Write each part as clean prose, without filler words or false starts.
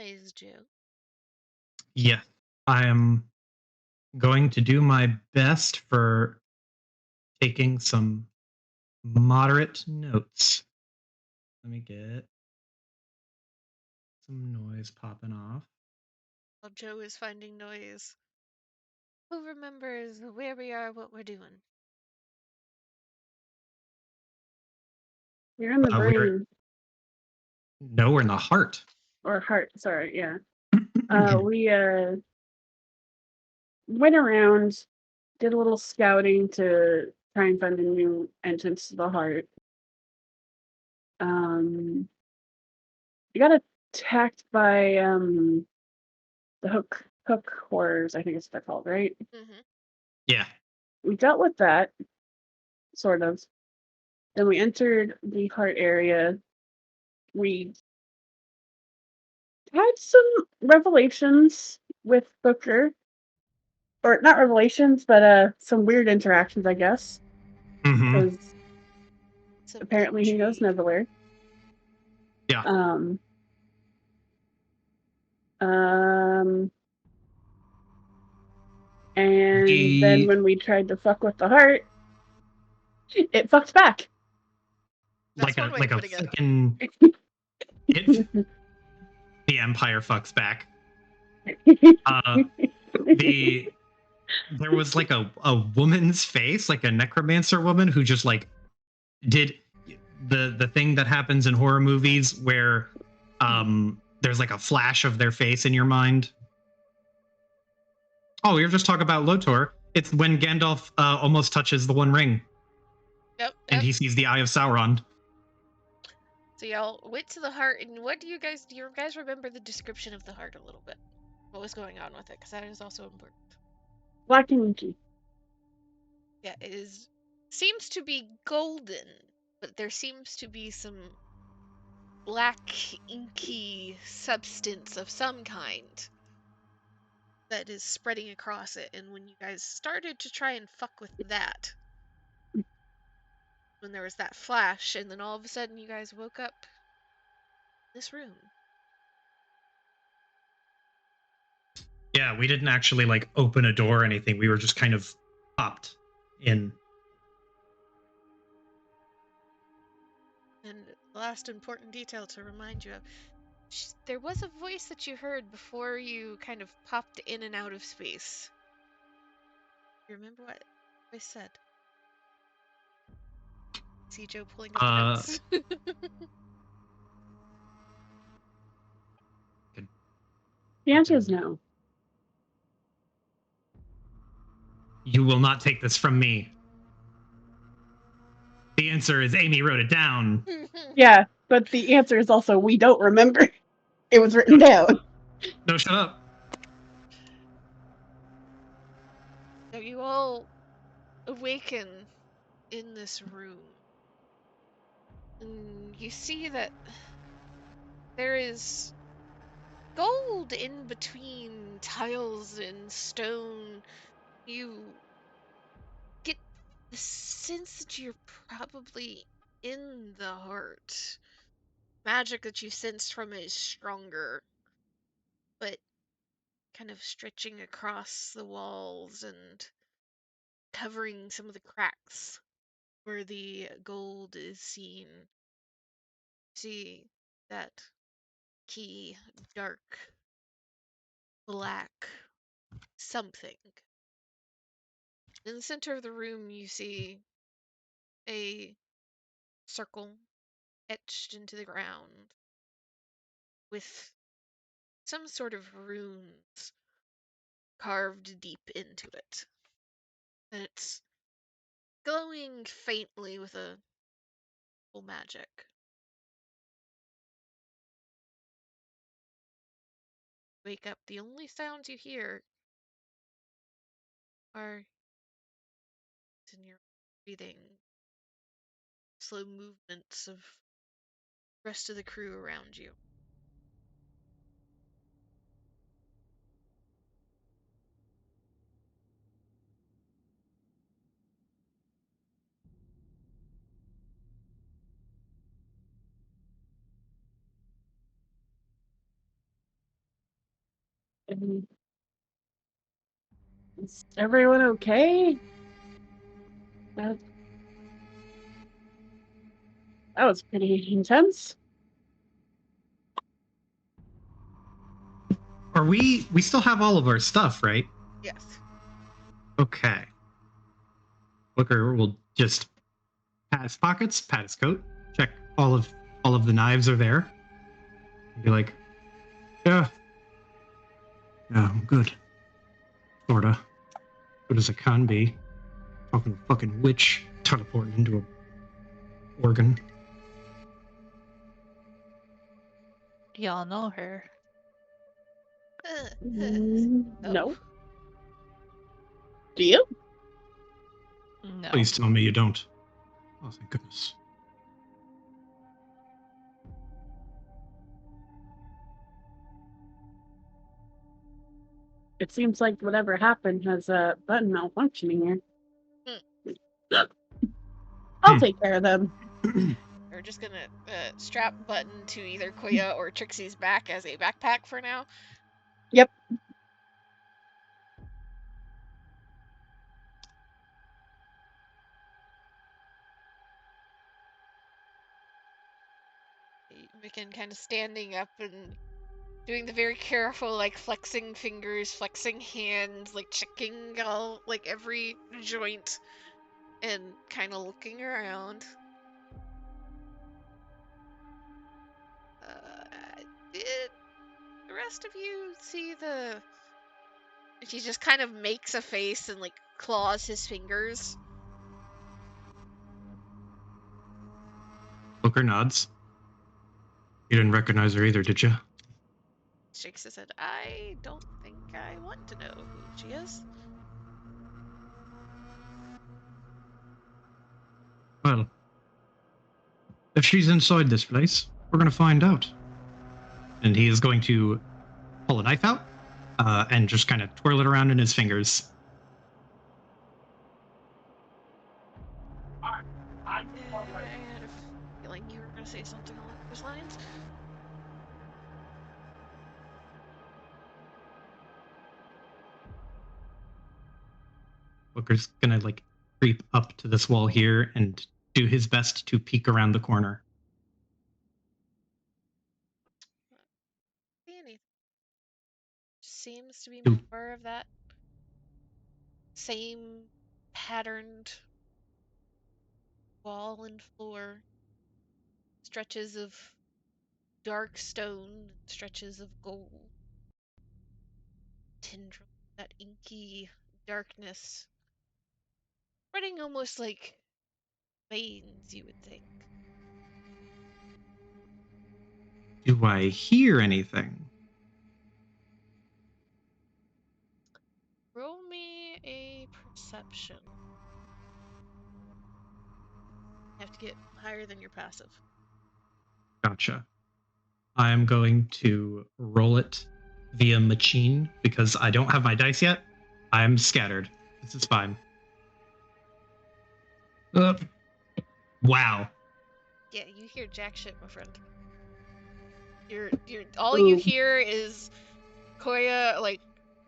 noise, Joe. Yeah, I am going to do my best for taking some moderate notes. Let me get some noise popping off. While Joe is finding noise, who remembers where we are, what we're doing? You're in the We're brain. no, we're in the heart. Or heart, sorry, yeah. We went around, did a little scouting to try and find a new entrance to the heart. We got attacked by the hook horrors, I think it's what they're called, right? Mm-hmm. Yeah. We dealt with that, sort of. Then we entered the heart area. We had some revelations with Booker. Or not revelations, but some weird interactions, I guess. Mm-hmm. Because apparently he knows Neverwhere. Yeah. And then when we tried to fuck with the heart, it fucked back. That's like a fucking the Empire fucks back. There was like a woman's face, like a necromancer woman who just like did the thing that happens in horror movies where there's like a flash of their face in your mind. Oh, we were just talking about Lotor. It's when Gandalf almost touches the One Ring. Yep. And he sees the Eye of Sauron. So y'all went to the heart, and what do you guys remember the description of the heart a little bit? What was going on with it? Because that is also important. Black and inky. Yeah, seems to be golden, but there seems to be some black inky substance of some kind that is spreading across it. And when you guys started to try and fuck with that, when there was that flash, and then all of a sudden you guys woke up in this room. Yeah, we didn't actually like open a door or anything. We were just kind of popped in. And the last important detail to remind you of, there was a voice that you heard before you kind of popped in and out of space. You remember what I said? See Joe pulling up the notes. The answer is no. You will not take this from me. The answer is Amy wrote it down. Yeah, but the answer is also we don't remember. It was written down. No, shut up. So you all awaken in this room. And you see that there is gold in between tiles and stone. You get the sense that you're probably in the heart. Magic that you sensed from it is stronger, but kind of stretching across the walls and covering some of the cracks where the gold is seen. See that key, dark, black something. In the center of the room, you see a circle etched into the ground with some sort of runes carved deep into it. And it's glowing faintly with a full magic. Wake up, the only sounds you hear are in your breathing, slow movements of the rest of the crew around you. Is everyone okay? That was pretty intense. Are we still have all of our stuff, right? Yes. Okay. Booker will just pat his pockets, pat his coat, check all of the knives are there. And be like, yeah. Yeah, I'm good. Sorta. Good as I can be. Talking to a fucking witch teleporting into a organ. Y'all know her. Oh. No. Do you? No. Please tell me you don't. Oh, thank goodness. It seems like whatever happened has a button malfunctioning here. I'll take care of them. We're just gonna strap Button to either Koya or Trixie's back as a backpack for now. Yep. Mikan kind of standing up and doing the very careful, like flexing fingers, flexing hands, like checking all, like every joint, and kind of looking around. Did the rest of you see the? He just kind of makes a face and like claws his fingers. Booker nods. You didn't recognize her either, did you? Shakes his head. I don't think I want to know who she is. Well, if she's inside this place, we're going to find out. And he is going to pull a knife out and just kind of twirl it around in his fingers. I had a feeling you were going to say something along those lines. Booker's going to like creep up to this wall here and do his best to peek around the corner. See anything? Seems to be Ooh. more of that same patterned wall and floor, stretches of dark stone, stretches of gold, tendril, that inky darkness, spreading almost like veins, you would think. Do I hear anything? Roll me a perception. You have to get higher than your passive. Gotcha. I'm going to roll it via machine because I don't have my dice yet. I'm scattered. This is fine. Wow. Yeah, you hear jack shit, my friend. You're all you Ooh. hear is Koya, like,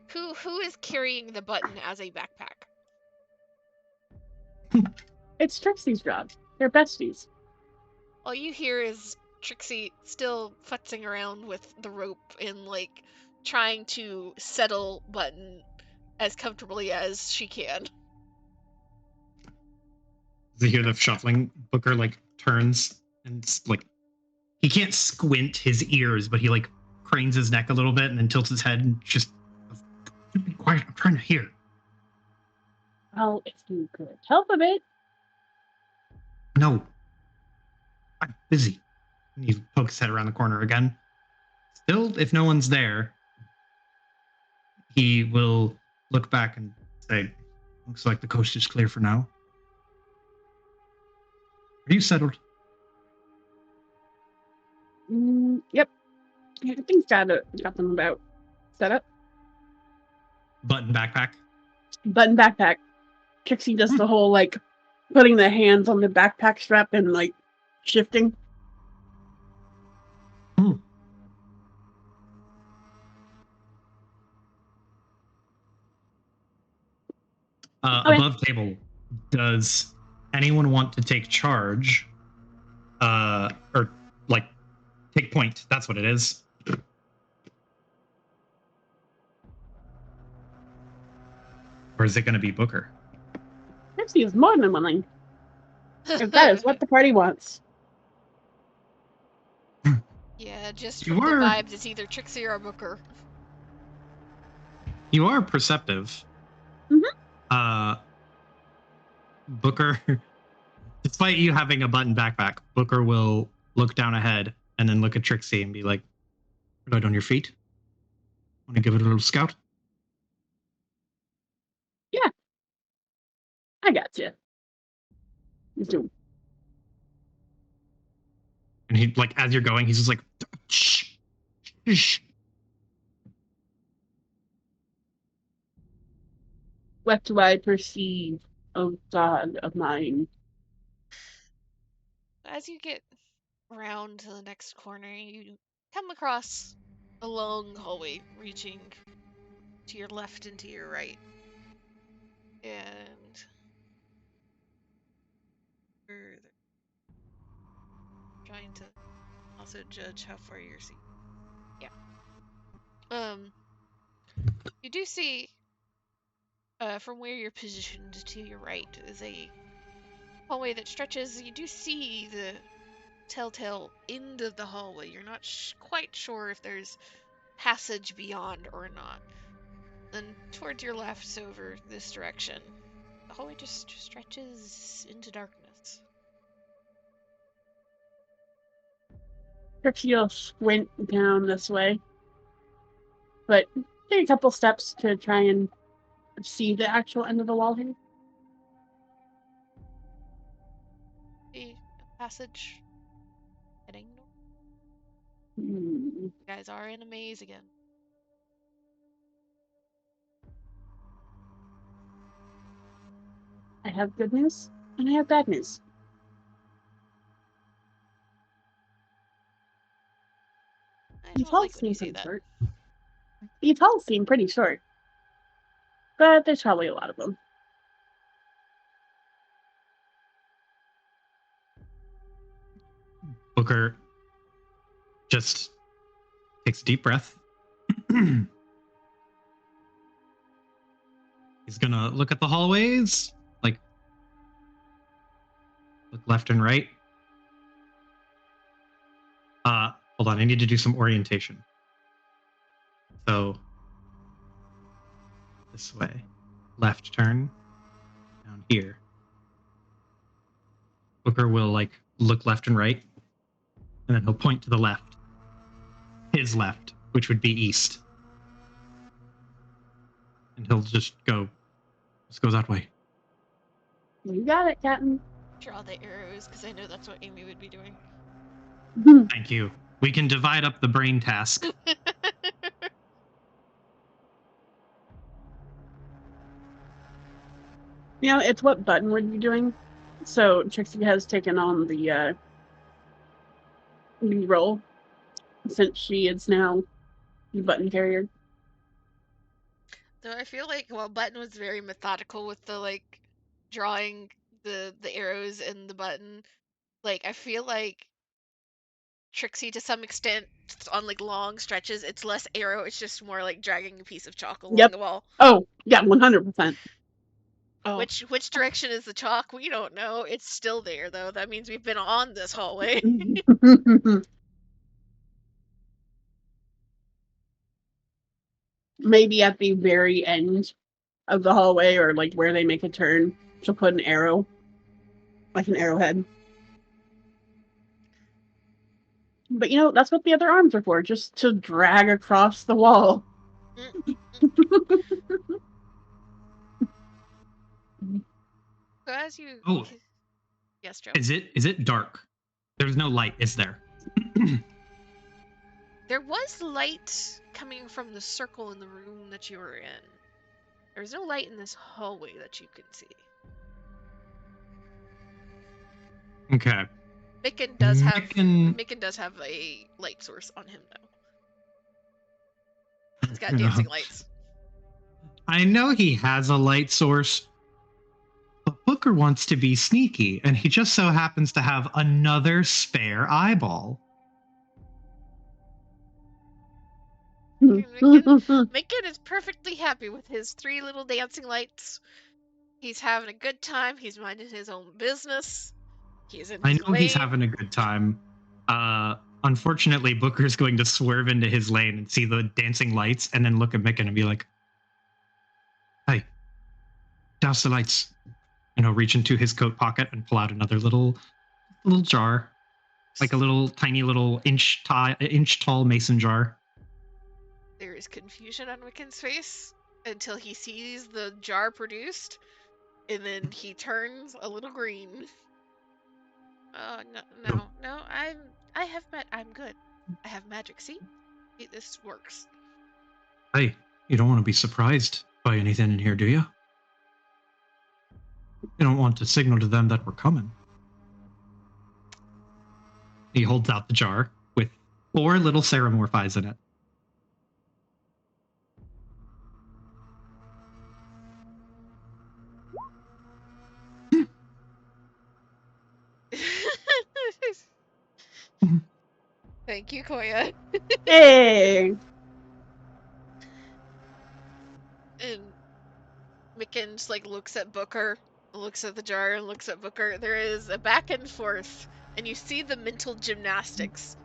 who is carrying the Button as a backpack? It's Trixie's job. They're besties. All you hear is Trixie still futzing around with the rope and like trying to settle Button as comfortably as she can. You hear the shuffling. Booker like turns and like he can't squint his ears, but he like cranes his neck a little bit and then tilts his head and just be quiet. I'm trying to hear. Well, if you could help a bit. No, I'm busy. And he pokes his head around the corner again. Still, if no one's there, he will look back and say, "Looks like the coast is clear for now. Are you settled?" Yep. Everything's got them about set up. Button backpack. Button backpack. Trixie does the whole like putting the hands on the backpack strap and like shifting. Okay. Above table, does anyone want to take charge? Or like take point? That's what it is. Or is it going to be Booker? Trixie is more than willing. If that is what the party wants. Yeah, just You from the are vibes, it's either Trixie or Booker. you are perceptive. Mhm. Booker, despite you having a button backpack, Booker will look down ahead and then look at Trixie and be like, "Right on your feet. Want to give it a little scout?" I got you. And he like as you're going, he's just like, "Shh, shh." What do I perceive, oh God of mine? As you get round to the next corner, you come across a long hallway reaching to your left and to your right. And further, trying to also judge how far you're seeing. Yeah. You do see, from where you're positioned to your right is a hallway that stretches. You do see the telltale end of the hallway. You're not quite sure if there's passage beyond or not. Then towards your left, over this direction, the hallway just stretches into darkness. Trixie will squint down this way, but take a couple steps to try and see the actual end of the wall here. See a passage heading north. Hmm. You guys are in a maze again. I have good news and I have bad news. I These don't halls like when seem you say pretty that. short. These halls seem pretty short, but there's probably a lot of them. Booker just takes a deep breath. He's gonna look at the hallways, like look left and right. Hold on, I need to do some orientation. So this way, left turn down here. Booker will like look left and right, and then he'll point to the left, his left, which would be east, and he'll just go. Let's go that way. You got it, Captain. Draw the arrows, because I know that's what Amy would be doing. Thank you. We can divide up the brain task. You know, it's what Button would be doing. So Trixie has taken on the lead role since she is now the Button carrier. So I feel like while Button was very methodical with the like drawing the arrows and the button, like I feel like Trixie to some extent on like long stretches, it's less arrow, it's just more like dragging a piece of chalk along Yep. the wall. Oh, yeah, 100%. Oh, Which direction is the chalk? We don't know. It's still there though. That means we've been on this hallway. Maybe at the very end of the hallway or like where they make a turn, she'll put an arrow, like an arrowhead. But you know, that's what the other arms are for, just to drag across the wall. So as you Oh, yes, Joe. is it dark? There's no light, is there? There was light coming from the circle in the room that you were in. There's no light in this hallway that you can see. Okay. Micken does have Micken- Micken does have a light source on him though. He's got dancing lights. I know he has a light source, Booker wants to be sneaky, and he just so happens to have another spare eyeball. Micken is perfectly happy with his 3 little dancing lights. He's having a good time. He's minding his own business. He's in I his know he's lane. having a good time. Unfortunately, Booker's going to swerve into his lane and see the dancing lights, and then look at Micken and be like, "Hey, douse the lights." And he'll reach into his coat pocket and pull out another little jar, like a little tiny little inch tall mason jar. There is confusion on Micken's face until he sees the jar produced, and then he turns a little green. Oh no! I'm good. I have magic. See, this works. Hey, you don't want to be surprised by anything in here, do you? You don't want to signal to them that we're coming. He holds out the jar with 4 little ceramorphies in it. Thank you, Koya. Hey. And Micken just looks at Booker, looks at the jar, and looks at Booker. There is a back and forth, and you see the mental gymnastics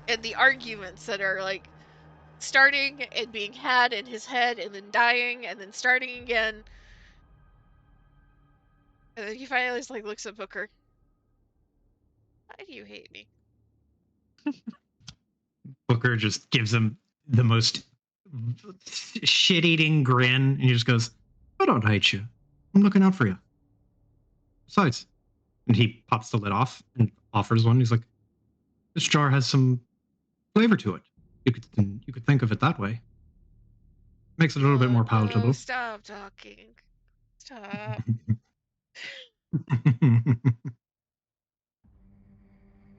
and the arguments that are starting and being had in his head, and then dying, and then starting again. And then he finally just looks at Booker. Why do you hate me? Booker just gives him the most shit-eating grin, and he just goes, "I don't hate you. I'm looking out for you. Besides," and he pops the lid off and offers one. He's like, "This jar has some flavor to it. You could think of it that way. Makes it a little bit more No, palatable." stop talking. Stop.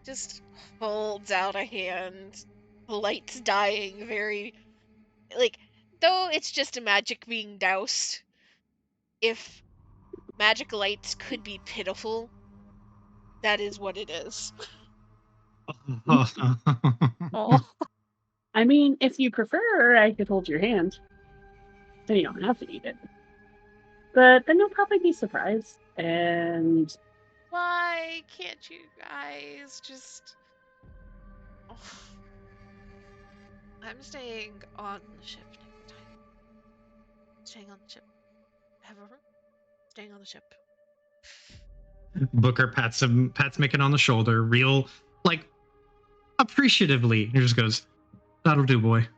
Just holds out a hand. Lights dying very though it's just a magic being doused. If magic lights could be pitiful, that is what it is. Oh. I mean, if you prefer, I could hold your hand. Then you don't have to eat it. But then you'll probably be surprised. And Why can't you guys just... Oh. I'm staying on the ship next time. Staying on the ship. However, staying on the ship. Booker pats Micken on the shoulder, real appreciatively, and he just goes, "That'll do, boy.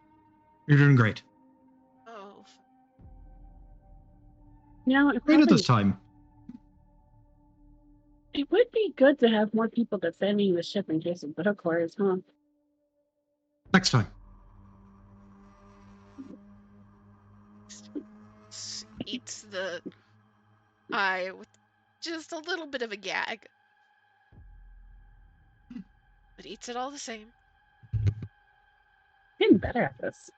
You're doing great. Oh. Great at this time." It would be good to have more people defending the ship in case of Bittercores, huh? Next time. Eats the eye with just a little bit of a gag. But eats it all the same. Getting better at this.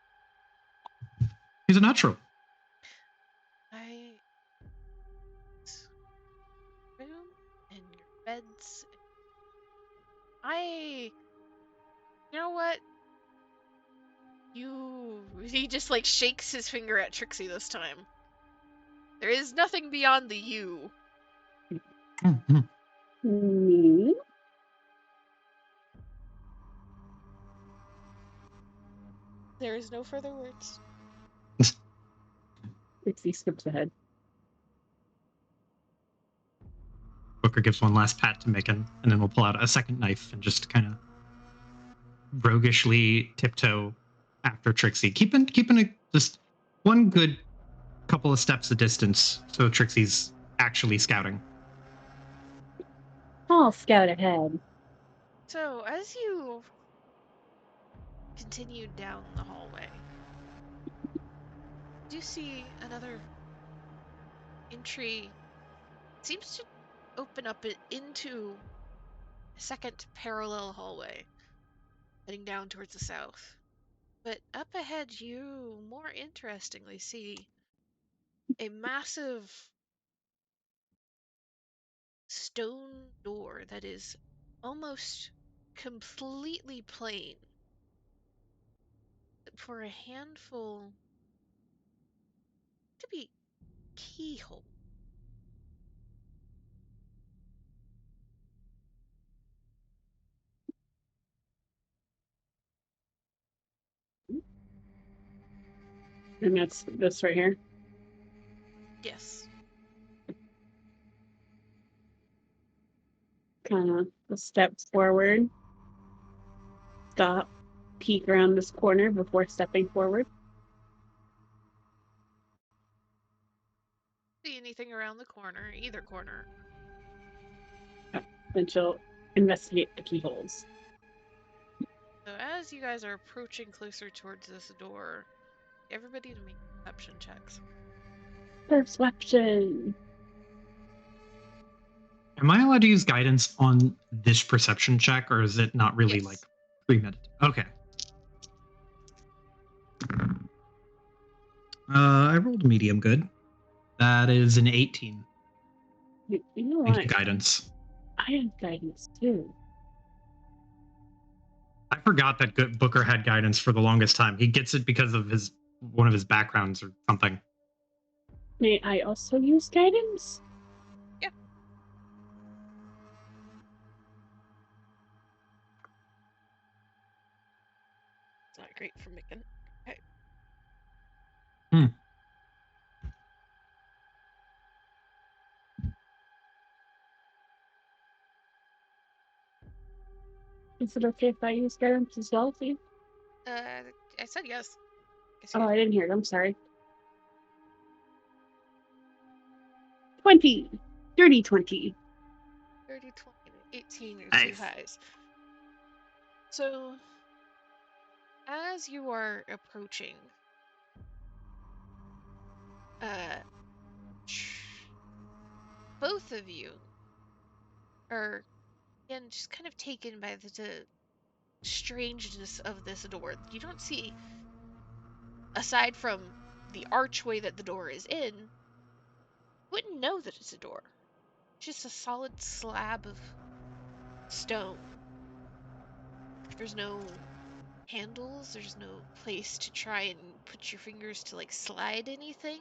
He's a natural. Room and your beds. You know what? He just shakes his finger at Trixie this time. There is nothing beyond the you. Me? There is no further words. Trixie skips ahead. Booker gives one last pat to Micken, and then we'll pull out a second knife and just kind of roguishly tiptoe after Trixie, keeping it just one good couple of steps of distance, so Trixie's actually scouting. I'll scout ahead. So, as you continue down the hallway, you see another entry. Seems to open up into a second parallel hallway, heading down towards the south. But up ahead, you more interestingly see a massive stone door that is almost completely plain for a handful to be keyhole. And that's this right here. Yes. Kind of a step forward. Stop. Peek around this corner before stepping forward. See anything around the corner, either corner. Then she'll investigate the keyholes. So as you guys are approaching closer towards this door, everybody to make perception checks. Perception. Am I allowed to use guidance on this perception check, or is it not really Yes. like premeditated? Okay. I rolled medium good. That is an 18. You know Thank what? you, guidance. I have guidance too. I forgot that Booker had guidance for the longest time. He gets it because of one of his backgrounds or something. May I also use guidance? Yeah. It's not great for making. Okay. Is it okay if I use guidance as well, please? I said yes. Oh, I didn't hear it. I'm sorry. 20. Dirty 20. 30, 20, and 18 are Nice. two highs. So, as you are approaching, both of you are, again, just kind of taken by the strangeness of this door. You don't see, aside from the archway that the door is in, you wouldn't know that it's a door. It's just a solid slab of stone. There's no handles, there's no place to try and put your fingers to like slide anything.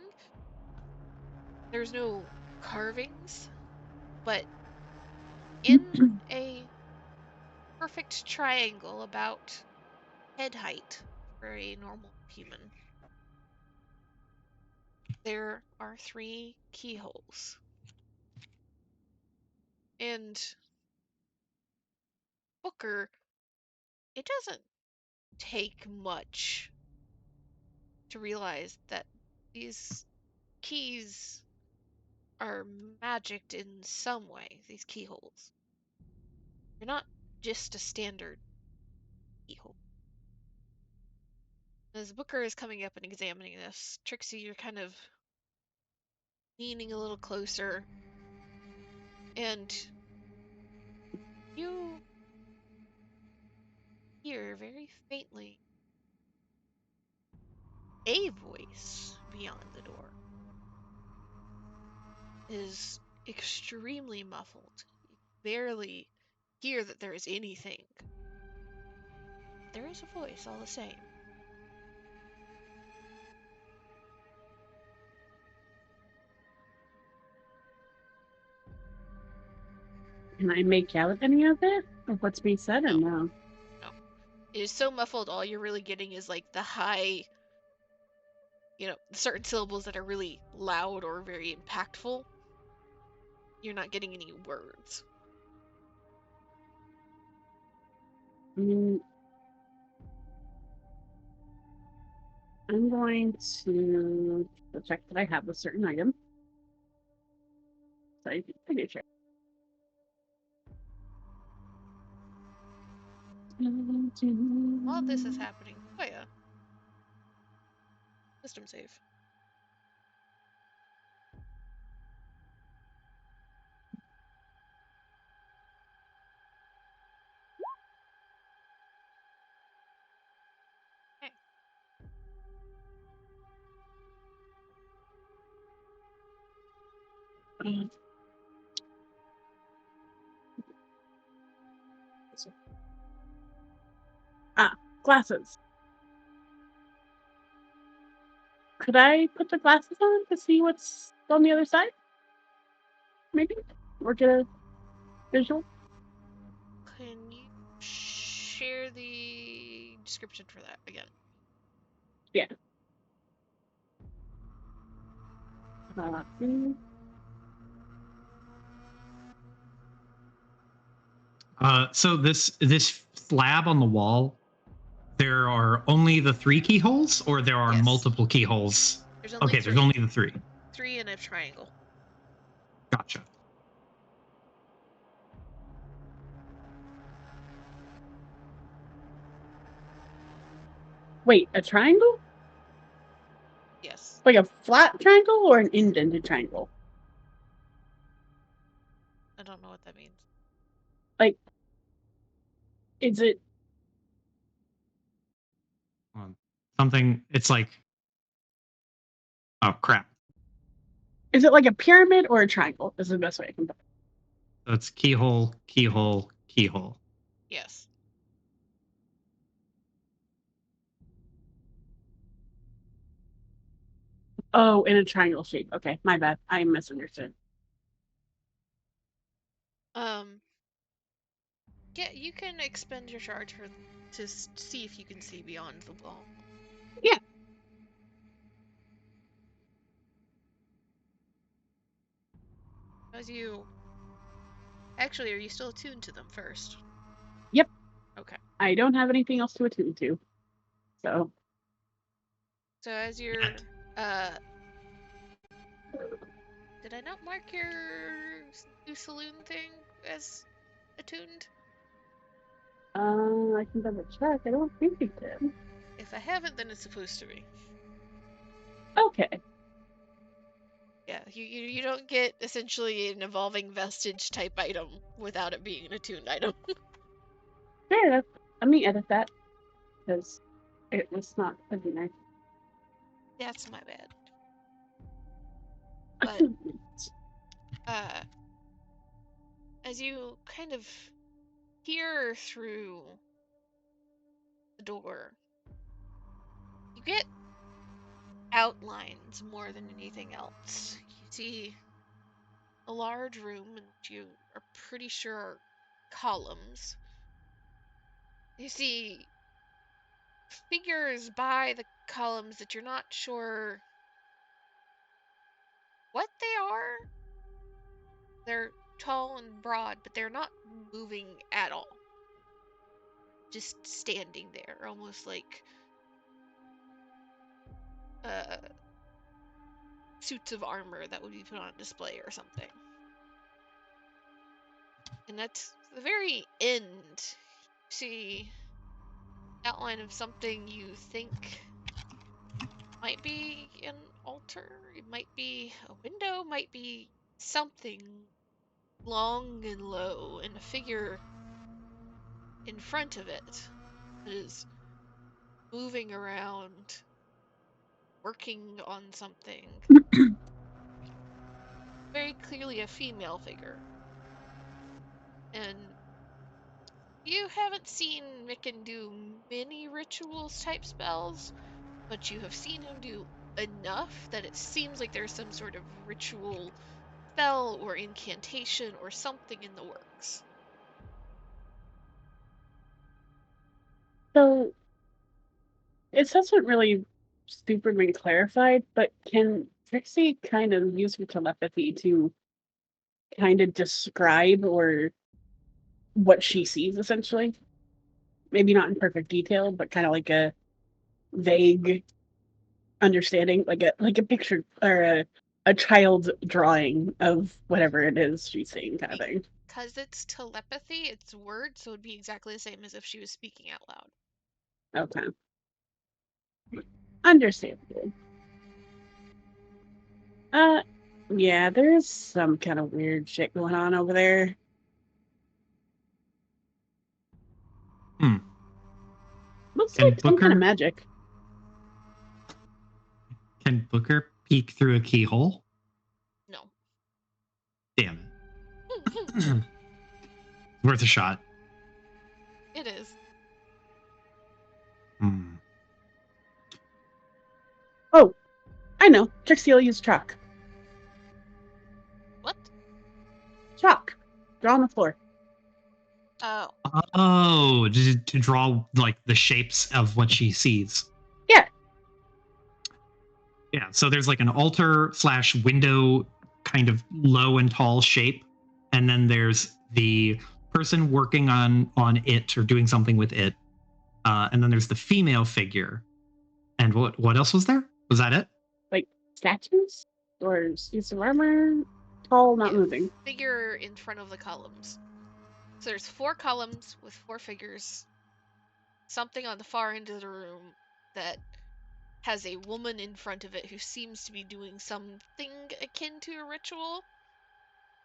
There's no carvings, but in a perfect triangle about head height for a normal human, there are 3 keyholes. And Booker, it doesn't take much to realize that these keys are magicked in some way, these keyholes. They're not just a standard keyhole. As Booker is coming up and examining this, Trixie, you're kind of leaning a little closer, and you hear very faintly a voice beyond the door. It is extremely muffled. You barely hear that there is anything. There is a voice all the same. Can I make out any of it? Of what's being said or no? No. It is so muffled, all you're really getting is like the high, certain syllables that are really loud or very impactful. You're not getting any words. Mm, I'm going to check that I have a certain item. Signature. While this is happening, Koya, wisdom save. Okay. Glasses. Could I put the glasses on to see what's on the other side? Maybe? Or get a visual? Can you share the description for that again? Yeah. So this slab on the wall, there are only the 3 keyholes, or there are Yes. multiple keyholes? There's only Okay, three. there's only the 3. 3 in a triangle. Gotcha. Wait, a triangle? Yes. Like a flat triangle or an indented triangle? I don't know what that means. Like, is it Something. It's like, oh crap. like a pyramid or a triangle? Is the best way I can put it. So it's keyhole, keyhole, keyhole. Yes. Oh, in a triangle shape. Okay, my bad. I misunderstood. Yeah, you can expend your charge to see if you can see beyond the wall. Yeah. As you... Actually, are you still attuned to them first? Yep. Okay. I don't have anything else to attune to. So. So as you're... Did I not mark your new saloon thing as attuned? I can double check. I don't think you did. If I haven't, then it's supposed to be. Okay. Yeah, you don't get essentially an evolving vestige type item without it being an attuned item. Fair enough. Let me edit that because it was not pretty nice. That's my bad. But as you kind of peer through the door, you get outlines more than anything else. You see a large room, and you are pretty sure are columns. You see figures by the columns that you're not sure what they are. They're tall and broad, but they're not moving at all. Just standing there, almost like suits of armor that would be put on display or something. And at the very end, you see outline of something you think might be an altar, it might be a window, might be something long and low, and a figure in front of it that is moving around, working on something. Very clearly a female figure. And you haven't seen Micken do many rituals type spells, but you have seen him do enough that it seems like there's some sort of ritual spell or incantation or something in the works. So it hasn't really super been clarified, but can Trixie kind of use her telepathy to kind of describe or what she sees essentially? Maybe not in perfect detail, but kind of like a vague understanding, like a picture or a child's drawing of whatever it is she's seeing, kind of thing. Because it's telepathy, it's words, so it'd be exactly the same as if she was speaking out loud. Okay. Understandable. Yeah, there's some kind of weird shit going on over there. Hmm. Looks Can like some kind of Booker magic. can Booker peek through a keyhole? No. Damn it. Worth a shot. It is. Oh, I know. Trixie will use chalk. What? Chalk. Draw on the floor. Oh. Oh, to draw like the shapes of what she sees. Yeah. Yeah, so there's like an altar slash window kind of low and tall shape, and then there's the person working on it or doing something with it, and then there's the female figure. And what else was there? Was that it? Like statues? Or use of armor? Tall, not Yeah, moving. figure in front of the columns. So there's 4 columns with 4 figures. Something on the far end of the room that has a woman in front of it who seems to be doing something akin to a ritual.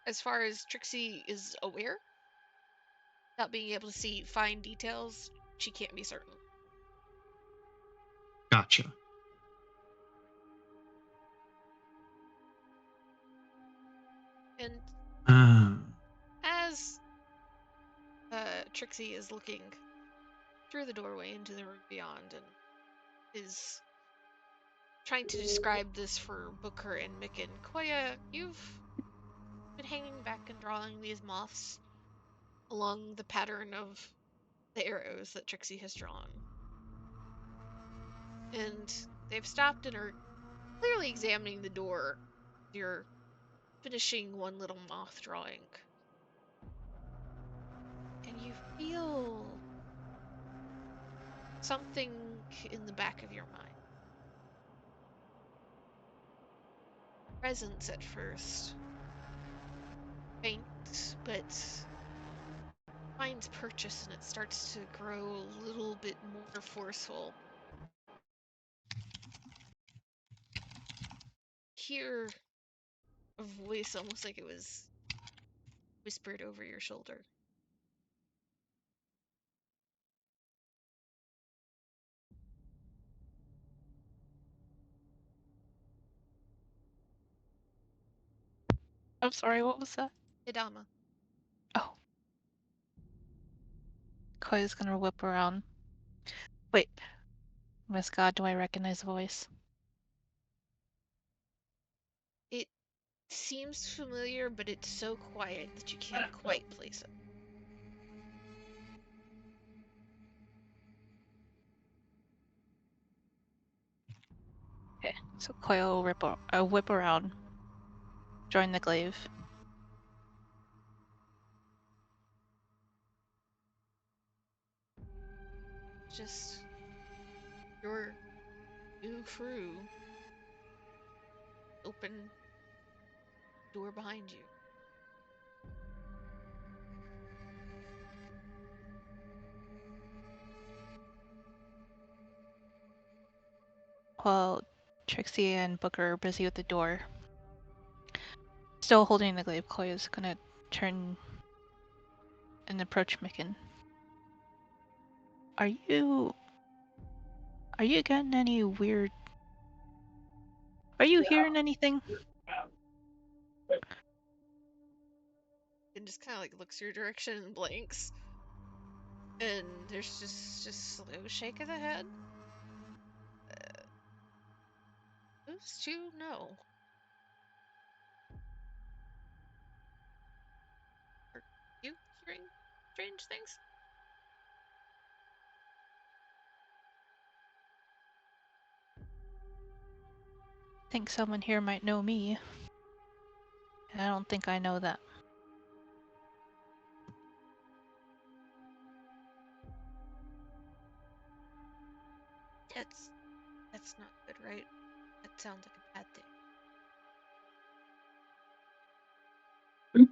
As far as Trixie is aware, not being able to see fine details, she can't be certain. Gotcha. And Uh, as Trixie is looking through the doorway into the room beyond and is trying to describe this for Booker and Micken, Koya, you've been hanging back and drawing these moths along the pattern of the arrows that Trixie has drawn. And they've stopped and are clearly examining the door. You're finishing one little moth drawing. And you feel something in the back of your mind. Presence at first. Faint, but finds purchase and it starts to grow a little bit more forceful. Hear a voice almost like it was whispered over your shoulder. I'm sorry, what was that? Hidama. Oh. Koya's gonna whip around. Wait. Miss God, do I recognize the voice? It seems familiar, but it's so quiet that you can't quite place it. Okay, so Koya will whip around. Join the glaive. Just your new crew. Open door behind you. While Trixie and Booker are busy with the door. Still holding the glaive, Koya's gonna turn and approach Micken. Are you getting any weird... Are you hearing anything? And just kind of like looks your direction and blinks. And there's just slow shake of the head. Those two, no. Are you hearing strange things? Think someone here might know me. And I don't think I know that. That's not good, right? That sounds like a bad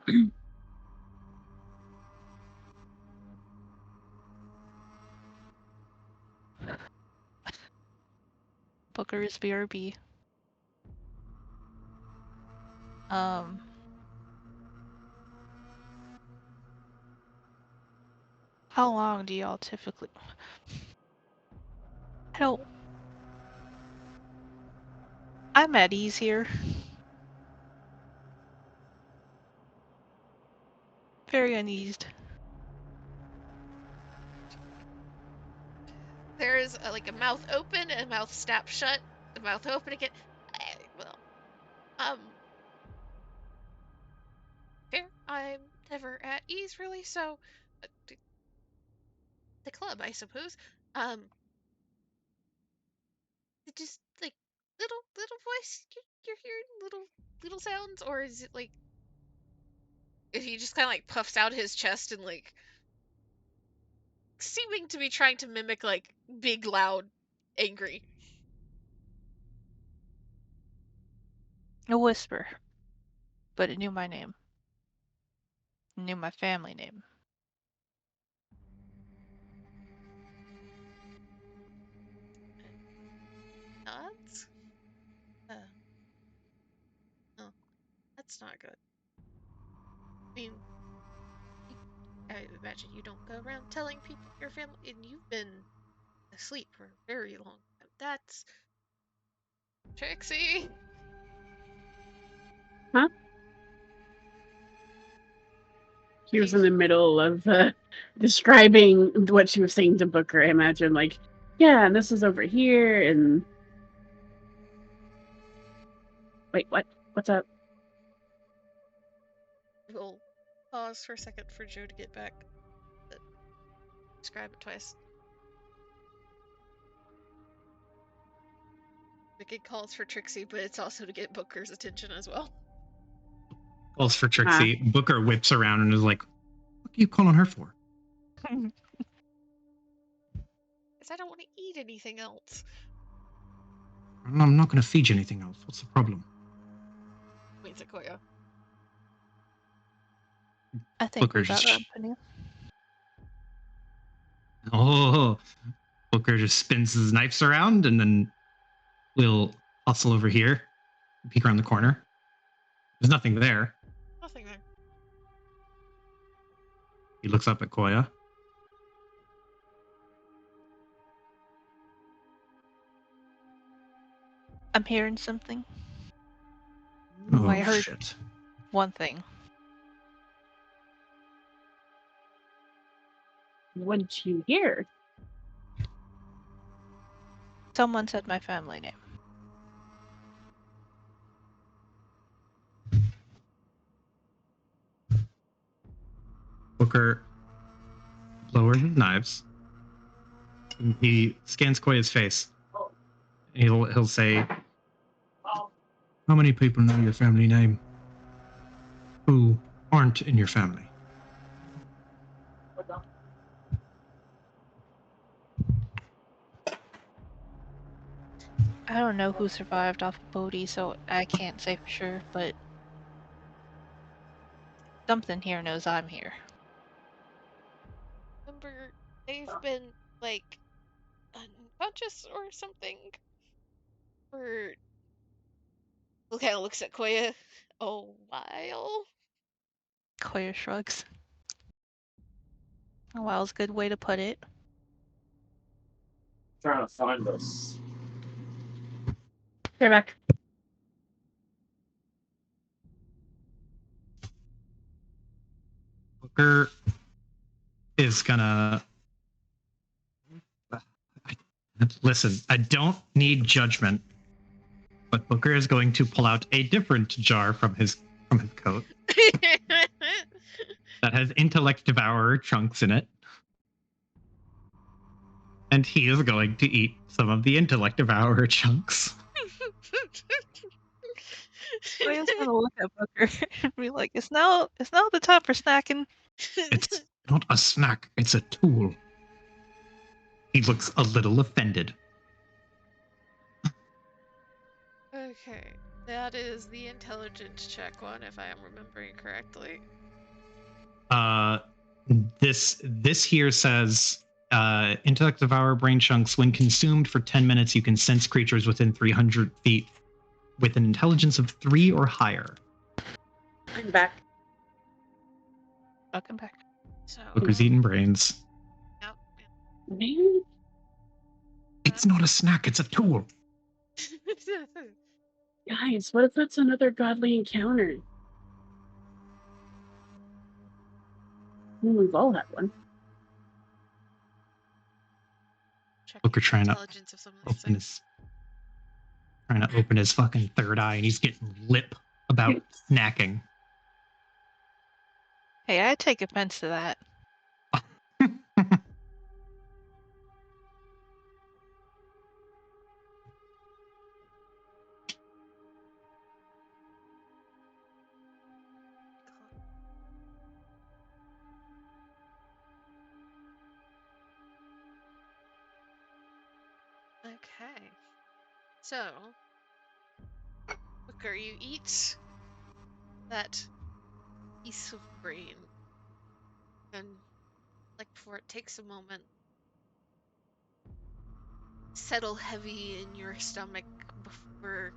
thing. Booker's BRB. Um... How long do y'all typically... I don't... I'm at ease here. Very uneased. There is like a mouth open and a mouth snapped shut, mouth open again. Well, um, fair. I'm never at ease, really. So, the club, I suppose. Um, just like little voice. You're hearing little sounds, or is it like he just kind of like puffs out his chest and like seeming to be trying to mimic like big, loud, angry. A whisper, but it knew my name. It knew my family name. Nods. Oh, that's not good. I mean, you, I imagine you don't go around telling people your family, and you've been asleep for a very long time. That's Trixie. Huh? He was in the middle of describing what she was saying to Booker. I imagine, like, yeah, and this is over here, and wait, what? What's up? We'll pause for a second for Joe to get back. Describe it twice. It calls for Trixie, but it's also to get Booker's attention as well. Calls for Trixie. Booker whips around and is like, "What are you calling her for?" Because I don't want to eat anything else. I'm not going to feed you anything else. What's the problem? Wait, Sequoia. I think Booker we got just company. Oh, Booker just spins his knives around and then we'll hustle over here, peek around the corner. There's nothing there. Nothing there. He looks up at Koya. I'm hearing something. Oh, I heard shit. one thing. What did you hear? Someone said my family name. Booker lowers his knives. And he scans Koya's face. He'll say, "How many people know your family name who aren't in your family?" I don't know who survived off of Bodhi, so I can't say for sure, but something here knows I'm here. Remember, they've been, like, unconscious or something? Or... Who kind of looks at Koya a while? Koya shrugs. A while's a good way to put it. Trying to find us. They're back. Booker is gonna listen. I don't need judgment, but Booker is going to pull out a different jar from his coat that has intellect devourer chunks in it, and he is going to eat some of the intellect devourer chunks. Koya's gonna look at Booker and be like, "It's now the time for snacking." It's not a snack; it's a tool. He looks a little offended. Okay, that is the intelligence check one, if I am remembering correctly. This here says intellect devour brain chunks. When consumed for 10 minutes, you can sense creatures within 300 feet with an intelligence of 3 or higher. I'm back. Welcome back. So, Booker's eating brains. Yep. Man, It's not a snack; it's a tool. guys, what if that's another godly encounter? We've all had one. Check Booker trying to intelligence of some of these open things. his. trying to open his fucking third eye, and he's getting lip about snacking. Hey, I take offense to that. Okay. So, Booker, you eat that piece of brain, and like before, it takes a moment. Settle heavy in your stomach before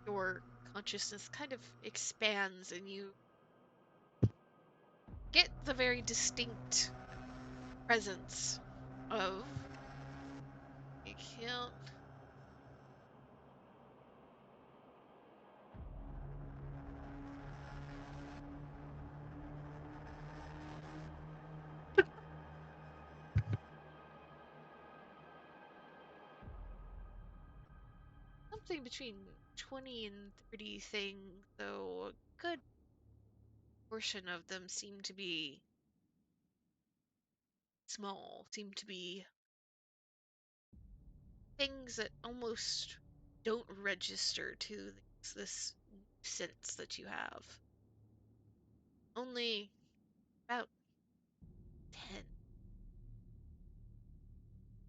your consciousness kind of expands and you get the very distinct presence of I can't something between 20 and 30 things, though a good portion of them seem to be small, seem to be things that almost don't register to this sense that you have. Only about 10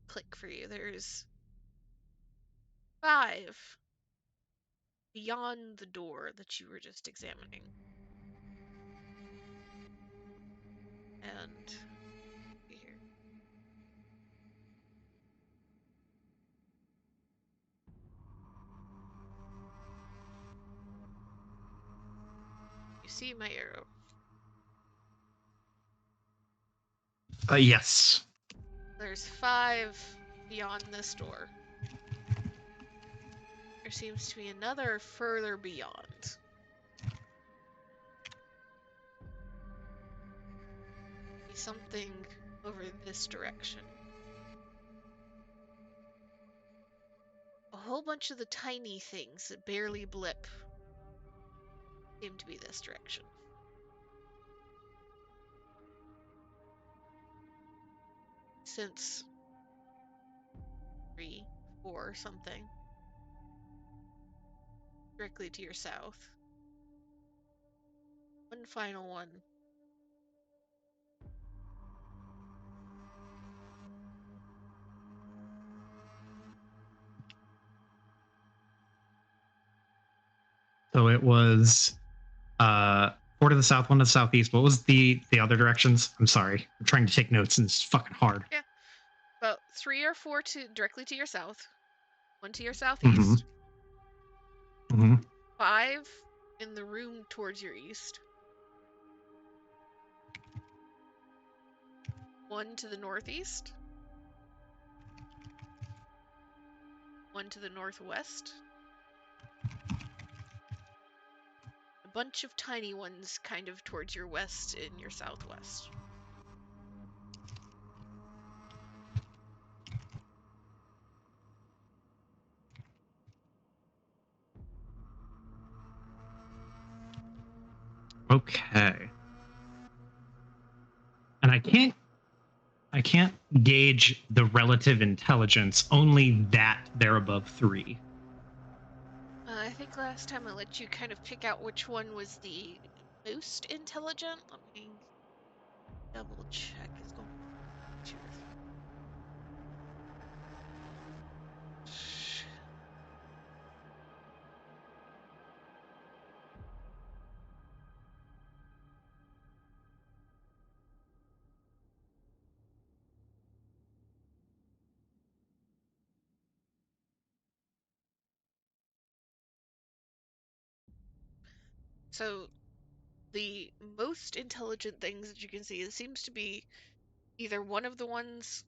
click for you. There's 5 beyond the door that you were just examining. And here. You see my arrow. Yes. There's 5 beyond this door. There seems to be another further beyond. Be something over this direction. A whole bunch of the tiny things that barely blip seem to be this direction. Since 3, 4 something directly to your south. One final one. So it was 4 to the south, 1 to the southeast. What was the other directions? I'm sorry. I'm trying to take notes and it's fucking hard. Yeah. About 3 or 4 to directly to your south. 1 to your southeast. Mm-hmm. 5 in the room towards your east. 1 to the northeast. 1 to the northwest. A bunch of tiny ones kind of towards your west and your southwest. Okay. And I can't gauge the relative intelligence, only that they're above 3. I think last time I let you kind of pick out which one was the most intelligent. Let me double check. It's going 2 or 3. So the most intelligent things that you can see, it seems to be either one of the ones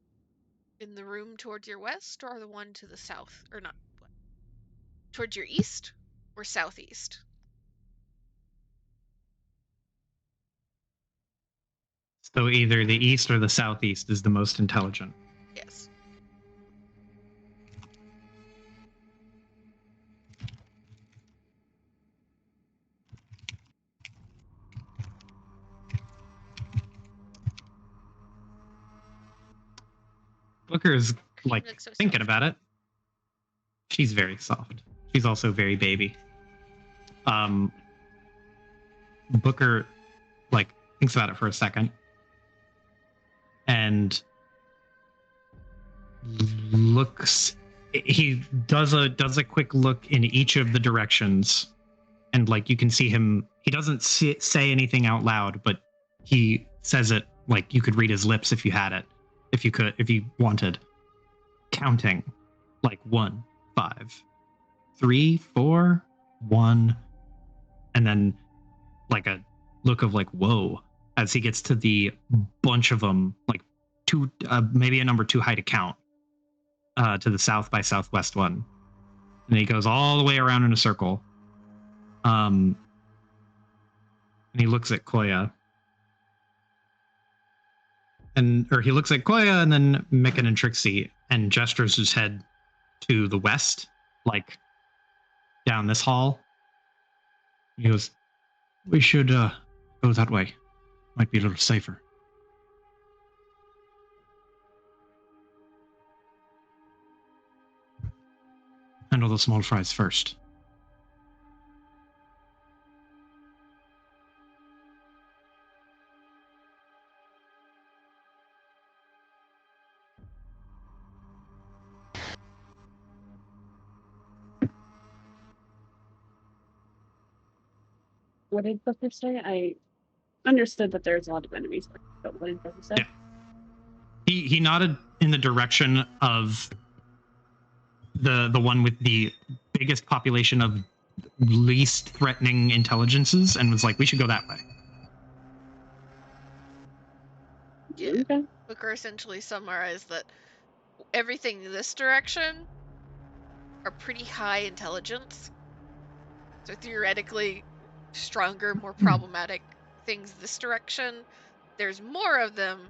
in the room towards your west or the one to the south, or not, towards your east or southeast. So either the east or the southeast is the most intelligent. Yes. Booker's like looks so thinking soft. about it. She's very soft. She's also very baby. Booker like thinks about it for a second and looks. He does a quick look in each of the directions, and like you can see him. He doesn't say anything out loud, but he says it like you could read his lips if you had it, if you wanted. Counting like 1, 5, 3, 4, 1, and then like a look of like whoa as he gets to the bunch of them, like two, maybe a number too high to count, to the south by southwest one, and he goes all the way around in a circle. And he looks at Koya, or he looks at Koya and then Mikan and Trixie, and gestures his head to the west, like down this hall. He goes, "We should go that way. Might be a little safer. Handle the small fries first." What did Booker say? I understood that there's a lot of enemies, but what did Booker say? Yeah. He nodded in the direction of the one with the biggest population of least threatening intelligences, and was like, "We should go that way." Yeah. Okay. Booker essentially summarized that everything in this direction are pretty high intelligence. So theoretically, stronger, more problematic things this direction. There's more of them,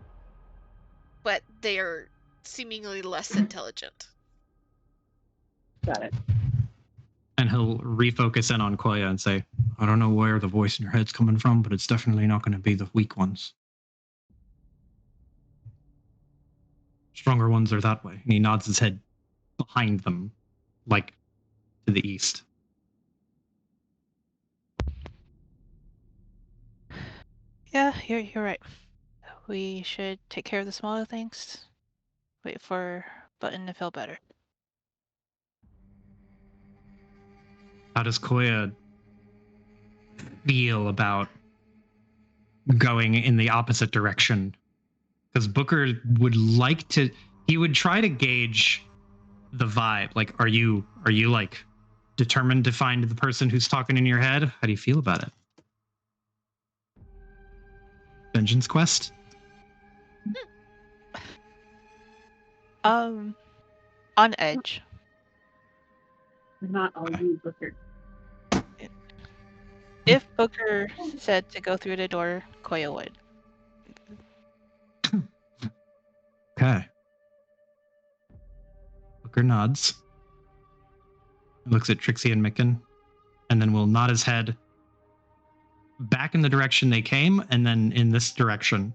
but they are seemingly less intelligent. Got it. And he'll refocus in on Koya and say, "I don't know where the voice in your head's coming from, but it's definitely not going to be the weak ones. Stronger ones are that way." And he nods his head behind them, like to the east. Yeah, you're right. We should take care of the smaller things. Wait for Button to feel better. How does Koya feel about going in the opposite direction? Because Booker would like to. He would try to gauge the vibe. Like, are you like determined to find the person who's talking in your head? How do you feel about it? Vengeance quest? On edge. Not all you, Booker. If Booker said to go through the door, Koya would. Okay. Booker nods. He looks at Trixie and Mikan, and then will nod his head back in the direction they came, and then in this direction.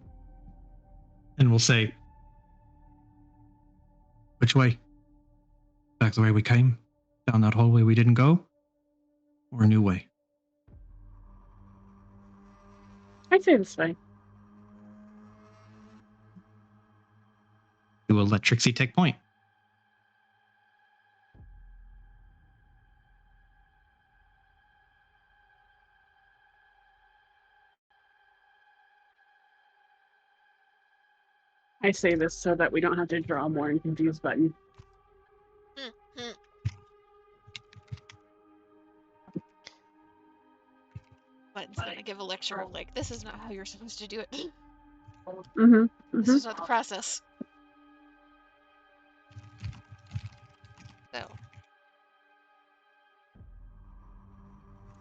And we'll say, "Which way? Back the way we came? Down that hallway we didn't go? Or a new way?" I'd say this way. We will let Trixie take point. I say this so that we don't have to draw more and confuse Button. Button's gonna give a lecture of like, this is not how you're supposed to do it. Mm-hmm. This is not the process. So,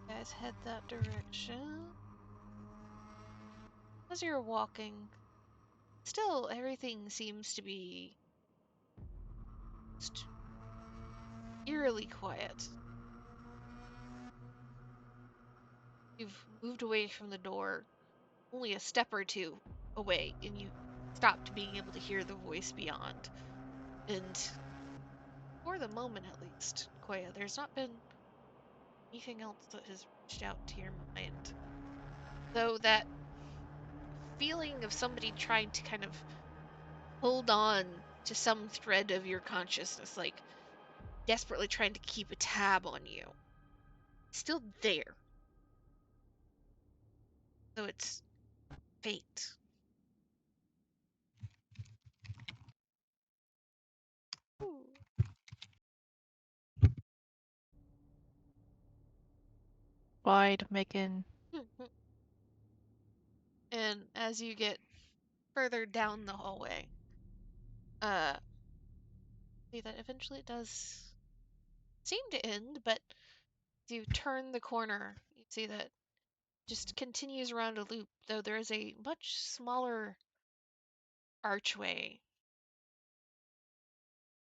guys head that direction. As you're walking, still everything seems to be just eerily quiet. You've moved away from the door only a step or two away, and you stopped being able to hear the voice beyond. And for the moment, at least, Koya, there's not been anything else that has reached out to your mind. Though that feeling of somebody trying to kind of hold on to some thread of your consciousness, like desperately trying to keep a tab on you, still there. So it's fate. Ooh. Wide Megan. And as you get further down the hallway, uh, see that eventually it does seem to end, but as you turn the corner, you see that it just continues around a loop, though there is a much smaller archway.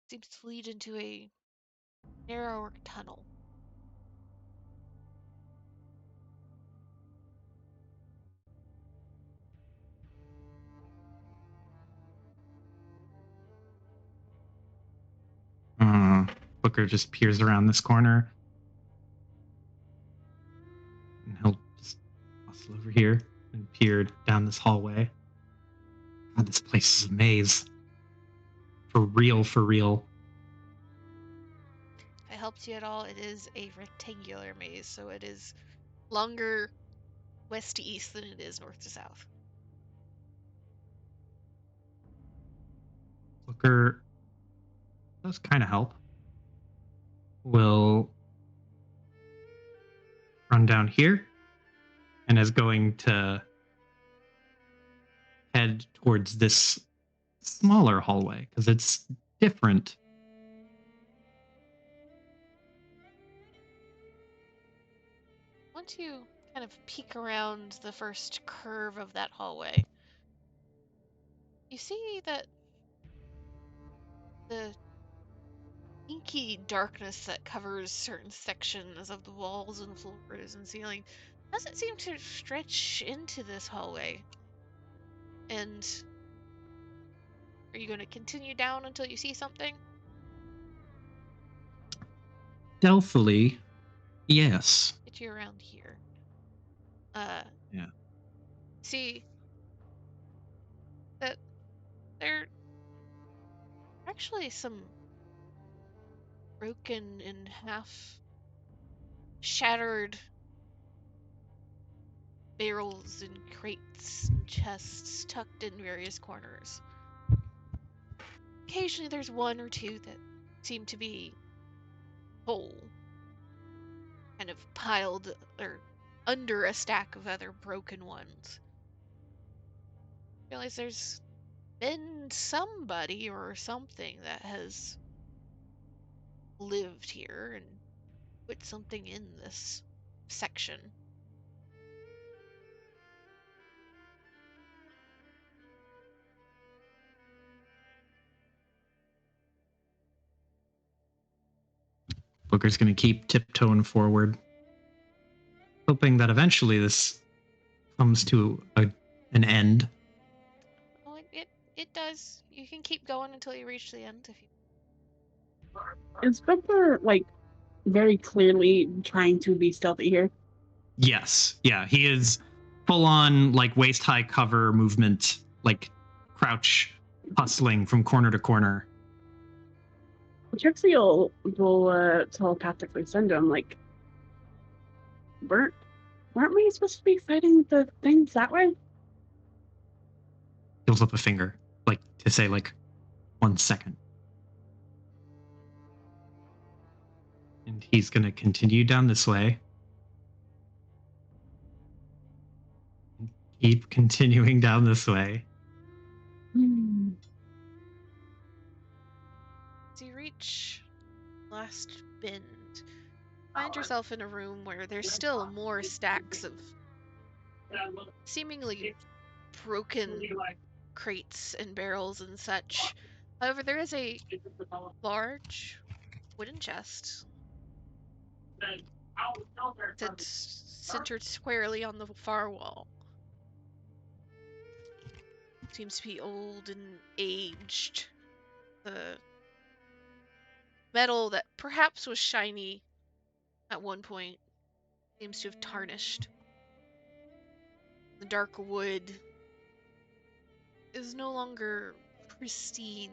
Seems to lead into a narrower tunnel. Booker just peers around this corner. And he'll just hustle over here and peer down this hallway. God, this place is a maze. For real, for real. If it helps you at all, it is a rectangular maze, so it is longer west to east than it is north to south. Booker does kind of help. Will run down here and is going to head towards this smaller hallway because it's different. Once you kind of peek around the first curve of that hallway, you see that the inky darkness that covers certain sections of the walls and floors and ceiling doesn't seem to stretch into this hallway. And are you going to continue down until you see something? Stealthily, yes. Get you around here. Yeah. See that there are actually some broken and half shattered barrels and crates and chests tucked in various corners. Occasionally there's one or two that seem to be whole, kind of piled or under a stack of other broken ones. Realize there's been somebody or something that has lived here and put something in this section. Booker's going to keep tiptoeing forward, hoping that eventually this comes to an end. Oh, it does. You can keep going until you reach the end if you. Is Booker like very clearly trying to be stealthy here? Yes. Yeah, he is full on like waist high cover movement, like crouch hustling from corner to corner. Trixie will telepathically send him like, weren't we supposed to be fighting the things that way? He'll up a finger, like to say like 1 second. And he's going to continue down this way. Keep continuing down this way. As you reach last bend, find yourself in a room where there's still more stacks of seemingly broken crates and barrels and such. However, there is a large wooden chest that's centered squarely on the far wall. Seems to be old and aged. The metal that perhaps was shiny at one point seems to have tarnished. The dark wood is no longer pristine,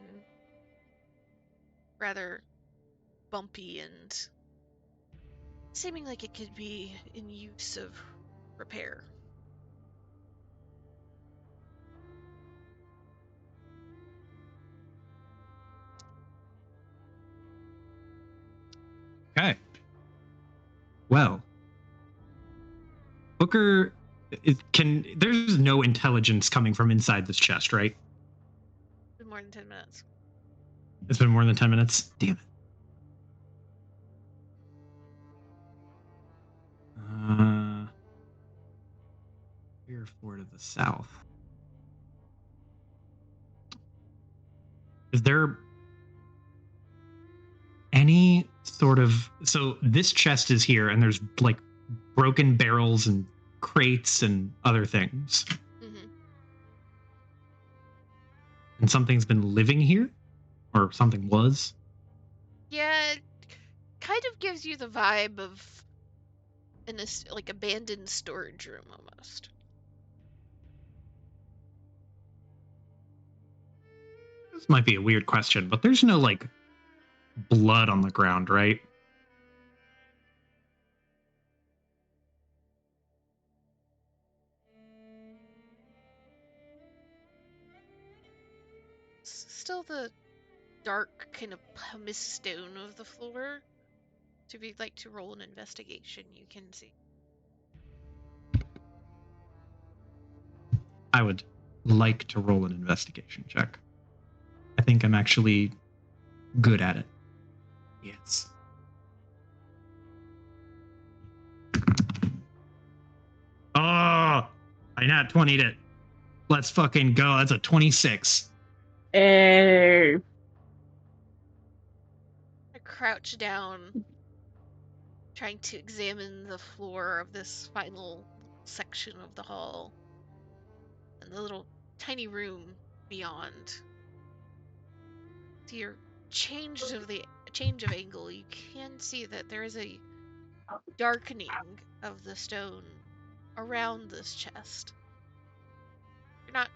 rather bumpy and seeming like it could be in use of repair. Okay. Well, Booker there's no intelligence coming from inside this chest, right? It's been more than 10 minutes. It's been more than 10 minutes. Damn it. 3 or 4 to the south. Is there any sort of, so this chest is here and there's like broken barrels and crates and other things, Mm-hmm. and something's been living here, or something was? Yeah, it kind of gives you the vibe of like abandoned storage room almost. This might be a weird question, but there's no like blood on the ground, right? Still the dark kind of pumice stone of the floor. So if you'd like to roll an investigation, you can see. I would like to roll an investigation check. I think I'm actually good at it. Yes. Oh, I nat 20'd it. Let's fucking go. That's a 26. Eh, I crouch down, trying to examine the floor of this final section of the hall and the little tiny room beyond. To your change of angle, you can see that there is a darkening of the stone around this chest. You're not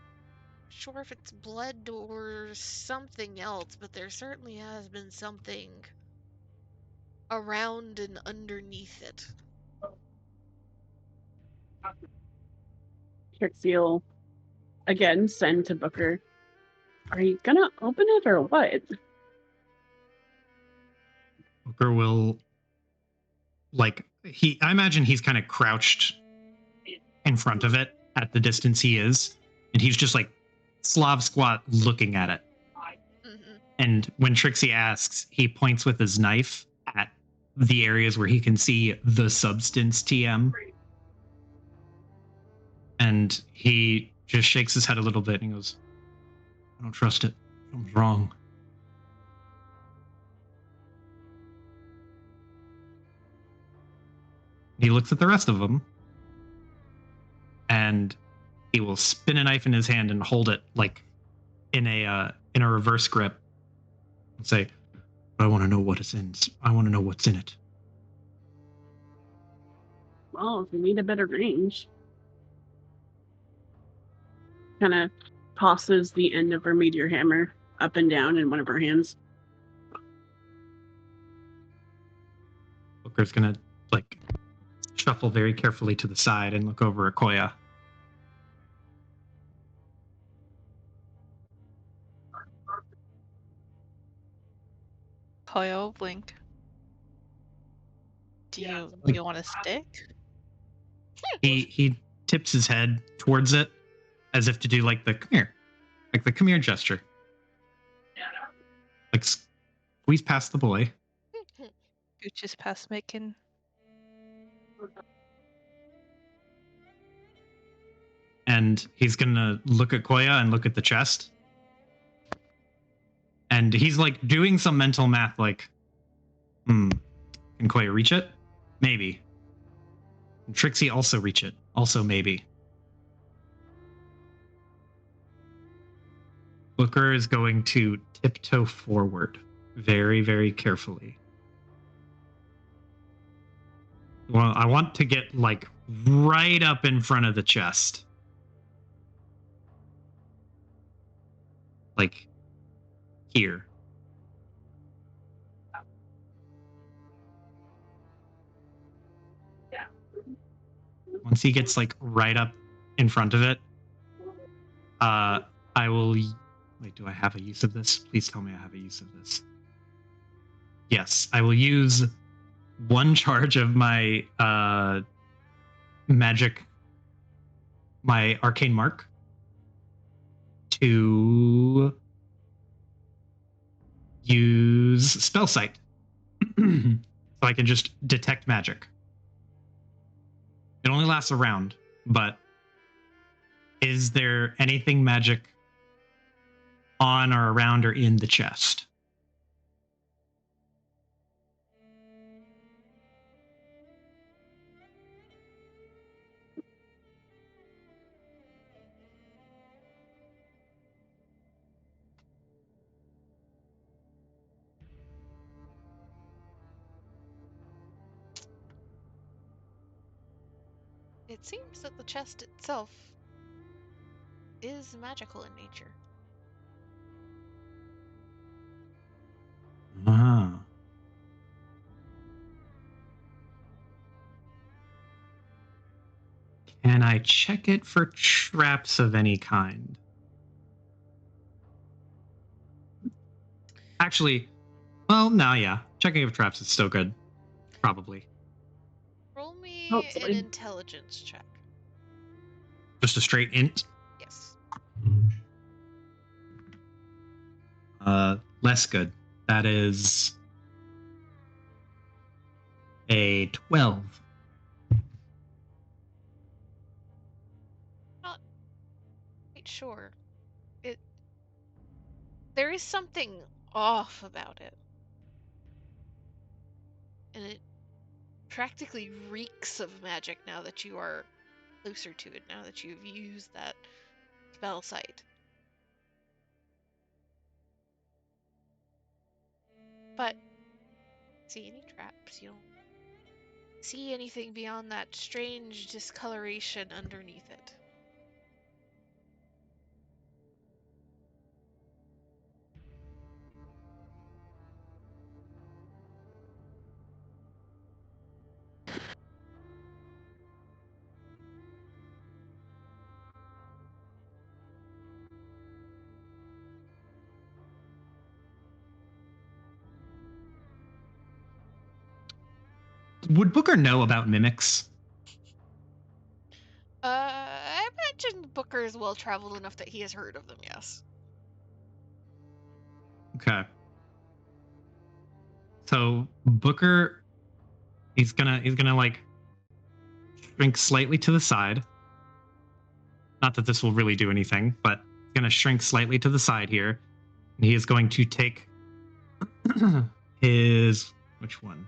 sure if it's blood or something else, but there certainly has been something around and underneath it. Trixie'll again send to Booker. Are you gonna open it or what? Booker will, like, I imagine he's kind of crouched in front of it at the distance he is, and he's just like Slav squat looking at it. Mm-hmm. And when Trixie asks, he points with his knife at the areas where he can see the substance TM. And he just shakes his head a little bit and he goes, I don't trust it. Something's wrong. He looks at the rest of them, and he will spin a knife in his hand and hold it like in a reverse grip and say, I want to know what it's in. I want to know what's in it. Well, if you need a better range. Kind of tosses the end of her meteor hammer up and down in one of her hands. Booker's gonna like shuffle very carefully to the side and look over at Koya. Koya will blink. Do you want to stick? He tips his head towards it as if to do like the come here, like the come here gesture. Like squeeze past the boy. Gooch's past making. And he's gonna look at Koya and look at the chest. And he's like doing some mental math like, can Koya reach it? Maybe. Can Trixie also reach it? Also maybe. Booker is going to tiptoe forward very, very carefully. Well, I want to get like right up in front of the chest. Like here. Yeah. Once he gets like right up in front of it, I will. Wait, do I have a use of this? Please tell me I have a use of this. Yes, I will use one charge of my magic, my arcane mark, to use spell sight. So I can just detect magic. It only lasts a round, but is there anything magic on or around or in the chest? It seems that the chest itself is magical in nature. Ah. Can I check it for traps of any kind? Actually, well, no, yeah. Checking of traps is still good. Probably. Roll me an Hopefully. intelligence check. Just a straight int. Yes. Less good. That is a 12. Not quite sure. There is something off about it. And it practically reeks of magic now that you are closer to it, now that you've used that spell sight. But see any traps? You don't see anything beyond that strange discoloration underneath it. Would Booker know about mimics? I imagine Booker is well traveled enough that he has heard of them, yes. Okay. So Booker, he's gonna like shrink slightly to the side. Not that this will really do anything, but he's gonna shrink slightly to the side here. And he is going to take his which one?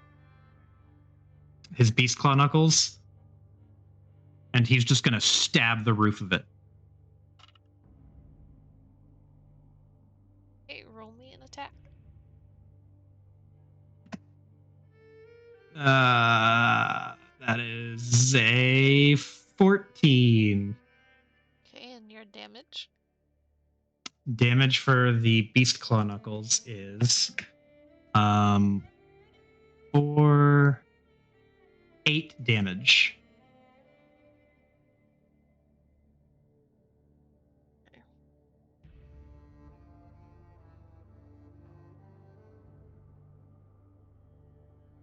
His beast claw knuckles. And he's just gonna stab the roof of it. Okay, roll me an attack. That is a 14. Okay, and your damage? Damage for the beast claw knuckles is for 8 damage.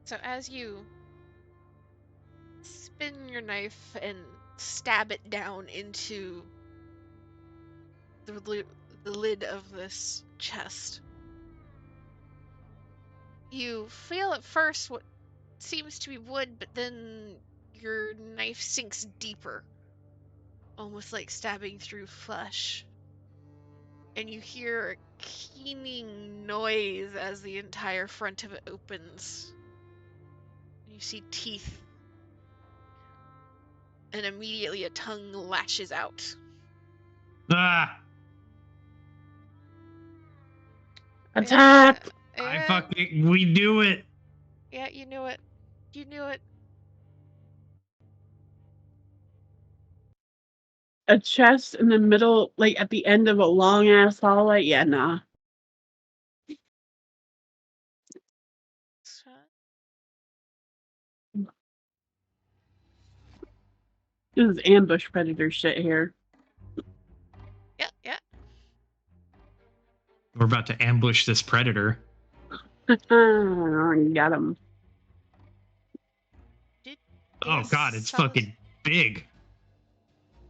So as you spin your knife and stab it down into the lid of this chest, you feel at first what seems to be wood, but then your knife sinks deeper, almost like stabbing through flesh. And you hear a keening noise as the entire front of it opens. You see teeth. And immediately a tongue lashes out. Ah! Attack! We do it. Yeah, you knew it. You knew it. A chest in the middle, like at the end of a long ass hallway. Yeah, nah. This is ambush predator shit here. Yeah, yeah. We're about to ambush this predator. Already got him. Oh god, it's fucking big.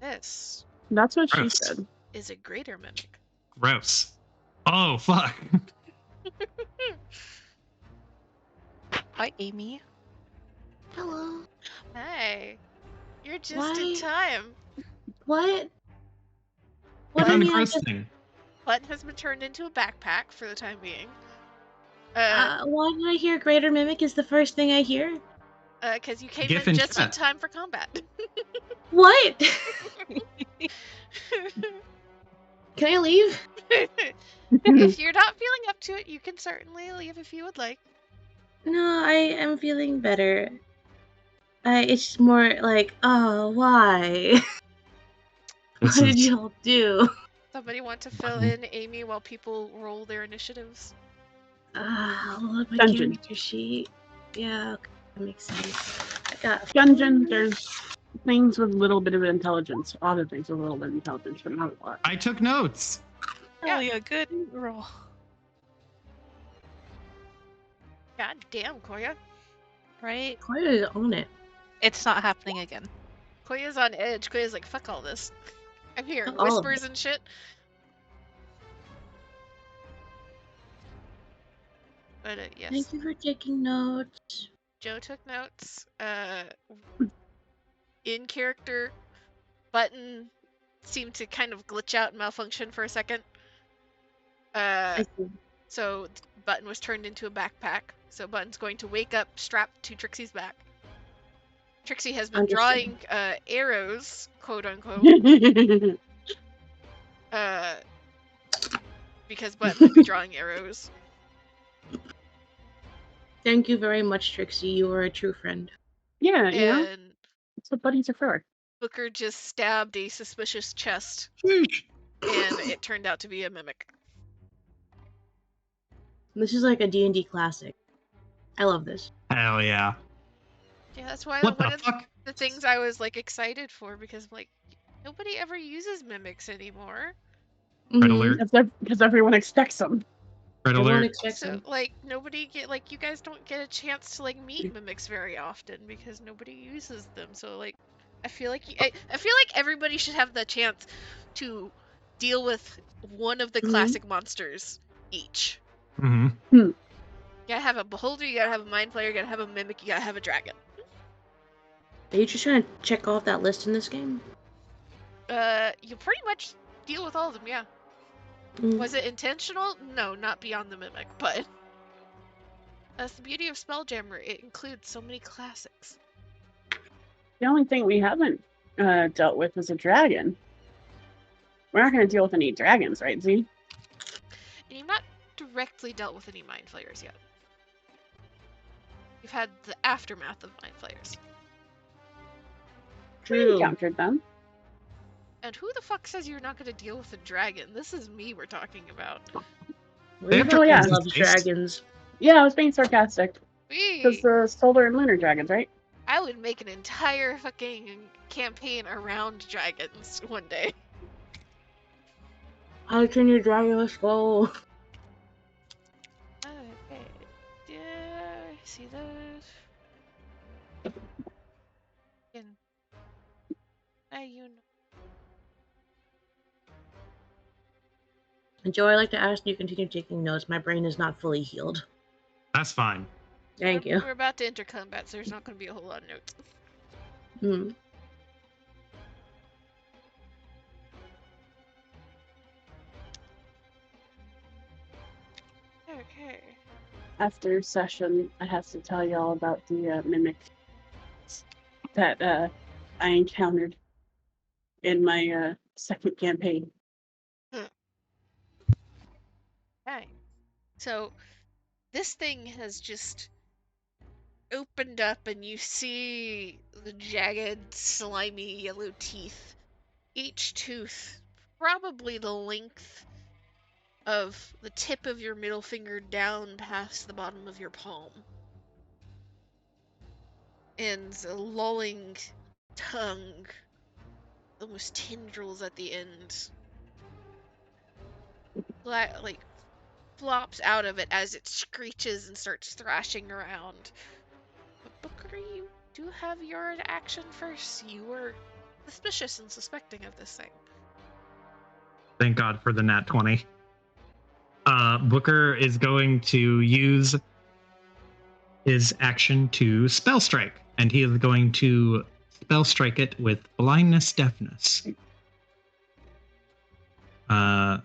This That's what Gross. she said. is a greater mimic. Gross. Oh fuck. Hi, Amy. Hello. Hey, you're just in Why? time. What? I What do you found a mean? I gross just, thing. Button has been turned into a backpack for the time being. why did I hear Greater Mimic is the first thing I hear? Because you came GIF in in just in chat. time for combat. What? Can I leave? If you're not feeling up to it, you can certainly leave if you would like. No, I am feeling better. It's more like, oh, why? This What did is y'all do? Somebody want to fill in Amy while people roll their initiatives? Look, my Dungeon. character sheet. Yeah, okay, that makes sense. I got Dungeon, there's things with a little bit of intelligence. Other things with a little bit of intelligence, but not a lot. I took notes. Yeah. Really a good roll. God damn, Koya. Right? Koya on it. It's not happening again. Koya's on edge. Koya's like, fuck all this. I'm hearing Fuck all of whispers and shit. But yes, Thank you for taking notes. Joe took notes. In character, Button seemed to kind of glitch out and malfunction for a second. I see. So Button was turned into a backpack. So Button's going to wake up strapped to Trixie's back. Trixie has been Understood. drawing arrows, quote unquote, because Button would be drawing arrows. Thank you very much, Trixie. You are a true friend. Yeah, you know, And that's what buddies are for. Booker just stabbed a suspicious chest, Sheesh. and it turned out to be a mimic. This is like a D&D classic. I love this. Hell yeah. Yeah, that's why What one the of fuck? the things I was like excited for, because like nobody ever uses mimics anymore. Red Mhm. alert. Because everyone expects them. Red Everyone alert. expects So them. like nobody get like you guys don't get a chance to like meet mimics very often because nobody uses them. So like I feel like I feel like everybody should have the chance to deal with one of the Mhm. classic monsters each. Mm-hmm. You gotta have a beholder, you gotta have a mind flayer, you gotta have a mimic, you gotta have a dragon. Are you just trying to check off that list in this game? You pretty much deal with all of them, yeah. Mm. Was it intentional? No, not beyond the mimic, but that's the beauty of Spelljammer. It includes so many classics. The only thing we haven't dealt with is a dragon. We're not going to deal with any dragons, right, Z? And you've not directly dealt with any mind flayers yet. You've had the aftermath of mind flayers. We True. encountered them. And who the fuck says you're not going to deal with a dragon? This is me we're talking about. They have Oh, yeah. dragons in Loves space. dragons. Yeah, I was being sarcastic. Because We, the solar and lunar dragons, right? I would make an entire fucking campaign around dragons one day. How can your dragon? Let's go. Okay. Yeah, see those? And you know. And Joe, I like to ask you continue taking notes. My brain is not fully healed. That's fine. Thank you. We're about to enter combat, so there's not going to be a whole lot of notes. Hmm. Okay. After session, I have to tell you all about the mimic that I encountered in my second campaign. Okay. So, this thing has just opened up, and you see the jagged, slimy yellow teeth. Each tooth probably the length of the tip of your middle finger down past the bottom of your palm. And a lolling tongue, almost tendrils at the end, like flops out of it as it screeches and starts thrashing around. But Booker, you do have your action first. You were suspicious and suspecting of this thing. Thank God for the nat 20. Booker is going to use his action to spell strike, and he is going to spell strike it with blindness deafness.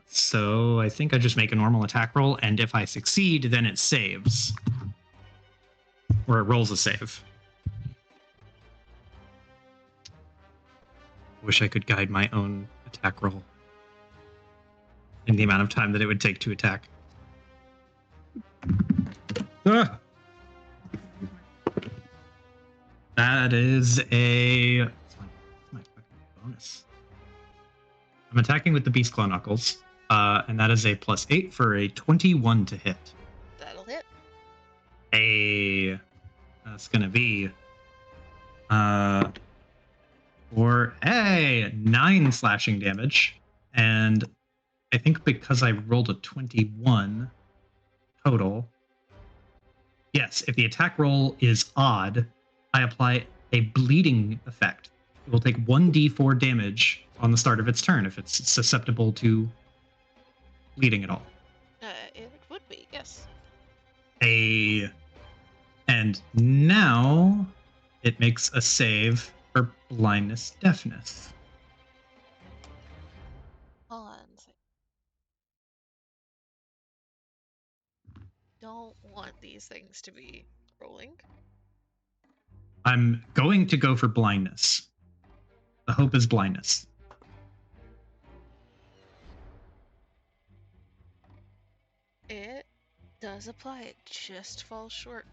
So I think I just make a normal attack roll, and if I succeed, then it saves. Or it rolls a save. Wish I could guide my own attack roll in the amount of time that it would take to attack. Ah! That is a... What's my fucking bonus? I'm attacking with the Beast Claw Knuckles, and that is a +8 for a 21 to hit. That'll hit. That's going to be for a 9 slashing damage. And I think because I rolled a 21 total, yes, if the attack roll is odd, I apply a bleeding effect. It will take 1d4 damage on the start of its turn if it's susceptible to bleeding at all. It would be, yes. And now it makes a save for blindness deafness. Hold on a second. Don't want these things to be rolling. I'm going to go for blindness. The hope is blindness. It does apply. It just falls short.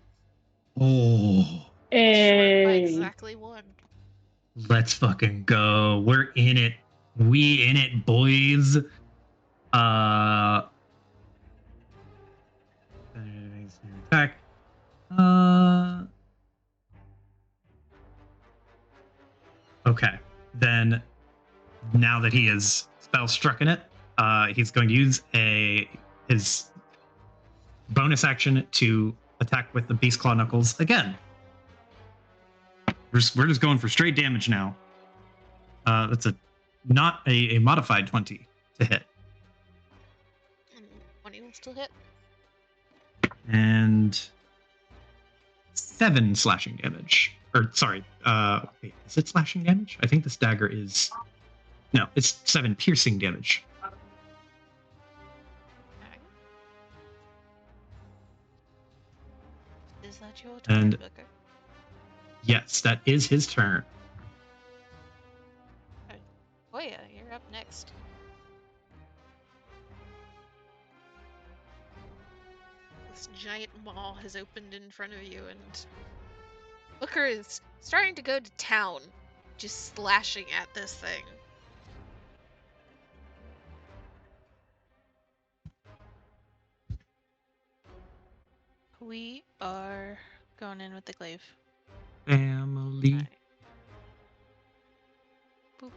Oh, Short by Hey. exactly 1. let's fucking go. We're in it. We in it, boys. Attack. Okay. Then now that he is spell struck in it, he's going to use his bonus action to attack with the Beast Claw Knuckles again. We're just going for straight damage now. That's not a modified 20 to hit. And 20 will still hit. And 7 slashing damage. Or sorry, wait, is it slashing damage? I think this dagger is... No, it's 7 piercing damage. Okay. Is that your turn, And- Booker? Yes, that is his turn. Oh yeah, you're up next. This giant maw has opened in front of you, and Booker is starting to go to town, just slashing at this thing. We are going in with the glaive. Family. Alright. Boop.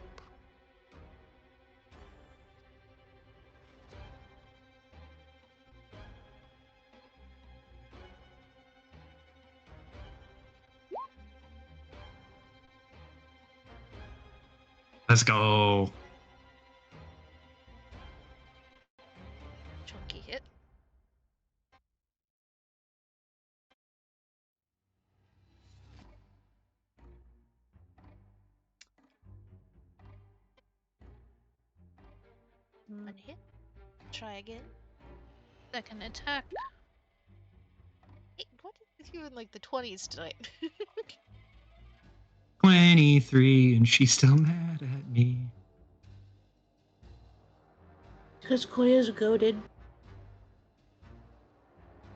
Let's go. Chunky hit. One hit. Try again. Second attack. Hey, what is with you in like the 20s tonight? 23, and she's still mad at me. Because Koya's goaded.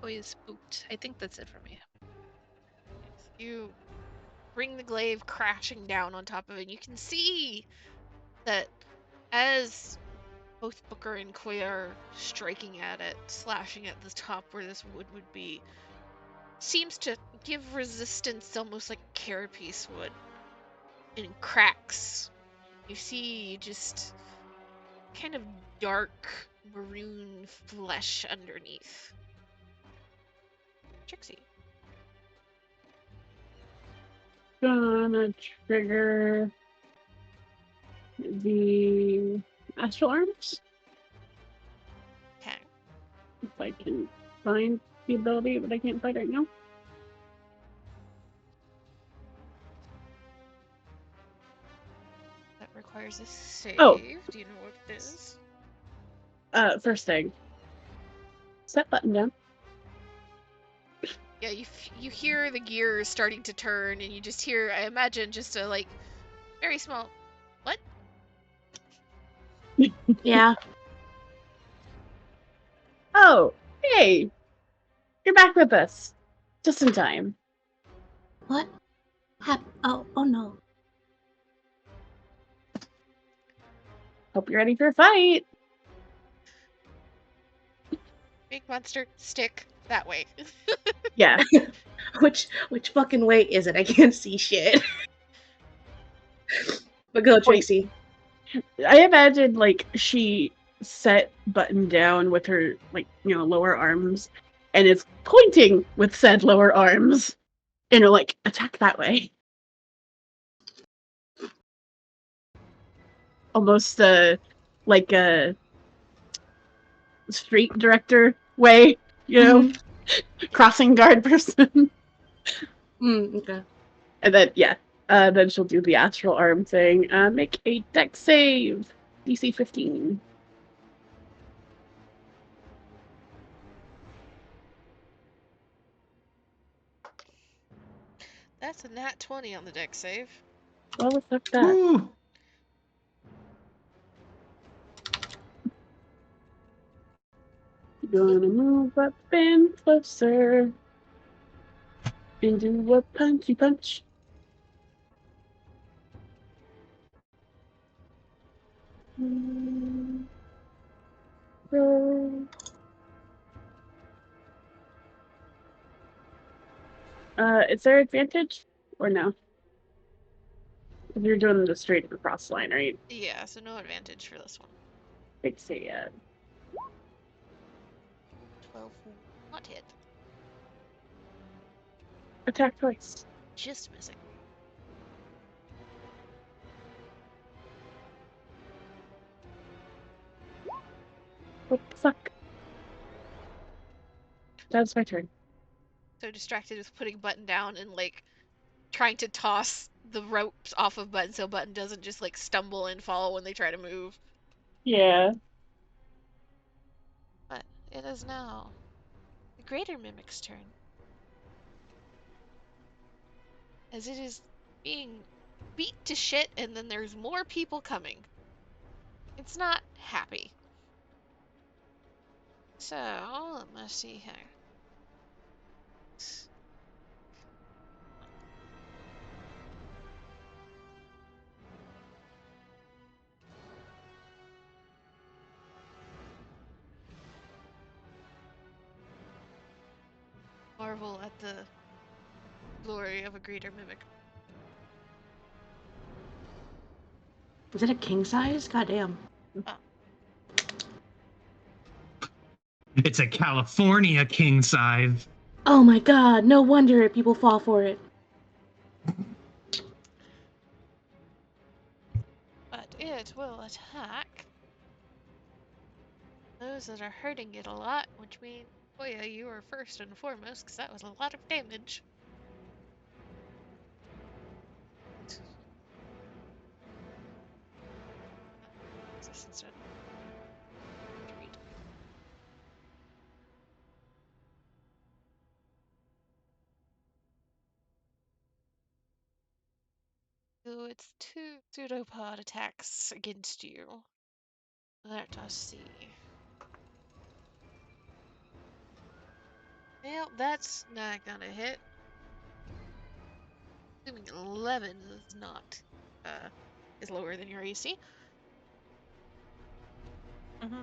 Koya is spooked. I think that's it for me. You bring the glaive crashing down on top of it. And you can see that as both Booker and Koya are striking at it, slashing at the top where this wood would be, seems to give resistance almost like a carapace would. And cracks. You see just kind of dark maroon flesh underneath. Trixie. Gonna trigger the astral arms Okay. if I can find the ability, but I can't find it right now. That requires a save. Oh. Do you know what it is? First thing. Set button down. Yeah, you hear the gears starting to turn, and you just hear, I imagine, just a like very small, what? Yeah. Oh, hey, you're back with us, just in time. What? Oh no. Hope you're ready for a fight. Big monster, stick that way. Yeah. Which fucking way is it? I can't see shit. But go, Trixie. I imagine like she set button down with her lower arms and is pointing with said lower arms. Like attack that way. Almost like a street director way, crossing guard person. Okay. And then then she'll do the astral arm thing. Make a dex save. DC 15. That's a nat 20 on the deck save. Well, let's look that. Ooh. Gonna move up and closer. And do a punchy punch. Is there advantage or no? If you're doing the straight across line, right? Yeah, so no advantage for this one. Big say 12 will not hit. attack twice. Just missing. What the fuck? That's my turn. So distracted with putting Button down and like trying to toss the ropes off of Button so Button doesn't just like stumble and fall when they try to move. Yeah. But it is now the Greater Mimic's turn. As it is being beat to shit and then there's more people coming. It's not happy. So, let's see here. Marvel at the glory of a greater mimic. Is it a king size? Goddamn. It's a California king size. Oh my god, no wonder people fall for it. But it will attack those that are hurting it a lot, which means, Koya, you are first and foremost, because that was a lot of damage. So it's 2 pseudopod attacks against you. Let us see. Well, that's not gonna hit. Assuming 11 is not, is lower than your AC. Mm-hmm.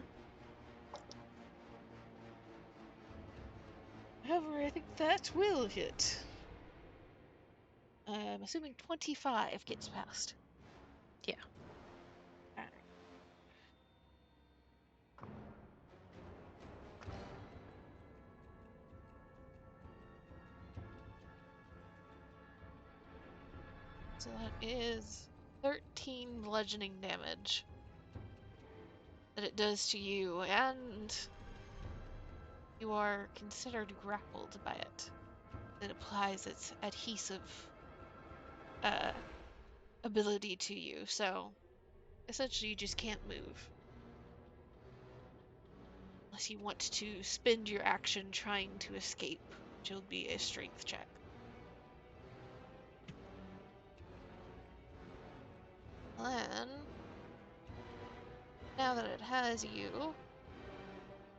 However, I think that will hit. I'm assuming 25 gets past. Yeah. Alright. So that is 13 bludgeoning damage that it does to you, and you are considered grappled by it. It applies its adhesive uh, ability to you, so essentially you just can't move. Unless you want to spend your action trying to escape, which will be a strength check. Then, now that it has you,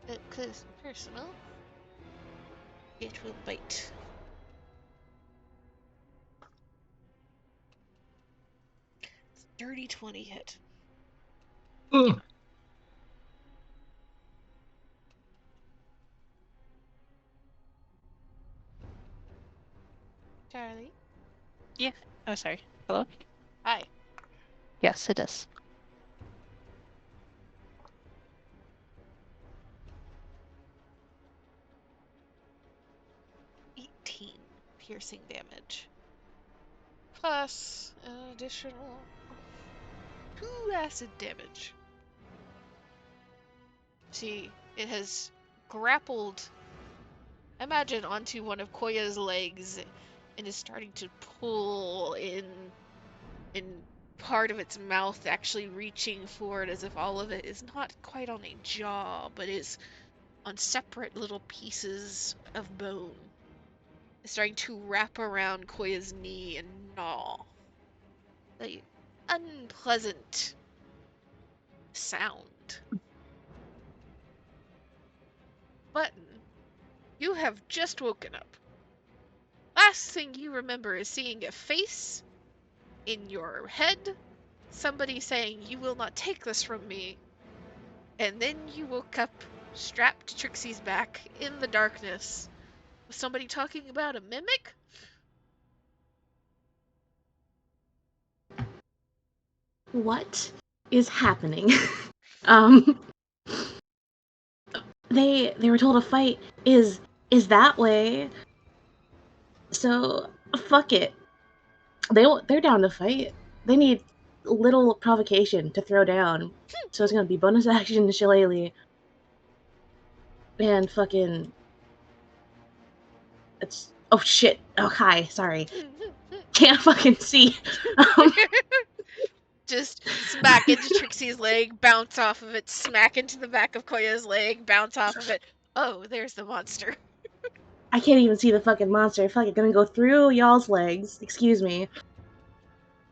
it close and personal, it will bite. It's a dirty 20 hit. Ugh. Charlie? Yeah. Oh, sorry. Hello? Hi. Yes, it is. 18 piercing damage. Plus an additional 2 acid damage. See, it has grappled, imagine, onto one of Koya's legs and is starting to pull in part of its mouth actually reaching forward as if all of it is not quite on a jaw, but is on separate little pieces of bone. It's starting to wrap around Koya's knee and gnaw. The unpleasant sound. Button, you have just woken up. Last thing you remember is seeing a face in your head, somebody saying, "You will not take this from me." And then you woke up strapped to Trixie's back in the darkness with somebody talking about a mimic? What is happening? um, they were told a fight is that way. So fuck it. They're down to fight. They need little provocation to throw down. So it's gonna be bonus action shillelagh and fucking. It's oh shit. Oh hi, sorry. Can't fucking see. Just smack into Trixie's leg, bounce off of it, smack into the back of Koya's leg, bounce off of it. Oh, there's the monster. I can't even see the fucking monster. Fuck it, gonna go through y'all's legs. Excuse me.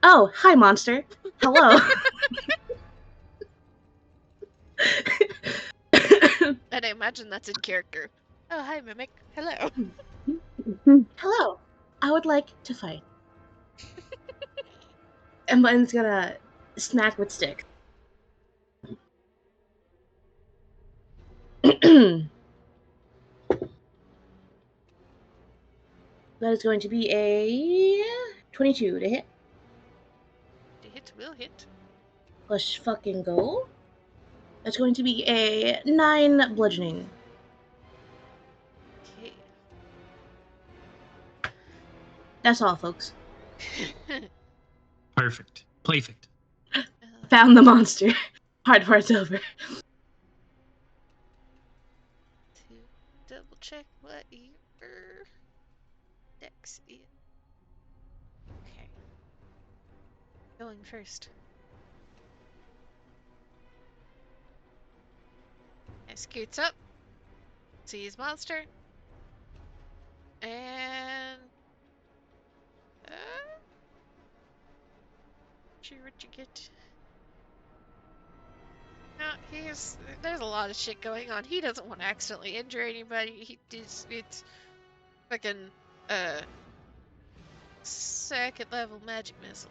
Oh, hi, monster. Hello. And I imagine that's in character. Oh, hi, Mimic. Hello. Hello. I would like to fight. And Button's gonna smack with stick. That is going to be a 22 to hit. The hit will hit. Plus fucking go. That's going to be a 9 bludgeoning. Okay. That's all, folks. Perfect. Playfect. Found the monster. Hard part's over. To double check what your dex is. Okay. Going first. I scoots up, sees monster, and see what you get. No, There's a lot of shit going on. He doesn't want to accidentally injure anybody. It's fucking second level magic missile.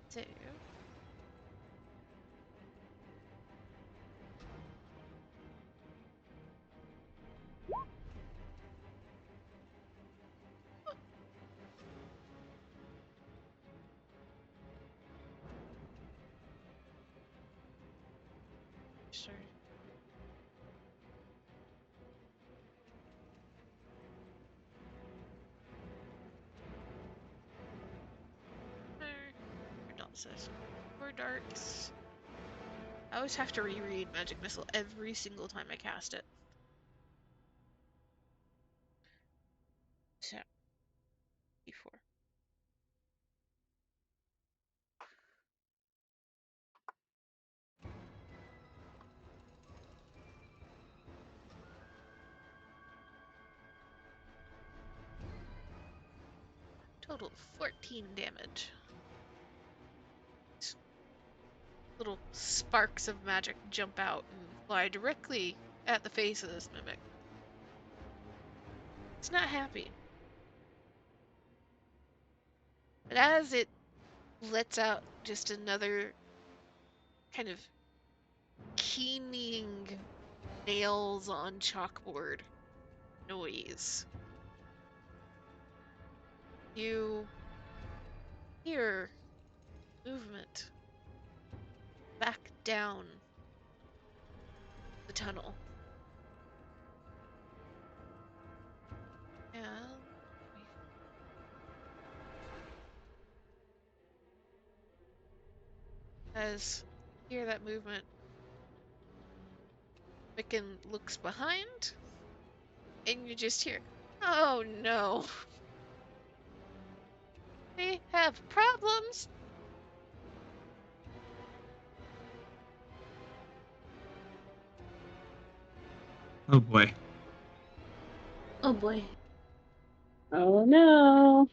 So sure. Or darts. I always have to reread Magic Missile every single time I cast it. So, before. Total 14 damage. Little sparks of magic jump out and fly directly at the face of this mimic. It's not happy. But as it lets out just another kind of keening nails on chalkboard noise, you hear movement back down the tunnel. And as you hear that movement, Micken looks behind, and you just hear, "Oh no, we have problems." Oh boy. Oh boy. Oh no.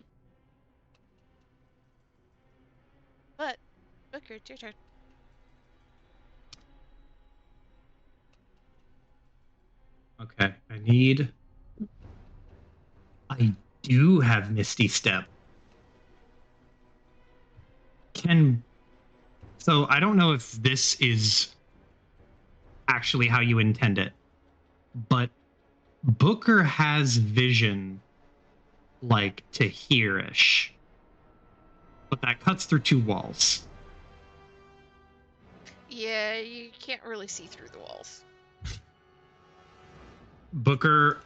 But Booker, it's your turn. Okay. I do have Misty Step. So I don't know if this is actually how you intend it, but Booker has vision like to hearish, but that cuts through two walls. Yeah, you can't really see through the walls. Booker,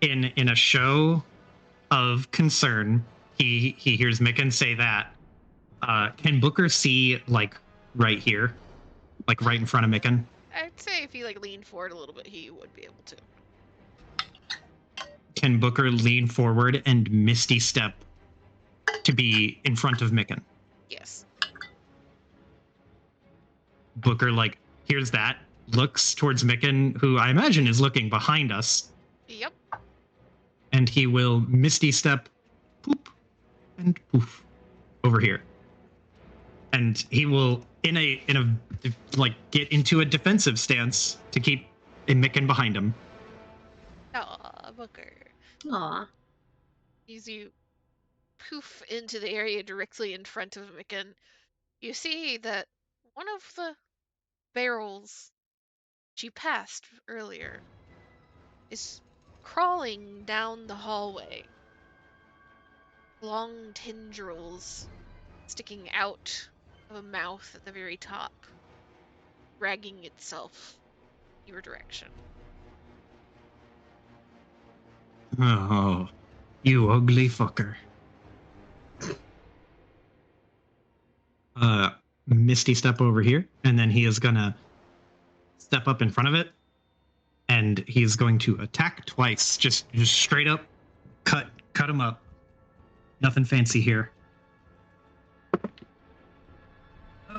in a show of concern, he hears Micken say that. Can Booker see like right here, like right in front of Micken? I'd say if you leaned forward a little bit, he would be able to. Can Booker lean forward and Misty Step to be in front of Micken? Yes. Booker hears that, looks towards Micken, who I imagine is looking behind us. Yep. And he will Misty Step, poop, and poof, over here. And he will get into a defensive stance to keep Micken behind him. Aw, Booker. Aw. As you poof into the area directly in front of Micken, you see that one of the barrels she passed earlier is crawling down the hallway. Long tendrils sticking out of a mouth at the very top, dragging itself your direction. Oh, you ugly fucker. Misty Step over here, and then he is gonna step up in front of it, and he's going to attack twice. Just straight up cut him up. Nothing fancy here.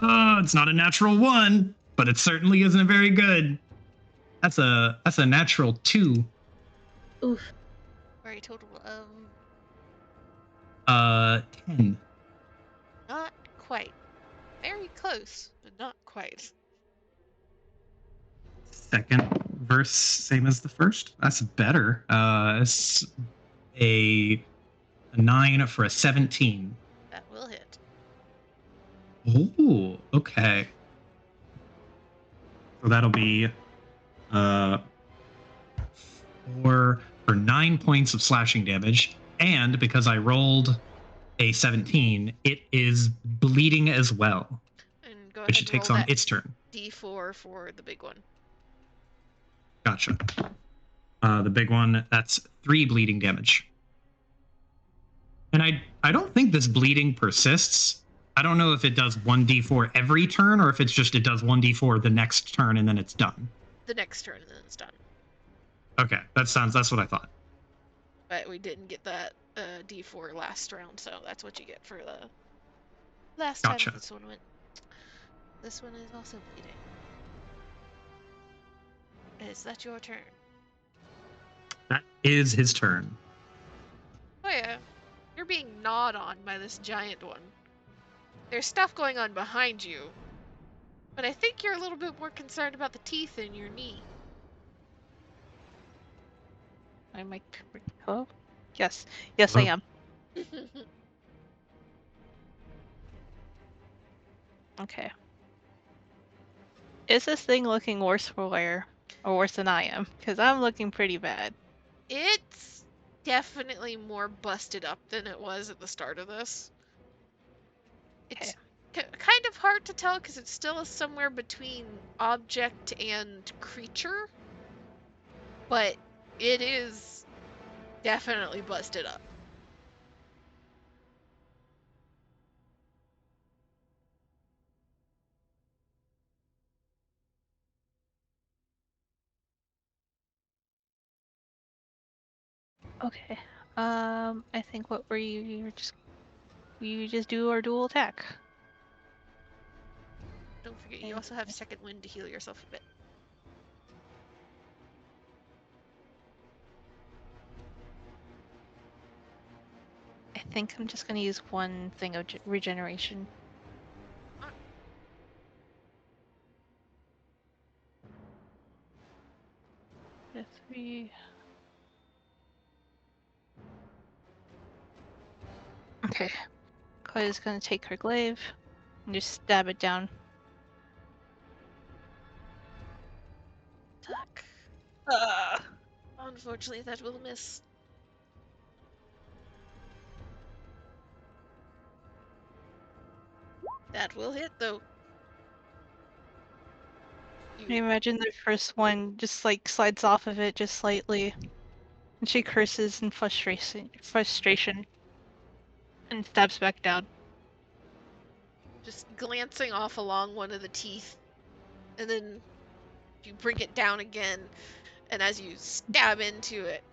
Oh, it's not a natural 1, but it certainly isn't very good. That's a natural 2. Oof. For a total of 10. Not quite. Very close, but not quite. Second verse, same as the first. That's better. It's a 9 for a 17. That will hit. Oh, okay. So that'll be 4 for 9 points of slashing damage. And because I rolled a 17, it is bleeding as well, And go which ahead it and roll takes on that its turn. D4 for the big one. Gotcha. The big one, that's 3 bleeding damage. And I don't think this bleeding persists. I don't know if it does 1d4 every turn or if it's just it does 1d4 the next turn and then it's done. The next turn, and then it's done. Okay, that's what I thought. But we didn't get that D4 last round, so that's what you get for the last time Gotcha. this one went. This one is also bleeding. Is that your turn? That is his turn. Oh yeah, you're being gnawed on by this giant one. There's stuff going on behind you, but I think you're a little bit more concerned about the teeth in your knee. I'm like, hello? Yes. Yes, I Hello? am. Okay. Is this thing looking worse for wear? Or worse than I am? Because I'm looking pretty bad. It's definitely more busted up than it was at the start of this. It's kind of hard to tell because it's still somewhere between object and creature, but it is definitely busted up. Okay. I think what were you just do our dual attack. Don't forget, you also have second wind to heal yourself a bit. I think I'm just gonna use one thing of regeneration. The 3. Okay. Chloe's gonna take her glaive and just stab it down. Attack. Unfortunately, that will miss. That will hit, though. I imagine the first one just like slides off of it just slightly. And she curses in frustration and stabs back down. Just glancing off along one of the teeth, and then you bring it down again, and as you stab into it,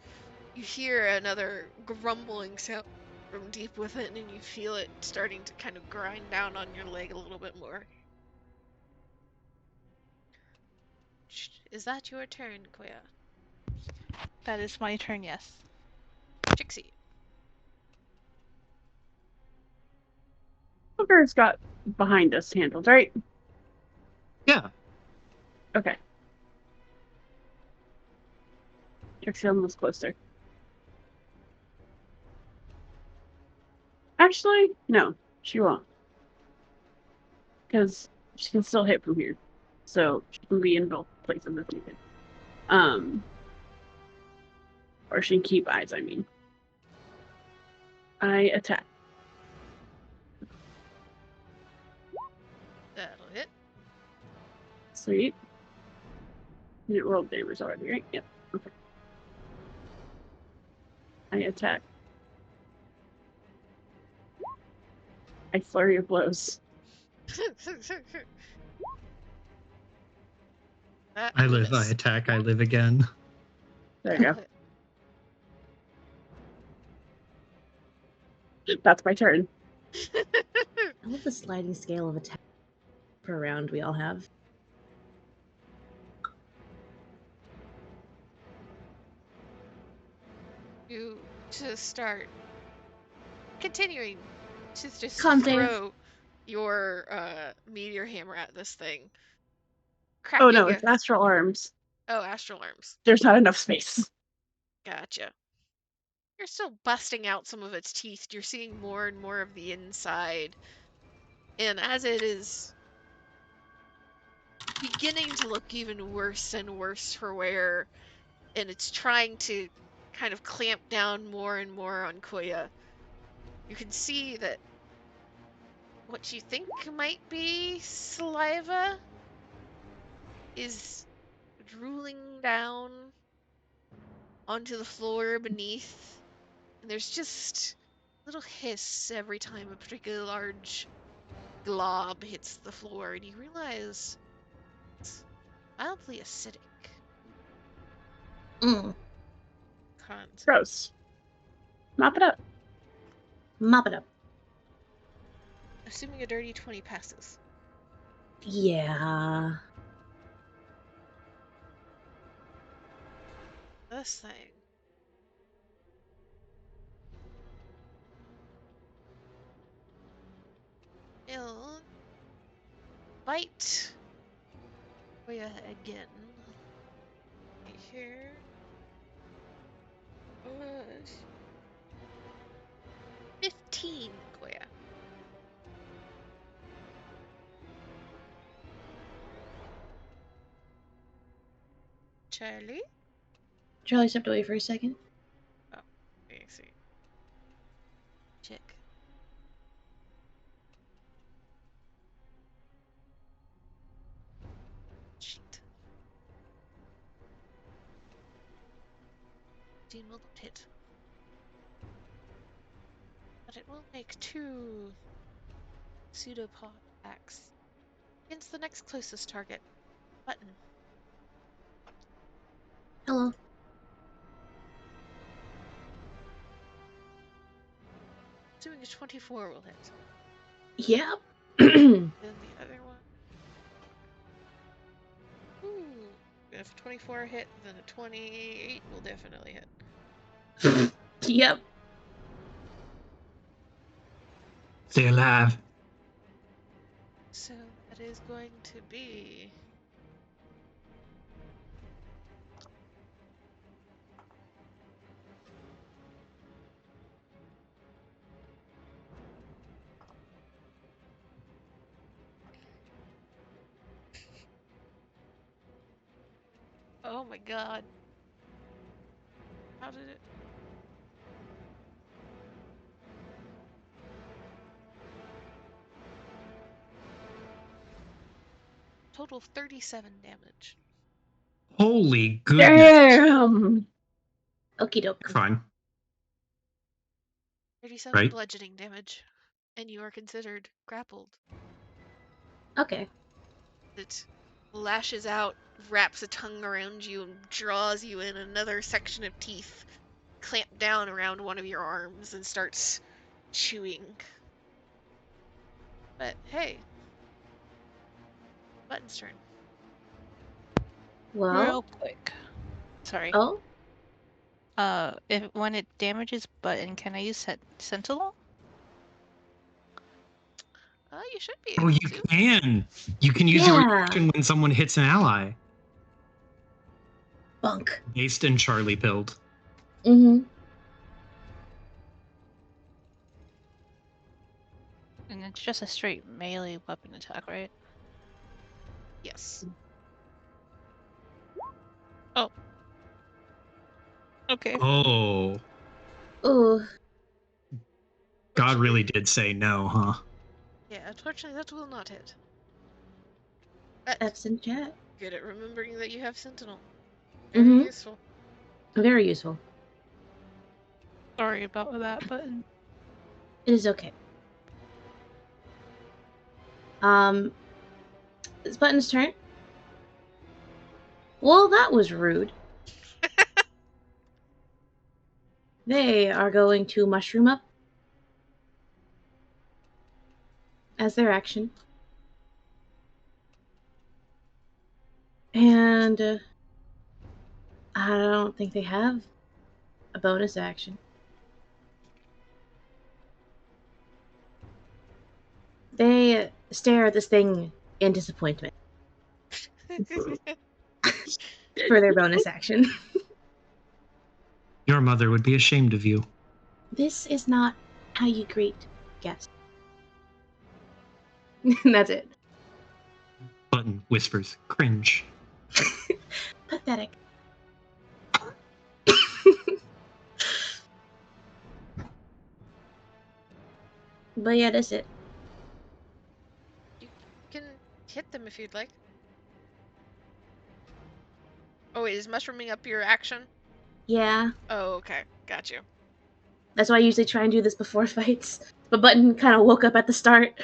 you hear another grumbling sound from deep within, and you feel it starting to kind of grind down on your leg a little bit more. Is that your turn, Koya? That is my turn, yes. Trixie. Booker's got behind us handled, right? Yeah. Okay. Trixie almost closer. Actually, no, she won't. Because she can still hit from here. So she can be in both places if needed. Or she can keep eyes, I mean. I attack. That'll hit. Sweet. It rolled damage already, right? Yep. Okay. I attack. I flurry of blows. I live, I attack, I live again. There you go. That's my turn. I love the sliding scale of attack per round we all have. You just start continuing to just Calm down. throw your meteor hammer at this thing. Oh no, it's astral arms. Oh, astral arms. There's not enough space. Gotcha. You're still busting out some of its teeth. You're seeing more and more of the inside. And as it is beginning to look even worse and worse for wear, and it's trying to kind of clamp down more and more on Koya, you can see that what you think might be saliva is drooling down onto the floor beneath, and there's just a little hiss every time a particularly large glob hits the floor, and you realize it's mildly acidic. Mm. Cons. Gross. Mop it up. Mop it up. Assuming a dirty 20 passes. Yeah. This thing. It'll bite Koya again. Right here. 15, Koya. Charlie? Charlie stepped away for a second. Oh, let me see. Check. Sheet. Dean will not hit. But it will make 2 pseudopod attacks against the next closest target. Button. Hello. Doing a 24 will hit. Yep. Then the other one. Ooh. If a 24 hit, then a 28 will definitely hit. Yep. Stay alive. So that is going to be... Oh my god. How did it... Total 37 damage. Holy goodness. Damn. Okie doke. You're fine. 37 Right? bludgeoning damage. And you are considered grappled. Okay. It lashes out, wraps a tongue around you, and draws you in. Another section of teeth clamp down around one of your arms and starts chewing. But hey, Button's turn. Well. Real quick. Sorry. Oh. If when it damages Button, can I use Sentinel? You should be Oh, able you to. can. You can use your Yeah. reaction when someone hits an ally. Bunk. Based in Charlie Pilled. Mm-hmm. And it's just a straight melee weapon attack, right? Yes. Okay. Oh. Ooh. God really did say no, huh? Yeah, unfortunately that will not hit. But F's in chat. good at remembering that you have Sentinel. Very Mm-hmm. useful. Very useful. Sorry about that, Button. It is okay. It's Button's turn. Well, that was rude. They are going to mushroom up as their action. And I don't think they have a bonus action. They stare at this thing in disappointment for their bonus action. Your mother would be ashamed of you. This is not how you greet guests. That's it. Button whispers, cringe. Pathetic. But yeah, that's it. You can hit them if you'd like. Oh, wait, is mushrooming up your action? Yeah, Oh, okay. Got you. that's why I usually try and do this before fights. But Button kind of woke up at the start.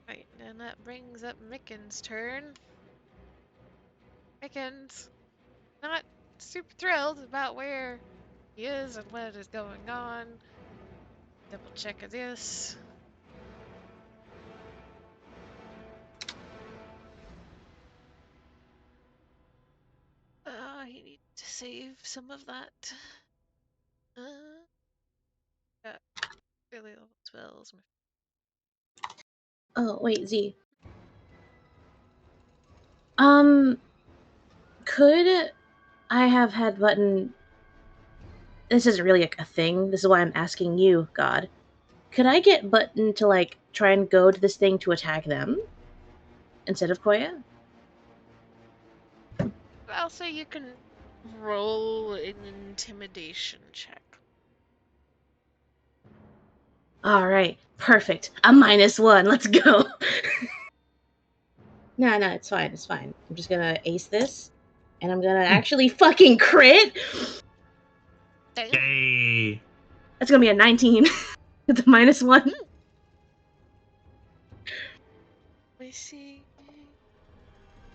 Right, and that brings up Micken's turn. Micken's not super thrilled about where he is and what is going on. Double check this. He needs to save some of that. Got really level 12s. Oh, wait, Z. Could I have had Button. This isn't really a thing. This is why I'm asking you, God. Could I get Button to, like, try and go to this thing to attack them? Instead of Koya? I'll say you can roll an intimidation check. Alright, perfect. A -1. Let's go. No, it's fine. It's fine. I'm just gonna ace this. And I'm gonna actually fucking crit! Damn. Yay! That's gonna be a 19. It's a -1. Let me see.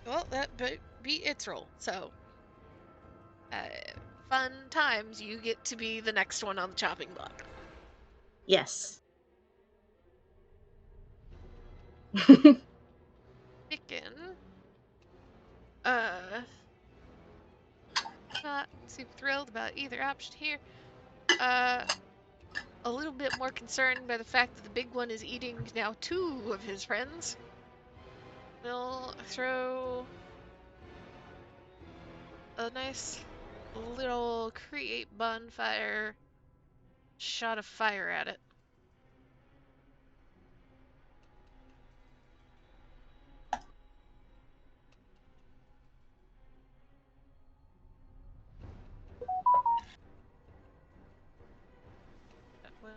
Well, that beat its roll, so fun times. You get to be the next one on the chopping block. Yes. Chicken. Not super thrilled about either option here. A little bit more concerned by the fact that the big one is eating now 2 of his friends. We'll throw a nice little create bonfire shot of fire at it. Well,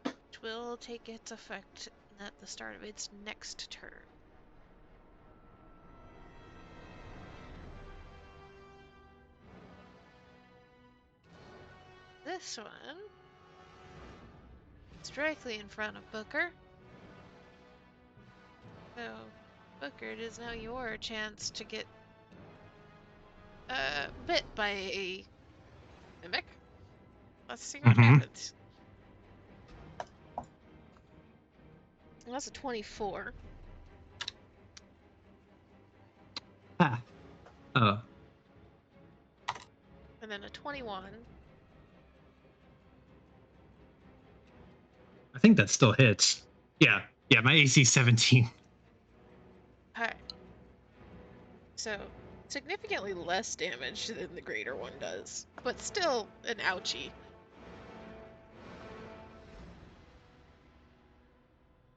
which will take its effect at the start of its next turn. This one is directly in front of Booker. So, Booker, it is now your chance to get bit by a mimic. Let's see what happens. Well, that's a 24. Ah. Oh. And then a 21. I think that still hits. Yeah. Yeah, my AC 17. Alright. So, significantly less damage than the greater one does, but still an ouchie.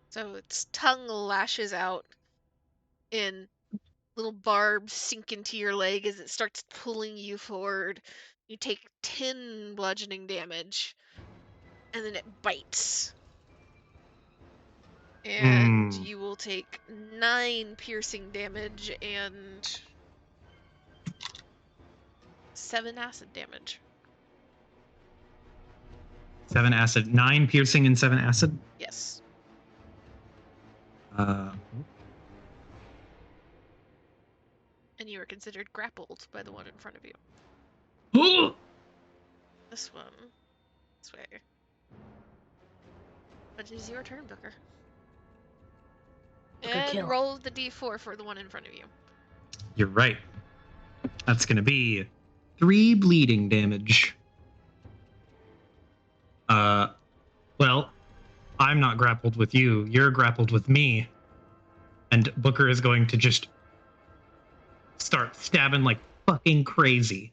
So its tongue lashes out and little barbs sink into your leg as it starts pulling you forward. You take 10 bludgeoning damage, and then it bites. And you will take 9 piercing damage and 7 acid damage. 7 acid. 9 piercing and 7 acid? Yes. Uh, And you are considered grappled by the one in front of you. This one. This way. But it is your turn, Booker. Booker And kill. roll the d4 for the one in front of you. You're right. That's going to be 3 bleeding damage. Well, I'm not grappled with you. You're grappled with me. And Booker is going to just start stabbing like fucking crazy.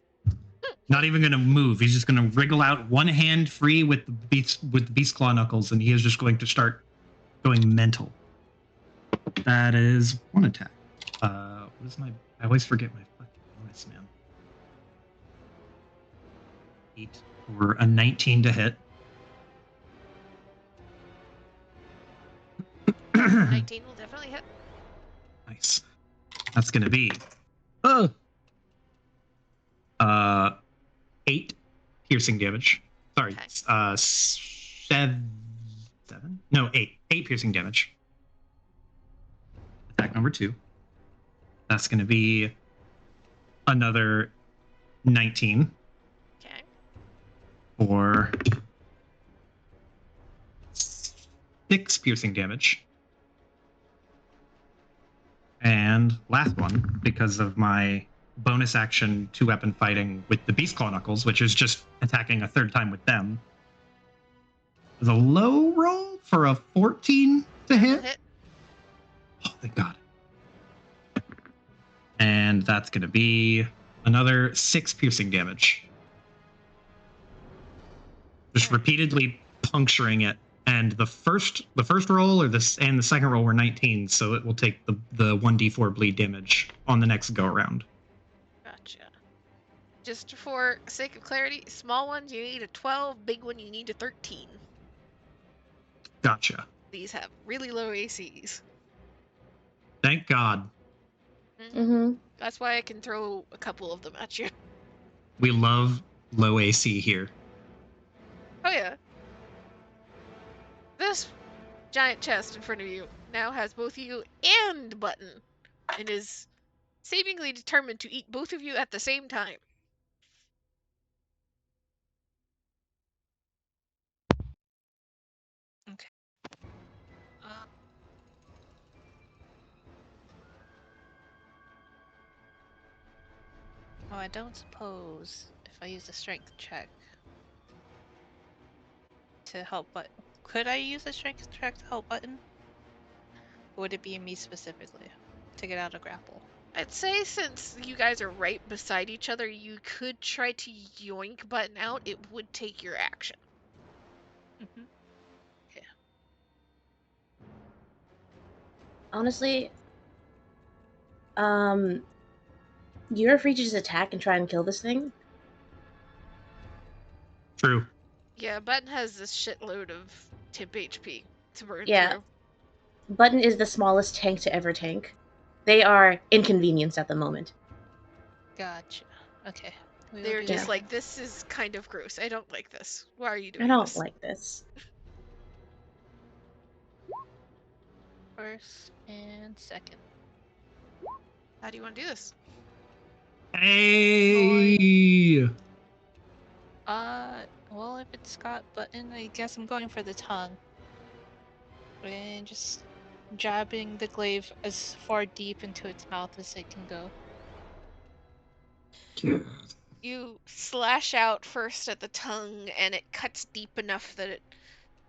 Not even going to move. He's just going to wriggle out one hand free with the beast claw knuckles, and he is just going to start going mental. That is 1 attack. What is my? I always forget my fucking bonus, man. 8 for a 19 to hit. 19 will definitely hit. Nice. That's going to be 8 piercing damage. Sorry, Okay. 7? No, 8. 8 piercing damage. Attack number 2. That's going to be another 19 Okay. for 6 piercing damage. And last one, because of my bonus action 2-weapon fighting with the Beast Claw Knuckles, which is just attacking a 3rd time with them, is a low roll for a 14 to hit. Hit. Oh, thank God. And that's going to be another 6 piercing damage. Just repeatedly puncturing it. And the first roll and the second roll were 19, so it will take the 1d4 bleed damage on the next go around. Gotcha. Just for sake of clarity, small ones you need a 12, big one you need a 13. Gotcha. These have really low ACs. Thank God. Mm-hmm. That's why I can throw a couple of them at you. We love low AC here. Oh yeah. This giant chest in front of you now has both you and Button, and is seemingly determined to eat both of you at the same time. Okay. Oh, I don't suppose if I use a strength check to help Button. Could I use a strength check to help Button? Or would it be me specifically to get out of grapple? I'd say since you guys are right beside each other, you could try to yoink Button out. It would take your action. Mm-hmm. Okay. Honestly, you're free to just attack and try and kill this thing. True. Yeah, Button has this shitload of temp HP to burn Yeah. through. Button is the smallest tank to ever tank. They are inconvenienced at the moment. Gotcha. Okay. They're just like, this is kind of gross. I don't like this. Why are you doing I don't this? like this. First and second. How do you want to do this? Hey! Well, if it's got Button, I guess I'm going for the tongue. And just jabbing the glaive as far deep into its mouth as it can go. You slash out first at the tongue, and it cuts deep enough that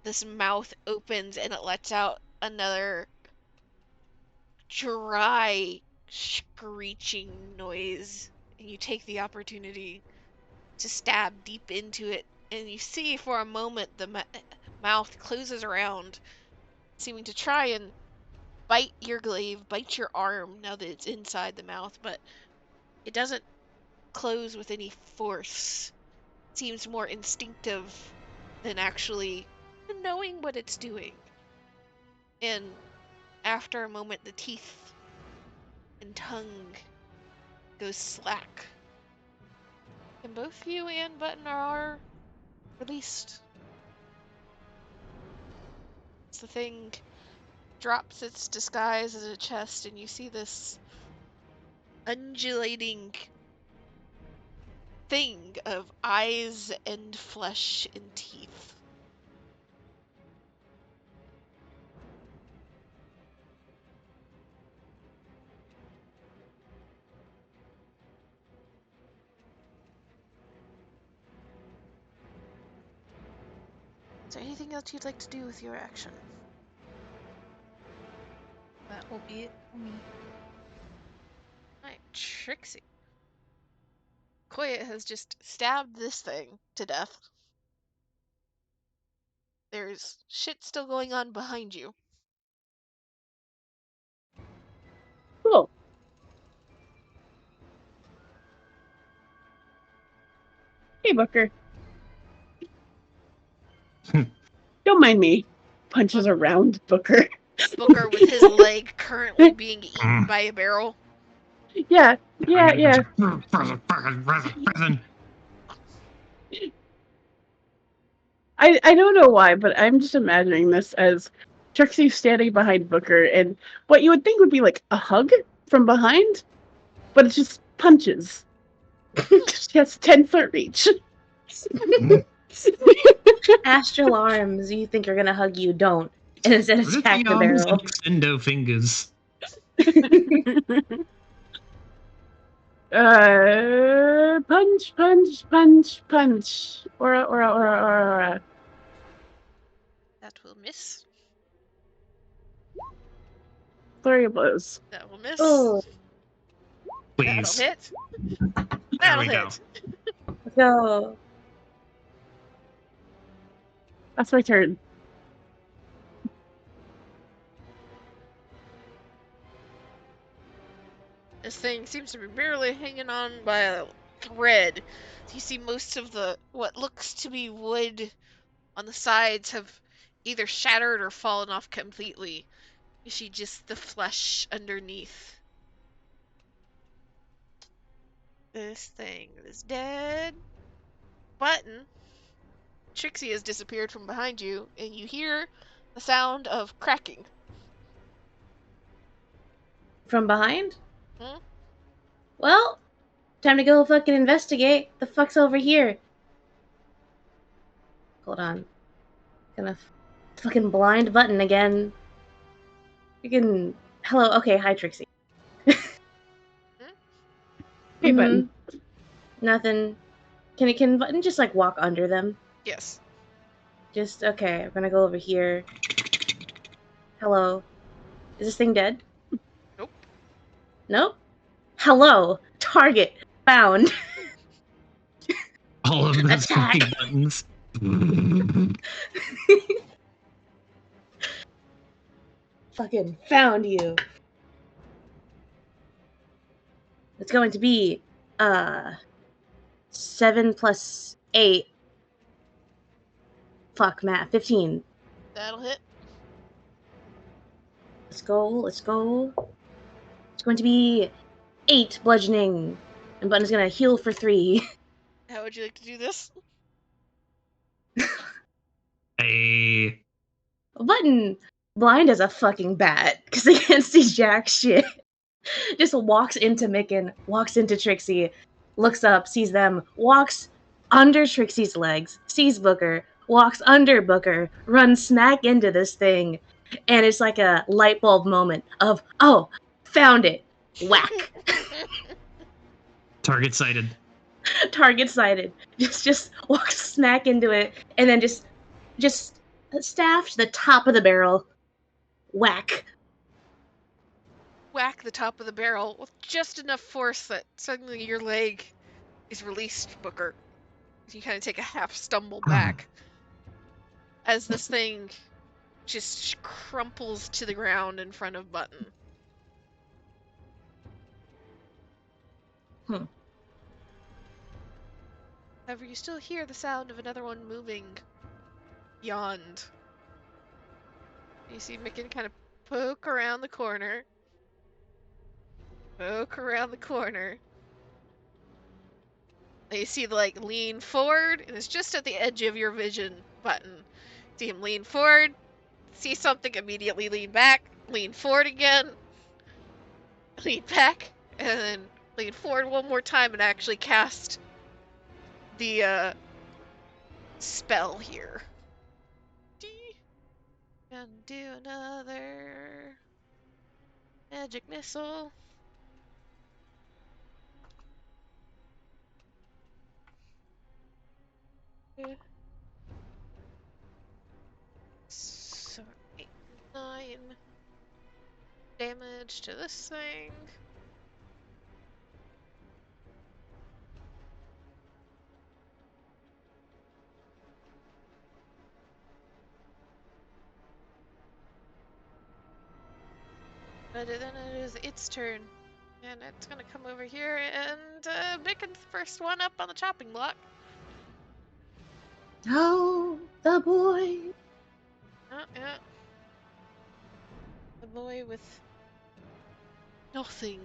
this mouth opens and it lets out another dry, screeching noise. And you take the opportunity to stab deep into it, and you see for a moment the mouth closes around, seeming to try and bite your glaive, bite your arm now that it's inside the mouth, but it doesn't close with any force. It seems more instinctive than actually knowing what it's doing. And after a moment, the teeth and tongue goes slack. And both you and Button are released. As the thing drops its disguise as a chest, and you see this undulating thing of eyes and flesh and teeth. Is there anything else you'd like to do with your action? That will be it for me. Alright, Trixie. Koya has just stabbed this thing to death. There's shit still going on behind you. Cool. Hey, Booker. Don't mind me. Punches around Booker. Booker with his leg currently being eaten by a barrel. Yeah. I don't know why, but I'm just imagining this as Trixie standing behind Booker, and what you would think would be like a hug from behind, but it's just punches. She has 10-foot reach. Astral arms, you think are gonna hug you, don't. And instead attack the arms barrel. and extendo fingers. Punch, punch, punch, punch. Aura. That will miss. Flurry of blows. That will miss. Oh, That'll Please. hit. There That'll we go. hit. let's go. That's my turn. This thing seems to be barely hanging on by a thread. You see most of the what looks to be wood on the sides have either shattered or fallen off completely. You see just the flesh underneath. This thing is dead. Button. Trixie has disappeared from behind you, and you hear the sound of cracking. From behind? Hmm? Well, time to go fucking investigate. The fuck's over here? Hold on. Gonna fucking blind Button again. Freaking. Hello. Okay, hi, Trixie. Hey, Button. Nothing. Can Button just like walk under them? Yes. Just okay. I'm gonna go over here. Hello. Is this thing dead? Nope. Nope. Hello. Target found. All of those Attack. fucking buttons. Fucking found you. It's going to be 7 plus 8. Fuck, Matt. 15. That'll hit. Let's go. It's going to be 8 bludgeoning. And Button's gonna heal for 3. How would you like to do this? A Button, blind as a fucking bat, because they can't see jack shit. Just walks into Micken, walks into Trixie, looks up, sees them, walks under Trixie's legs, sees Booker, walks under Booker, runs smack into this thing, and it's like a light bulb moment of, oh, found it. Whack. target sighted. Target sighted. Just walks smack into it, and then just staff to the top of the barrel. Whack. Whack the top of the barrel with just enough force that suddenly your leg is released, Booker. You kind of take a half stumble back as this thing just crumples to the ground in front of Button. However, you still hear the sound of another one moving beyond. You see Micken kind of poke around the corner. Poke around the corner. And you see like lean forward, and it's just at the edge of your vision Button. See him lean forward, see something, immediately lean back, lean forward again, lean back, and then lean forward one more time and actually cast the spell here. And do another magic missile. 9 damage to this thing. But then it is its turn. And it's gonna come over here and make it the first one up on the chopping block. Oh, the boy. Yeah. The boy with nothing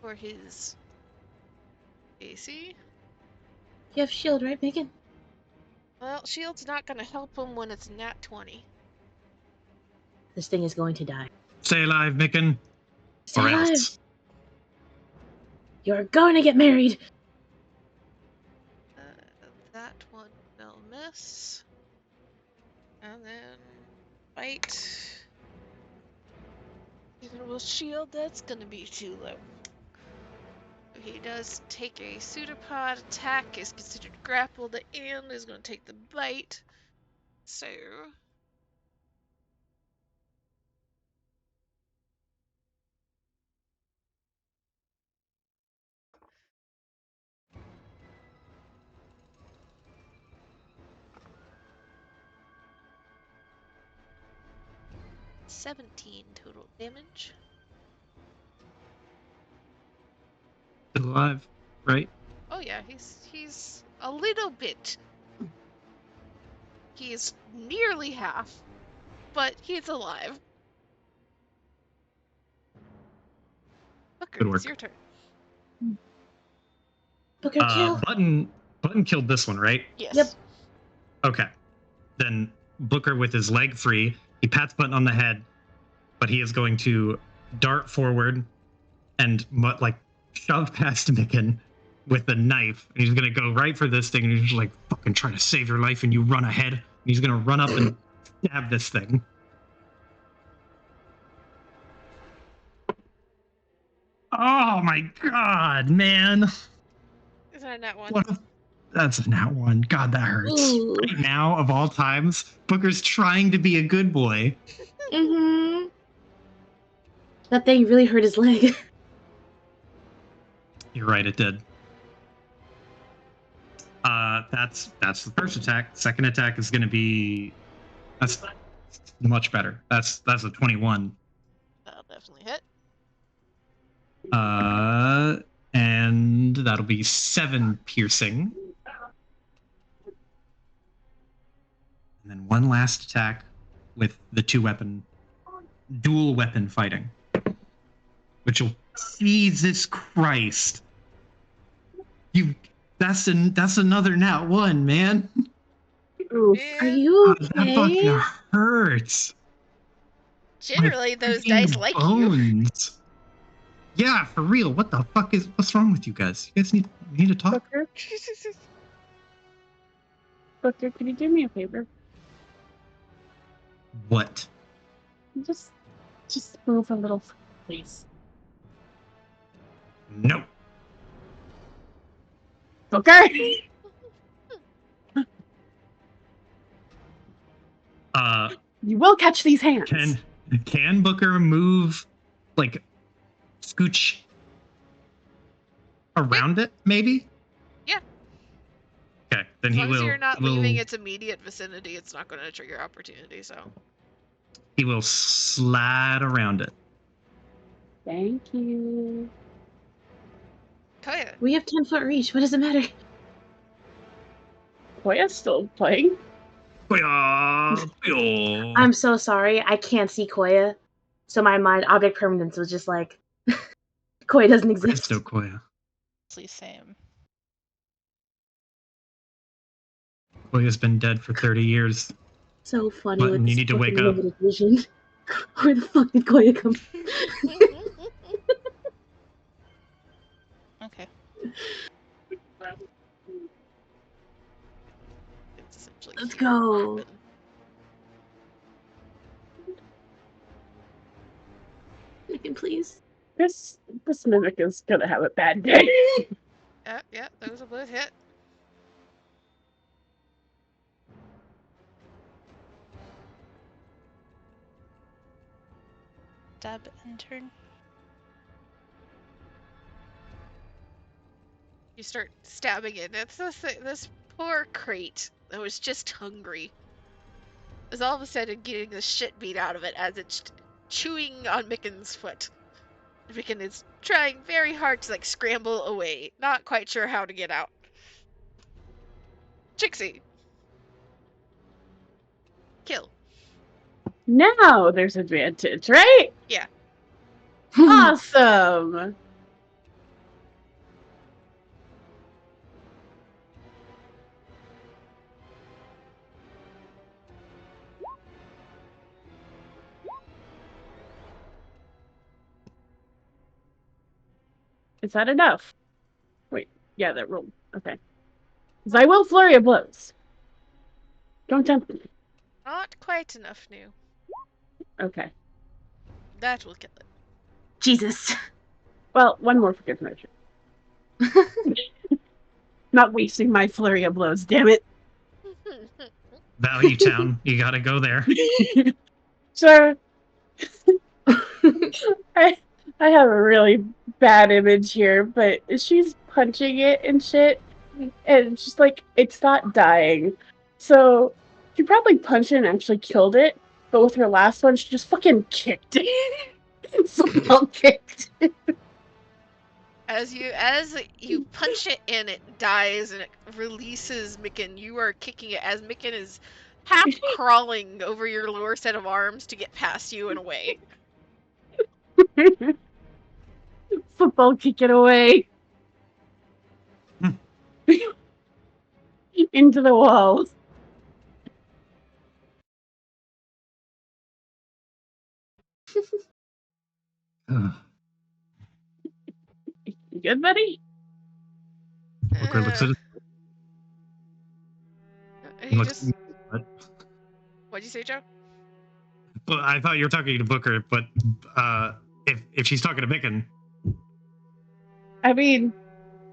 for his AC. You have shield, right, Megan? Well, shield's not gonna help him when it's nat 20. This thing is going to die. Stay alive, Micken. Stay Or alive. else. You're going to get married. That one will miss. And then bite. Even with shield, that's gonna be too low. He does take a pseudopod attack, is considered grappled, and is going to take the bite. So. $17 total damage. Still alive, right? Oh yeah, he's a little bit. He's nearly half, but he's alive. Booker, Good it's work. your turn. Booker, kill. Button killed this one, right? Yes. Yep. Okay. Then Booker, with his leg free, he pats Button on the head, but he is going to dart forward and shove past Micken with the knife. And he's going to go right for this thing, and he's just like, fucking trying to save your life, and you run ahead. And he's going to run up and stab this thing. Oh my god, man. Is that that one? That's a nat one. God, that hurts. Ooh. Right now, of all times, Booker's trying to be a good boy. Mm-hmm. That thing really hurt his leg. You're right, it did. That's the first attack. Second attack is going to be that's much better. That's a 21. That'll definitely hit. And that'll be 7 piercing. And then one last attack with the dual weapon fighting. Which will, Jesus Christ. That's another nat 1, man. Ooh. Are you That okay? fucking hurts. Generally, My those freaking dice like you. bones. Yeah, for real. What's wrong with you guys? You guys need to talk? Booker, Booker, can you do me a favor? What? Just move a little, please. No. Booker! You will catch these hands. Can Booker move, like, scooch around it, maybe? Yeah. Okay, then As he long as will. you're not will- leaving its immediate vicinity, it's not going to trigger opportunity, so. He will slide around it. Thank you. Koya. We have 10-foot reach. What does it matter? Koya's still playing. I'm so sorry. I can't see Koya. So my mind, object permanence was just like, Koya doesn't exist. Presto Koya. Same. Koya's been dead for 30 years. So funny. Button, with you this need to fucking wake up. limited vision. Where the fuck did Koya come from? Okay. It's essentially Let's here. go. Megan, please. This mimic is gonna have a bad day. Yeah, those will both hit. stab intern. You start stabbing it. It's this poor crate that was just hungry is all of a sudden getting the shit beat out of it as it's chewing on Micken's foot. Micken is trying very hard to like scramble away, not quite sure how to get out. Trixie. Kill. Now there's advantage, right? Yeah. Awesome. Is that enough? Wait, yeah, that rolled. Okay. Because I will flurry of blows. Don't tempt me. Not quite enough new. Okay. That will kill Jesus. Well, one more for good measure. Not wasting my flurry of blows, damn it. it. Value Town, you gotta go there. Sure. I have a really bad image here, but she's punching it and shit, and she's like, it's not dying. So she probably punched it and actually killed it, but with her last one, she just fucking kicked it. Football kicked. As you punch it and it dies and it releases Micken, you are kicking it as Micken is half crawling over your lower set of arms to get past you and away. Football kick it away. Into the wall. Ugh. You good, buddy? Booker looks at it. He Looks, just. What'd you say, Joe? well, I thought you were talking to Booker, but if she's talking to Micken, I mean,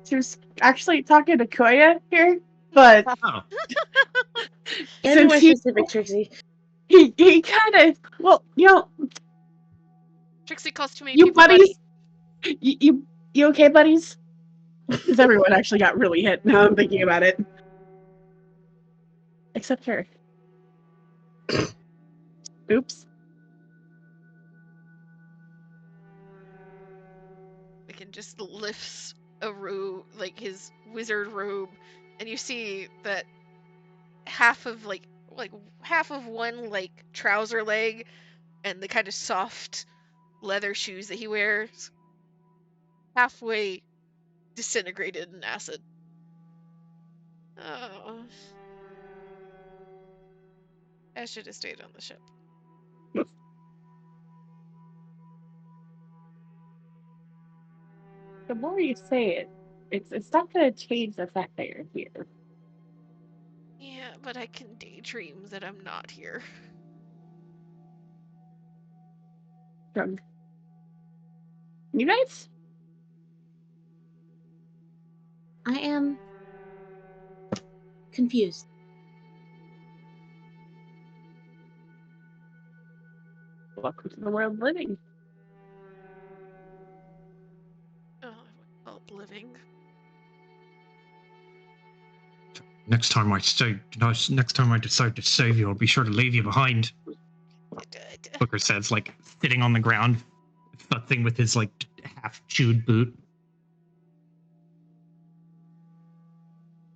she was actually talking to Koya here, but oh, Be since more specific, Trixie. he kind of, well, Trixie calls too many you people buddies, buddy. you okay, buddies? Because everyone actually got really hit. Now I'm thinking about it, except her. Oops. Micken just lifts a robe, like his wizard robe, and you see that half of half of one like trouser leg and the kind of soft leather shoes that he wears halfway disintegrated in acid. Oh. I should have stayed on the ship. The more you say it, it's not going to change the fact that you're here. Yeah, but I can daydream that I'm not here. From you guys? I am confused. Welcome to the world living. Oh, I would call it living. next time I decide to save you, I'll be sure to leave you behind. Booker says, like sitting on the ground, futzing with his like half-chewed boot.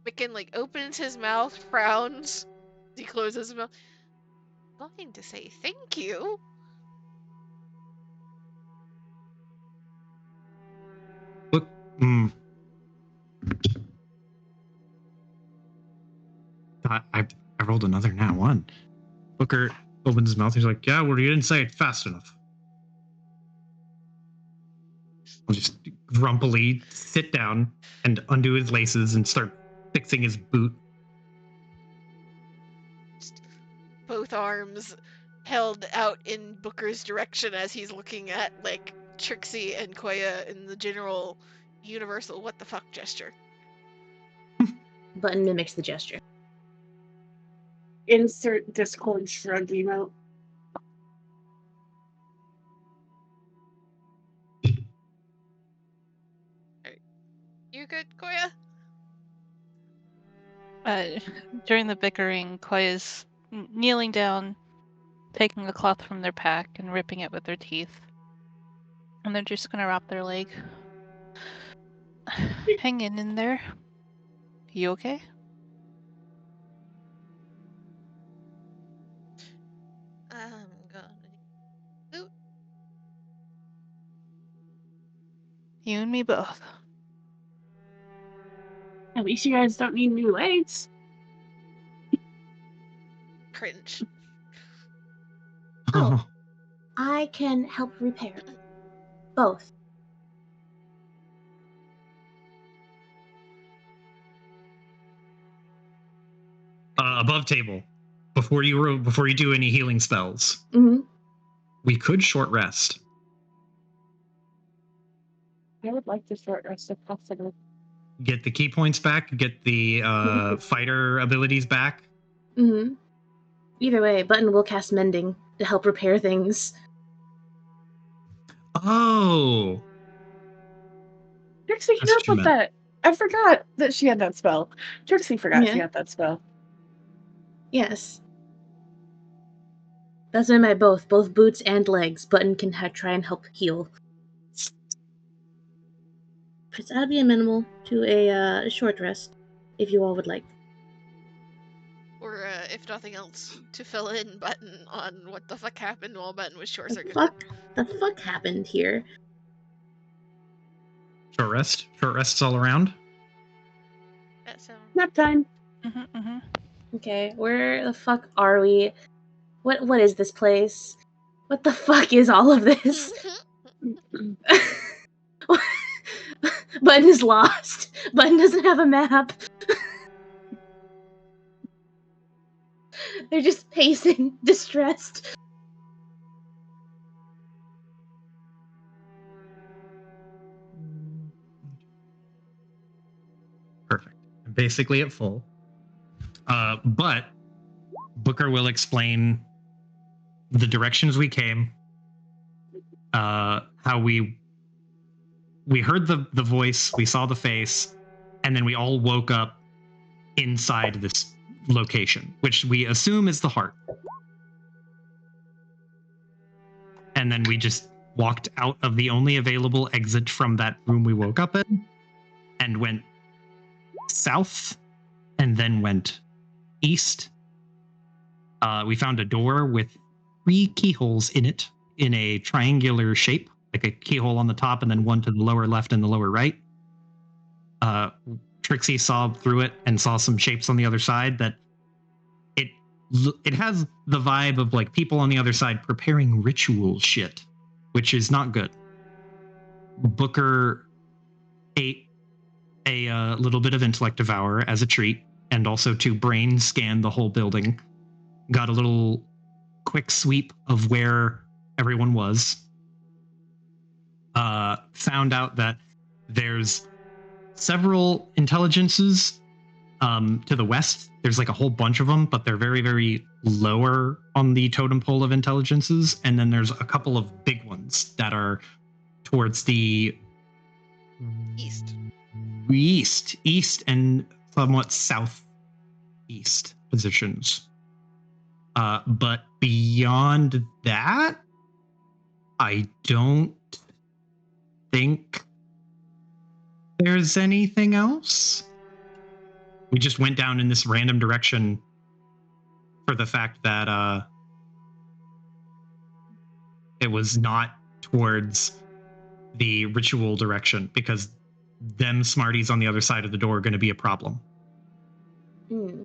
Micken like opens his mouth, frowns. He closes his mouth. Going to say thank you. Look, I rolled another nat one. Booker opens his mouth. He's like, "Yeah, well, you didn't say it fast enough." I'll just grumpily sit down and undo his laces and start fixing his boot. Just both arms held out in Booker's direction as he's looking at like Trixie and Koya in the general universal what the fuck gesture. Button mimics the gesture. Insert Discord shrug emote. good, Koya? During the bickering, Koya's kneeling down, taking a cloth from their pack and ripping it with their teeth. And they're just gonna wrap their leg. Hang in there. You okay? I'm gonna boot. You and me both. At least you guys don't need new legs. Cringe. Oh, I can help repair both. Above table, before you do any healing spells, Mm-hmm. we could short rest. I would like to short rest if possible. Get the key points back. Get the fighter abilities back. Mm-hmm. Either way, Button will cast Mending to help repair things. Oh, Trixie, That's you what you about meant. that. I forgot that she had that spell. Trixie forgot she Yeah. had that spell. Yes. That's why my both boots and legs. Button can try and help heal. But I'll be amenable to a short rest, if you all would like. Or, if nothing else, to fill in Button on what the fuck happened while Button was short The circuited. fuck happened here? Short rest. Short rests all around. That sounds. Nap time. Okay, where the fuck are we? What is this place? What the fuck is all of this? Button is lost. Button doesn't have a map. They're just pacing, distressed. Perfect. Basically at full. But Booker will explain the directions we came, how we heard the voice, we saw the face, and then we all woke up inside this location, which we assume is the heart. And then we just walked out of the only available exit from that room we woke up in and went south and then went east. We found a door with 3 keyholes in it in a triangular shape, like a keyhole on the top and then one to the lower left and the lower right. Trixie saw through it and saw some shapes on the other side that it has the vibe of like people on the other side preparing ritual shit, which is not good. Booker ate a little bit of intellect devour as a treat, and also to brain scan the whole building. Got a little quick sweep of where everyone was. Found out that there's several intelligences to the west. There's like a whole bunch of them, but they're very, very lower on the totem pole of intelligences. And then there's a couple of big ones that are towards the east and somewhat southeast positions. But beyond that, I don't think there's anything else. We just went down in this random direction for the fact that it was not towards the ritual direction, because them smarties on the other side of the door are going to be a problem. Hmm.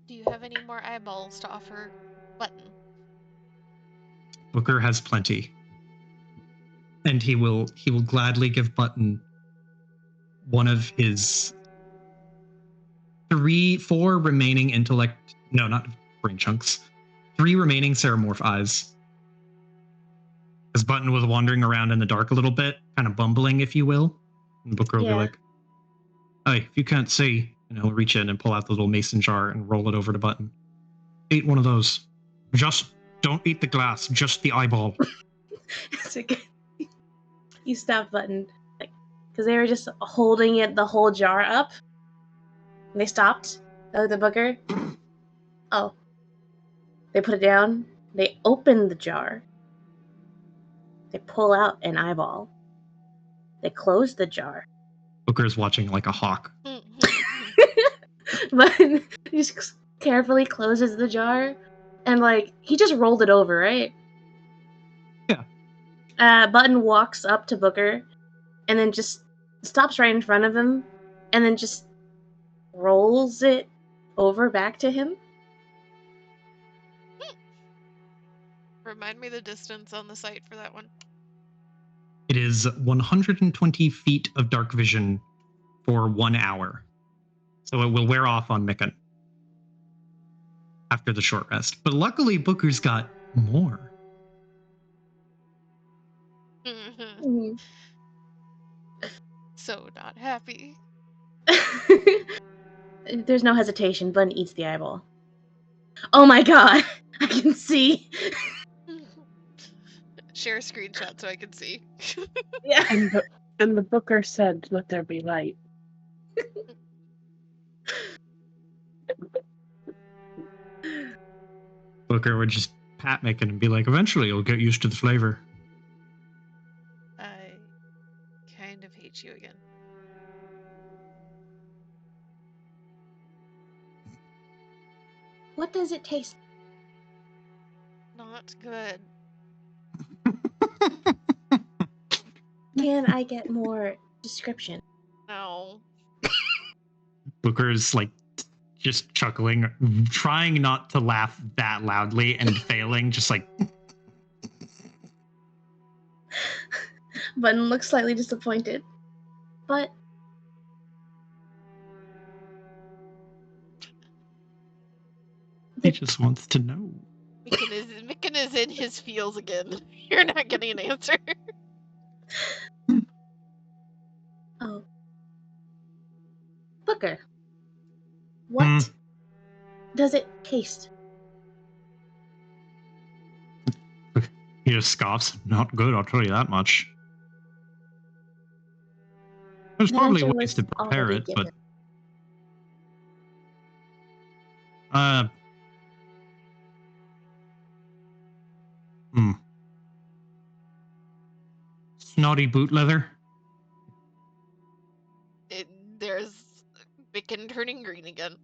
Do you have any more eyeballs to offer Button? Booker has plenty, and he will gladly give Button one of his 4 remaining intellect. No, not brain chunks. 3 remaining Ceramorph eyes. As Button was wandering around in the dark a little bit, kind of bumbling, if you will. And Booker will be like, "Hey, if you can't see," and he'll reach in and pull out the little mason jar and roll it over to Button. "Eat one of those." Just don't eat the glass, just the eyeball. It's like, you stop Button, like, because they were just holding it the whole jar up. And they stopped. The booger. Oh. They put it down. They open the jar. They pull out an eyeball. They close the jar. Booker's watching like a hawk. Button just carefully closes the jar. And, like, he just rolled it over, right? Yeah. Button walks up to Booker and then just stops right in front of him and then just rolls it over back to him. Remind me the distance on the site for that one. It is 120 feet of dark vision for 1 hour. So it will wear off on Mikan after the short rest. But luckily, Booker's got more. Mm. So not happy. There's no hesitation. Button eats the eyeball. Oh my god! I can see. Share a screenshot so I can see. Yeah. And the booker said, "Let there be light." Booker would just pat Mikan and be like, eventually you'll get used to the flavor. I kind of hate you again. What does it taste? Not good. Can I get more description? No. Booker's like just chuckling, trying not to laugh that loudly and failing, just like. Button looks slightly disappointed. But He just wants to know. Mikan is in his feels again. You're not getting an answer. oh. Booker. What does it taste? He just scoffs. Not good, I'll tell you that much. There's The probably answer ways was to prepare already it, given. but snotty boot leather. There's Mikan turning green again.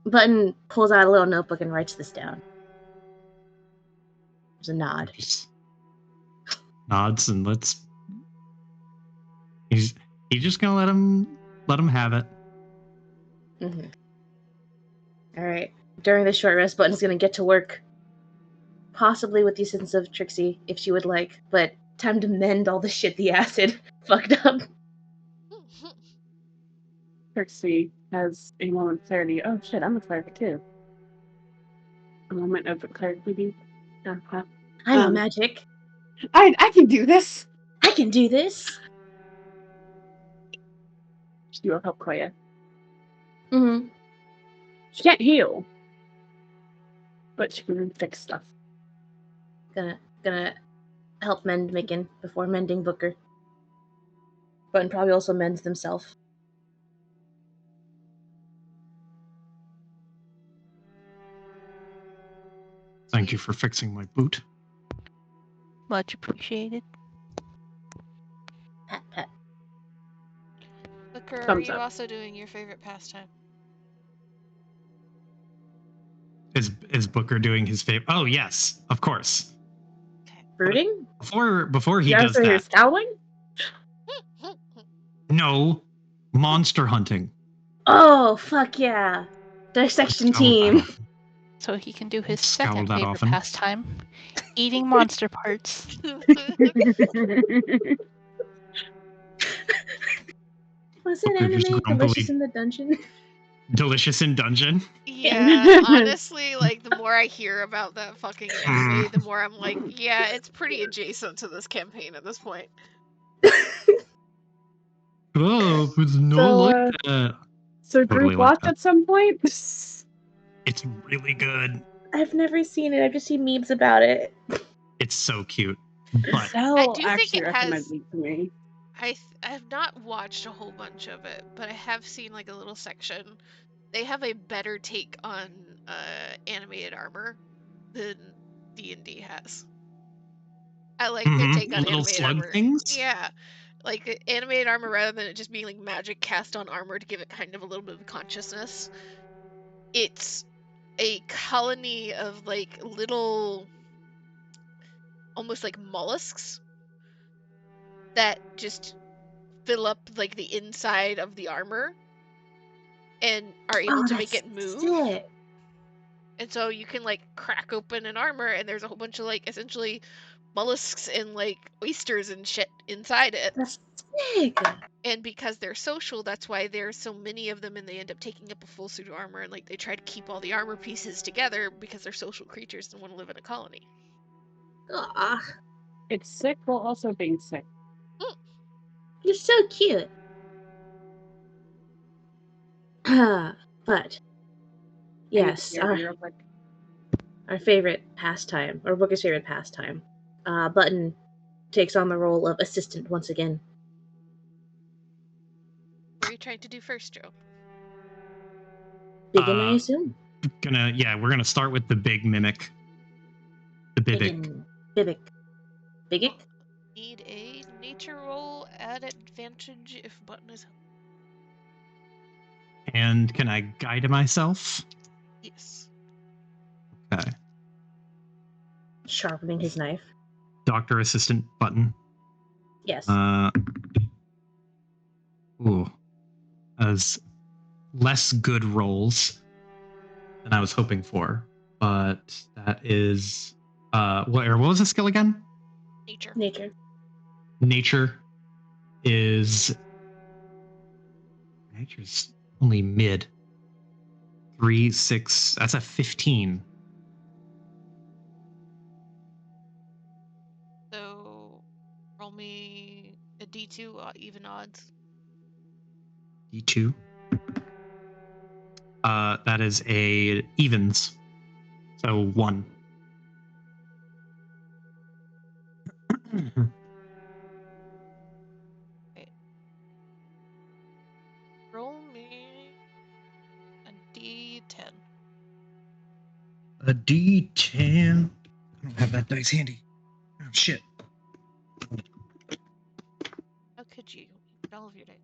Button pulls out a little notebook and writes this down. There's a nod. Just nods and lets. He's just gonna let him have it. Mm-hmm. All right. During this short rest, Button's gonna get to work, possibly with the assistance of Trixie if she would like. But time to mend all the shit the acid fucked up. Trixie has a moment of clarity. Oh shit, I'm a cleric too. A moment of clarity. I know magic. I can do this. I can do this. She will help Koya. Mm-hmm. She can't heal, but she can fix stuff. Gonna help mend Mikan before mending Booker. Button probably also mends himself. Thank you for fixing my boot. Much appreciated. Pat, pat. Booker, are Thumbs you up. also doing your favorite pastime? Is Booker doing his favorite? Oh yes, of course. Brooding? Before he Yeah, does so you're that, scowling? no, monster hunting. Oh, fuck yeah. Dissection Scowl that team. often. So he can do his Scowl second that favorite often. pastime, eating monster parts. Was it Booker just anime grumpily- Delicious in the Dungeon? Delicious in dungeon. Yeah, honestly, like, the more I hear about that fucking anime, the more I'm like, yeah, it's pretty adjacent to this campaign at this point. Oh, it's not So, like that. So Totally group like watch that. at some point? It's really good. I've never seen it. I've just seen memes about it. It's so cute. But Sal do think actually it recommended has- it to me. I have not watched a whole bunch of it, but I have seen like a little section. They have a better take on animated armor than D&D has. I like their take on little animated slug armor. things. Yeah. Like animated armor rather than it just being like magic cast on armor to give it kind of a little bit of consciousness. It's a colony of like little almost like mollusks that just fill up like the inside of the armor and are able to make that's it move. sick. And so you can like crack open an armor and there's a whole bunch of like essentially mollusks and like oysters and shit inside it. That's sick. And because they're social, that's why there's so many of them and they end up taking up a full suit of armor and like they try to keep all the armor pieces together because they're social creatures and want to live in a colony. Aw, It's sick while also being sick. you're so cute. But yes, I need to real quick. our favorite pastime, or Booker's favorite pastime. Button takes on the role of assistant once again. What are you trying to do first, Joe? Begin, I assume. We're gonna start with the big mimic. The Bibic. Bibic. Bigic? Need a nature roll at advantage if button is. And can I guide myself? Yes. Okay. Sharpening his knife. Doctor assistant button. Yes. As less good rolls than I was hoping for, but that is what was the skill again? Nature. Nature is nature's only mid. 3, 6. That's a 15. So roll me a D2 even odds. D2. That is a evens. So 1. Roll me a D10. A D10. I don't have that dice handy. Oh shit. How could you? All of your dice.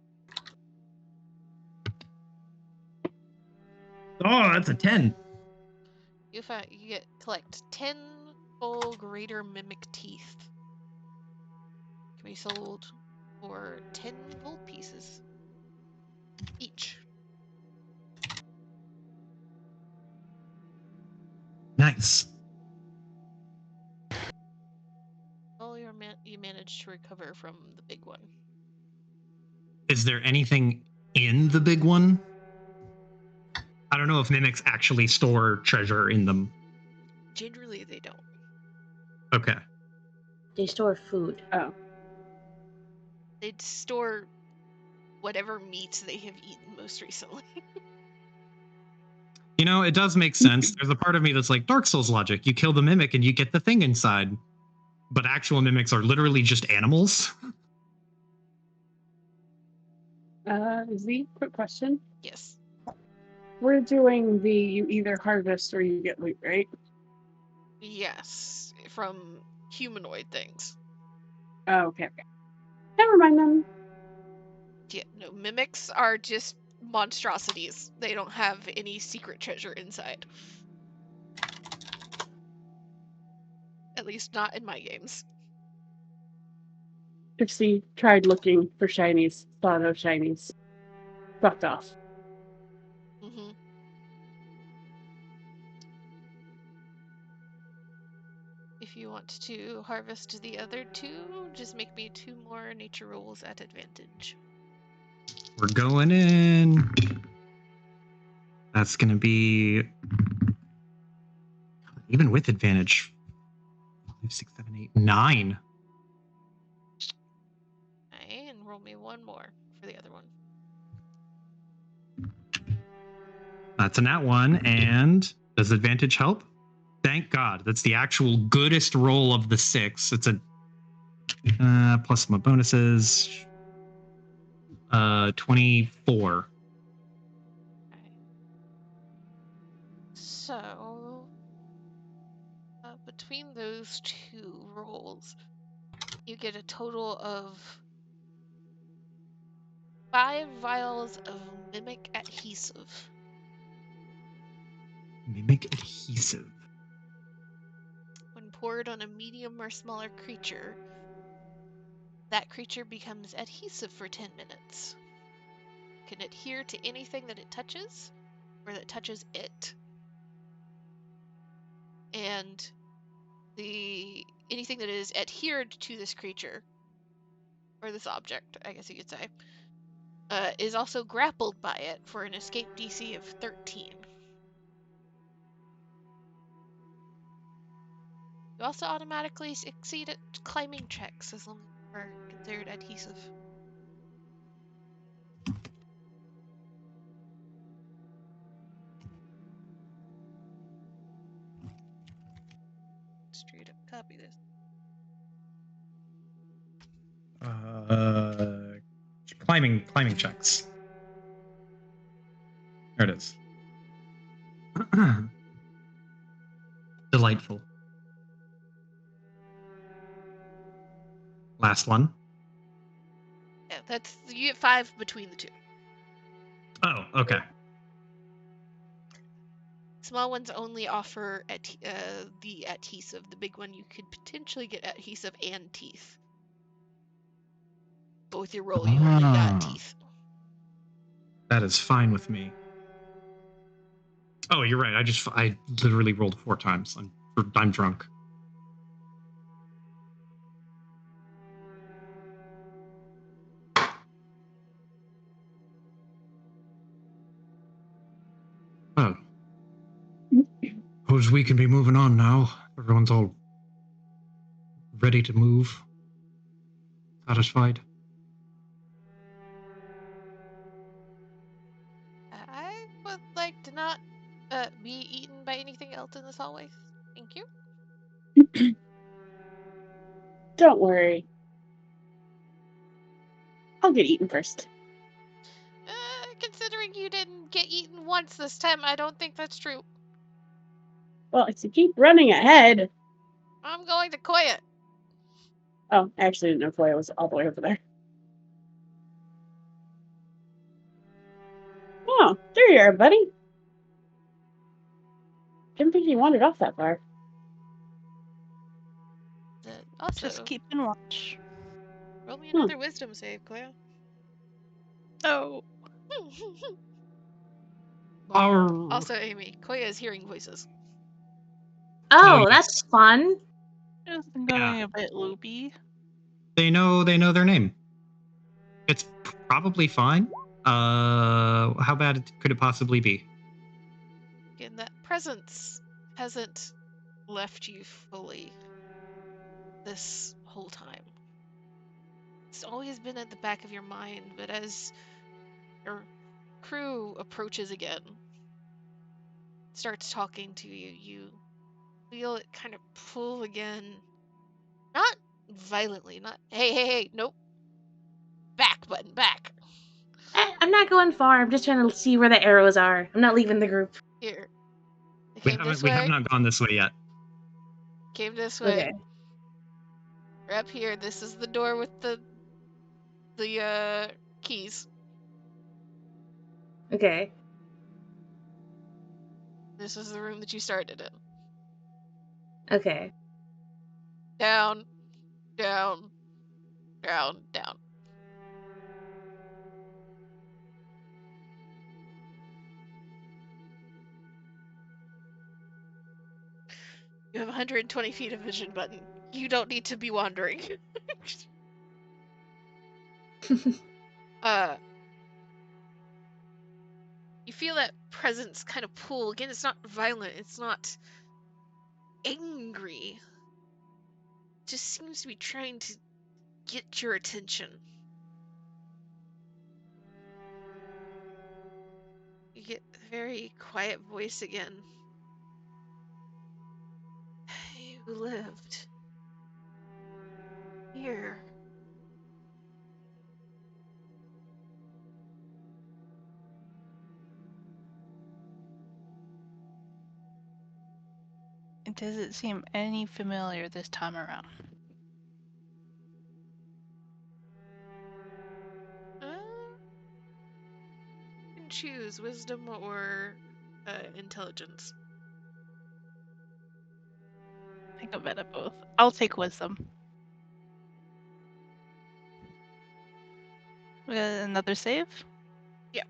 Oh, that's a 10. You collect 10 full greater mimic teeth. Can be sold for 10 gold pieces each. Nice. Well, you managed to recover from the big one. Is there anything in the big one? I don't know if mimics actually store treasure in them. Generally, they don't. Okay. They store food. Oh. They'd store whatever meat they have eaten most recently. You know, it does make sense. There's a part of me that's like Dark Souls logic. You kill the mimic and you get the thing inside. But actual mimics are literally just animals. Z, quick question. Yes. We're doing the you either harvest or you get loot, right? Yes, from humanoid things. Oh, okay. Never mind then. Yeah, no, mimics are just monstrosities. They don't have any secret treasure inside. At least not in my games. Pixie tried looking for shinies, saw no shinies. Fucked off. Mm-hmm. If you want to harvest the other 2, just make me 2 more nature rolls at advantage. We're going in. That's going to be, even with advantage, 5, 6, 7, 8, 9. Okay, and roll me 1 more for the other one. That's a nat 1. And does advantage help? Thank God. That's the actual goodest roll of the 6. It's a plus my bonuses. 24. Okay. So, between those two rolls, you get a total of 5 vials of mimic adhesive. Mimic adhesive. When poured on a medium or smaller creature, that creature becomes adhesive for 10 minutes. Can adhere to anything that it touches or that touches it. And anything that is adhered to this creature, or this object, I guess you could say, is also grappled by it for an escape DC of 13. You also automatically succeed at climbing checks as long as you are considered adhesive. Straight up copy this. Climbing checks. There it is. Delightful. Last one. Yeah, you get 5 between the two. Oh, okay. Small ones only offer the adhesive. The big one, you could potentially get adhesive and teeth. But with your roll, you only got teeth. That is fine with me. Oh, you're right. I literally rolled 4 times. I'm drunk. Oh. Suppose we can be moving on now. Everyone's all ready to move. Satisfied. I would like to not be eaten by anything else in this hallway. Thank you. Don't worry. I'll get eaten first. Considering you didn't get eaten once this time, I don't think that's true. Well, if you keep running ahead. I'm going to Koya. Oh, I actually didn't know Koya was all the way over there. Oh, there you are, buddy. Didn't think you wandered off that far. Also, Just keeping watch. roll me another wisdom save, Koya. Oh. Also, Amy, Koya is hearing voices. Oh, yeah. that's fun. Just going a bit loopy. They know their name. It's probably fine. How bad could it possibly be? Again, that presence hasn't left you fully this whole time. It's always been at the back of your mind, but as your crew approaches again, starts talking to you, you feel it kind of pull again. Not violently, not, hey, nope. Back button, back. I'm not going far. I'm just trying to see where the arrows are. I'm not leaving the group. Here. We have not gone this way yet. Came this way. Okay. We're up here. This is the door with the keys. Okay. This is the room that you started in. Okay. Down, down, down, down. You have 120 feet of vision button. You don't need to be wandering. You feel that presence kind of pull. Again, it's not violent. It's not angry. It just seems to be trying to get your attention. You get a very quiet voice again. who lived here. Does it seem any familiar this time around? You can choose wisdom or intelligence. I think I'm at both. I'll take wisdom. Another save? Yeah.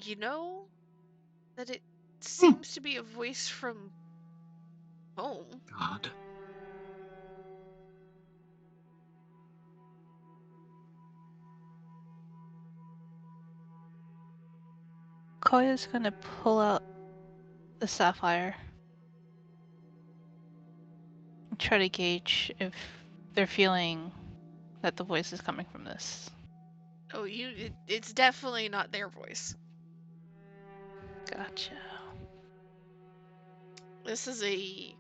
You know that it seems to be a voice from home. God. Koya's gonna pull out the sapphire and try to gauge if they're feeling that the voice is coming from this. Oh, it's definitely not their voice. Gotcha. This is a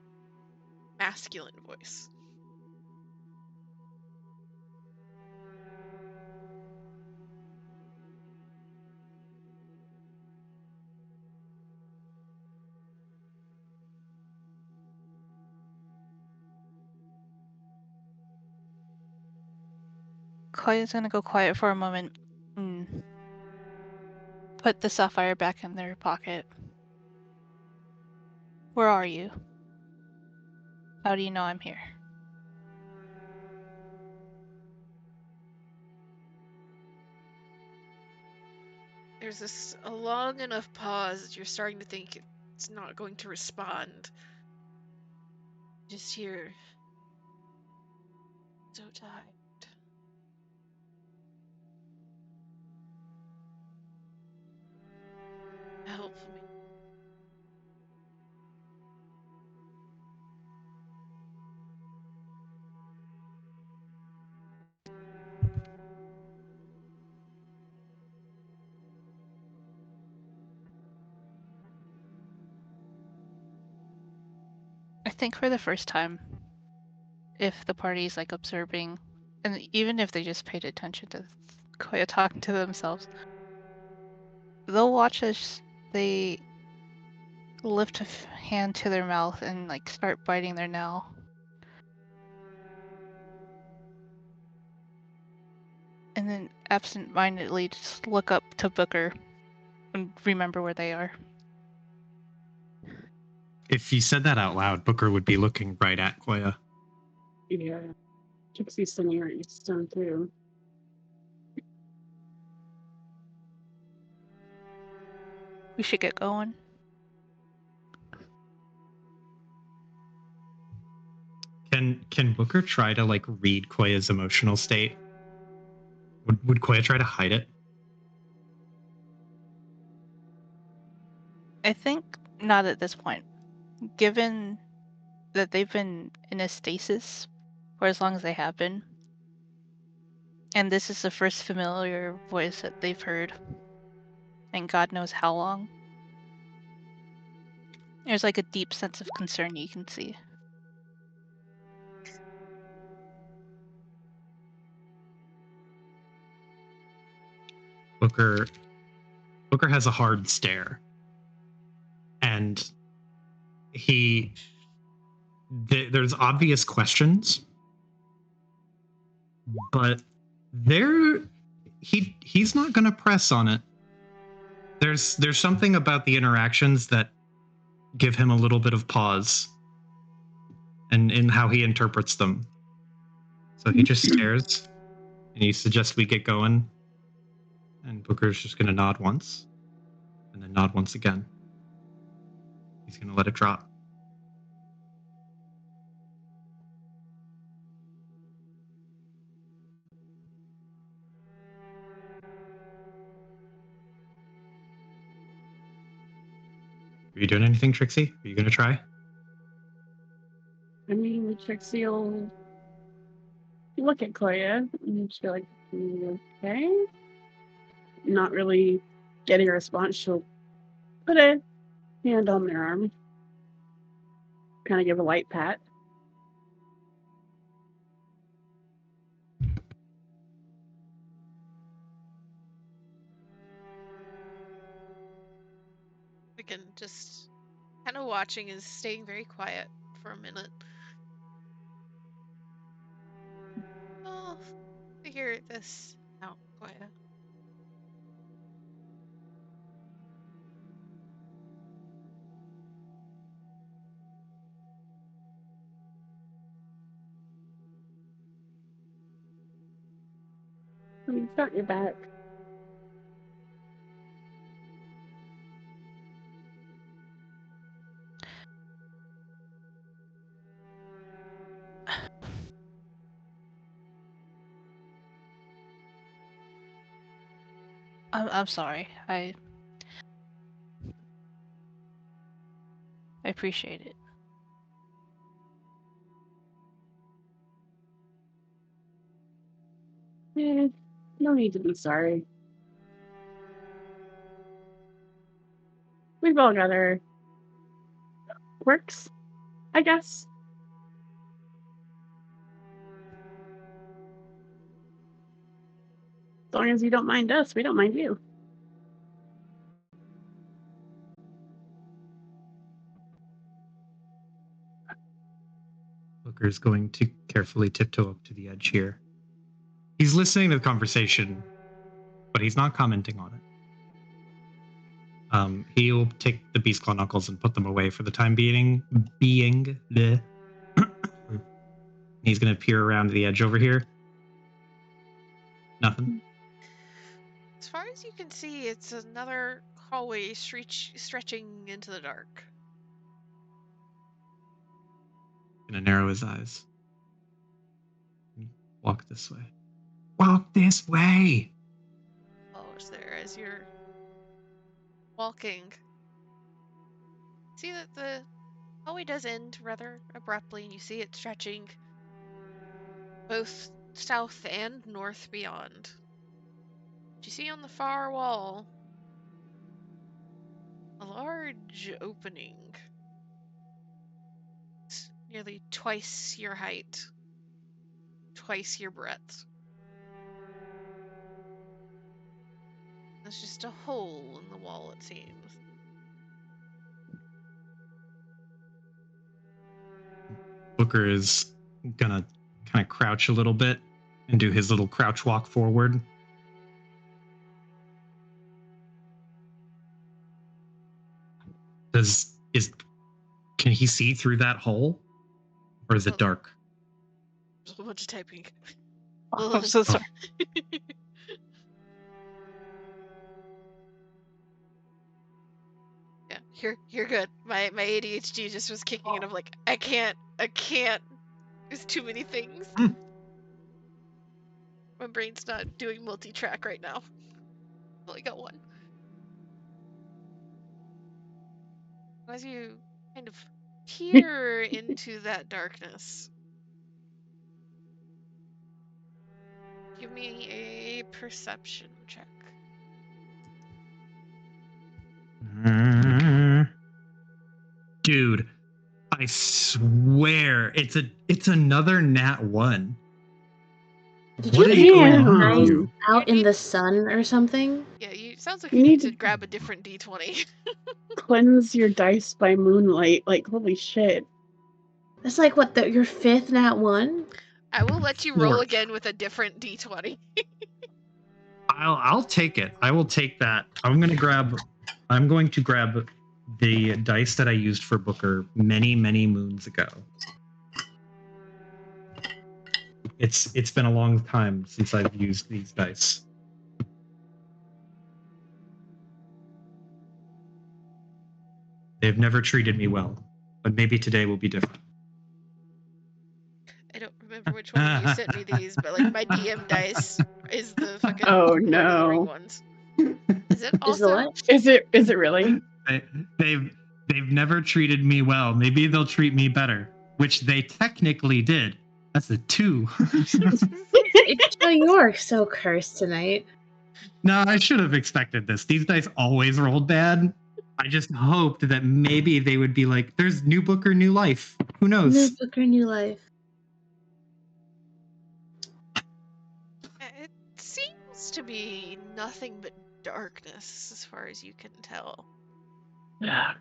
masculine voice. Koya's gonna go quiet for a moment and put the sapphire back in their pocket. Where are you? How do you know I'm here? There's a long enough pause that you're starting to think it's not going to respond. Just hear. So tired. Help me. I think for the first time, if the party's like observing, and even if they just paid attention to Koya talking to themselves, they'll watch as they lift a hand to their mouth and like start biting their nail. And then absent-mindedly just look up to Booker and remember where they are. If you said that out loud, Booker would be looking right at Koya. Yeah. Trixie's sitting right next to him, too. We should get going. Can Booker try to like read Koya's emotional state? Would Koya try to hide it? I think not at this point. Given that they've been in a stasis for as long as they have been, and this is the first familiar voice that they've heard, and God knows how long, there's like a deep sense of concern you can see. Booker has a hard stare, and there's obvious questions, but he's not going to press on it. There's something about the interactions that give him a little bit of pause, and in how he interprets them. So he just stares, and he suggests we get going. And Booker's just going to nod once, and then nod once again. He's going to let it drop. Are you doing anything, Trixie? Are you going to try? I mean, Trixie will look at Koya and she'll be like, okay? Not really getting a response, she'll put a hand on their arm, kind of give a light pat. Again, just kind of watching is staying very quiet for a minute. I'll figure this out, Koya. You've got your back. I'm sorry. I appreciate it. No need to be sorry. We've all got our quirks, I guess. As long as you don't mind us, we don't mind you. Booker's going to carefully tiptoe up to the edge here. He's listening to the conversation, but he's not commenting on it. He'll take the beast claw knuckles and put them away for the time being. He's going to peer around the edge over here. Nothing. As far as you can see, it's another hallway stretching into the dark. Going to narrow his eyes. Walk this way. Walk this way! Follows there as you're walking. See that the hallway does end rather abruptly, and you see it stretching both south and north beyond. You see on the far wall a large opening. It's nearly twice your height, twice your breadth. There's just a hole in the wall, it seems. Booker is gonna kind of crouch a little bit and do his little crouch walk forward. Can he see through that hole? Or is it dark? There's a bunch of typing. I'm so sorry. Yeah, you're good. My ADHD just was kicking in. I'm like, I can't. There's too many things. My brain's not doing multi-track right now. Only got one. As you kind of peer into that darkness, give me a perception check. Dude, I swear it's another nat 1. Did What you is leave going your on? dice You out You in need- the sun or something? Yeah, sounds like You you need need to to- grab a different D20. cleanse your dice by moonlight. Like, holy shit. That's like what your fifth nat 1? I will let you roll Fourth. again with a different D20. I'll take it. I will take that. I'm going to grab the dice that I used for Booker many moons ago. It's been a long time since I've used these dice. They've never treated me well, but maybe today will be different. I don't remember which one of you sent me these, but like my DM dice is the fucking Oh, Lord of the Ring no. ones. Is it Is the also? what? Is it really? They've never treated me well. Maybe they'll treat me better, which they technically did. That's a 2. So you're so cursed tonight. No, I should have expected this. These dice always rolled bad. I just hoped that maybe they would be like, there's new Booker, new life. Who knows? New Booker, new life. It seems to be nothing but darkness as far as you can tell. Yeah.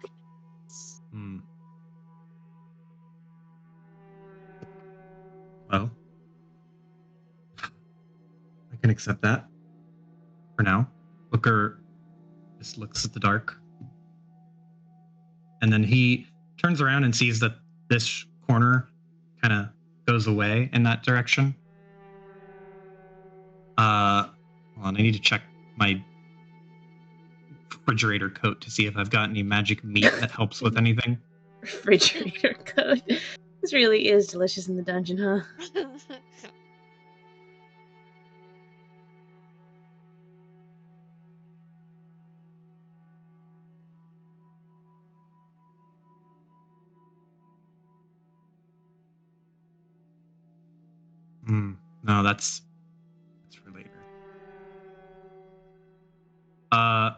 Hmm. Well, I can accept that for now. Booker just looks at the dark. And then he turns around and sees that this corner kind of goes away in that direction. Hold on, I need to check my refrigerator coat to see if I've got any magic meat that helps with anything. Refrigerator code. This really is delicious in the dungeon, huh? No, that's for later. I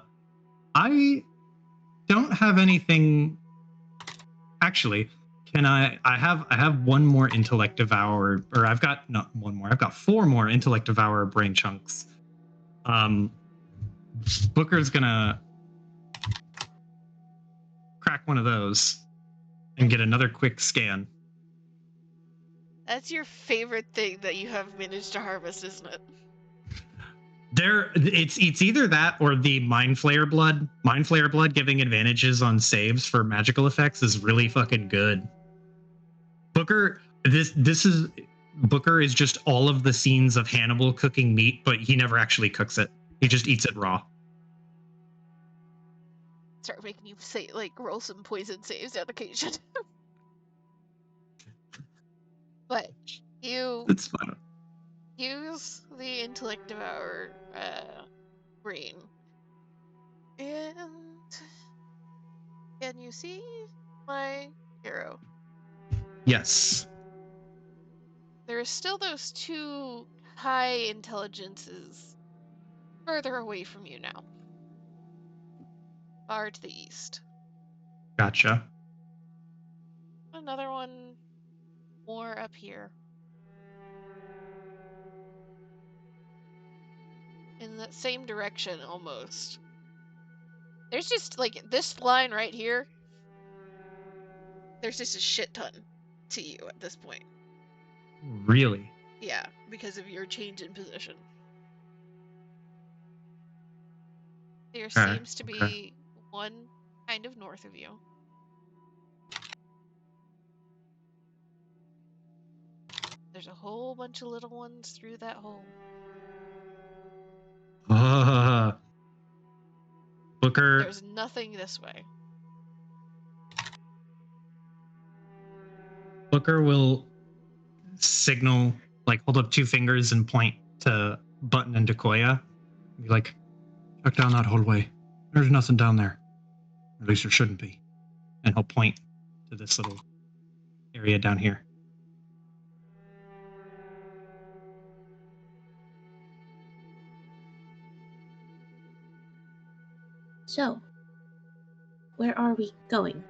don't have anything. Actually, can I have one more intellect devour, or I've got not one more. I've got 4 more intellect devour brain chunks. Booker's gonna crack one of those and get another quick scan. That's your favorite thing that you have managed to harvest, isn't it? It's either that or the mind flayer blood. Mind flayer blood giving advantages on saves for magical effects is really fucking good. Booker, this is Booker is just all of the scenes of Hannibal cooking meat, but he never actually cooks it. He just eats it raw. Start making you say roll some poison saves on occasion. But you It's fun. use the intellect devour brain. And can you see my arrow? Yes. There are still those 2 high intelligences further away from you now. Far to the east. Gotcha. Another one more up here. In that same direction, almost. There's just, this line right here. There's just a shit ton to you at this point. Really? Yeah, because of your change in position. There seems to be one kind of north of you. There's a whole bunch of little ones through that hole. Booker. There's nothing this way. Booker will signal, hold up 2 fingers and point to Button and Decoya. Be like, check down that hallway. There's nothing down there. At least there shouldn't be. And he'll point to this little area down here. So, where are we going?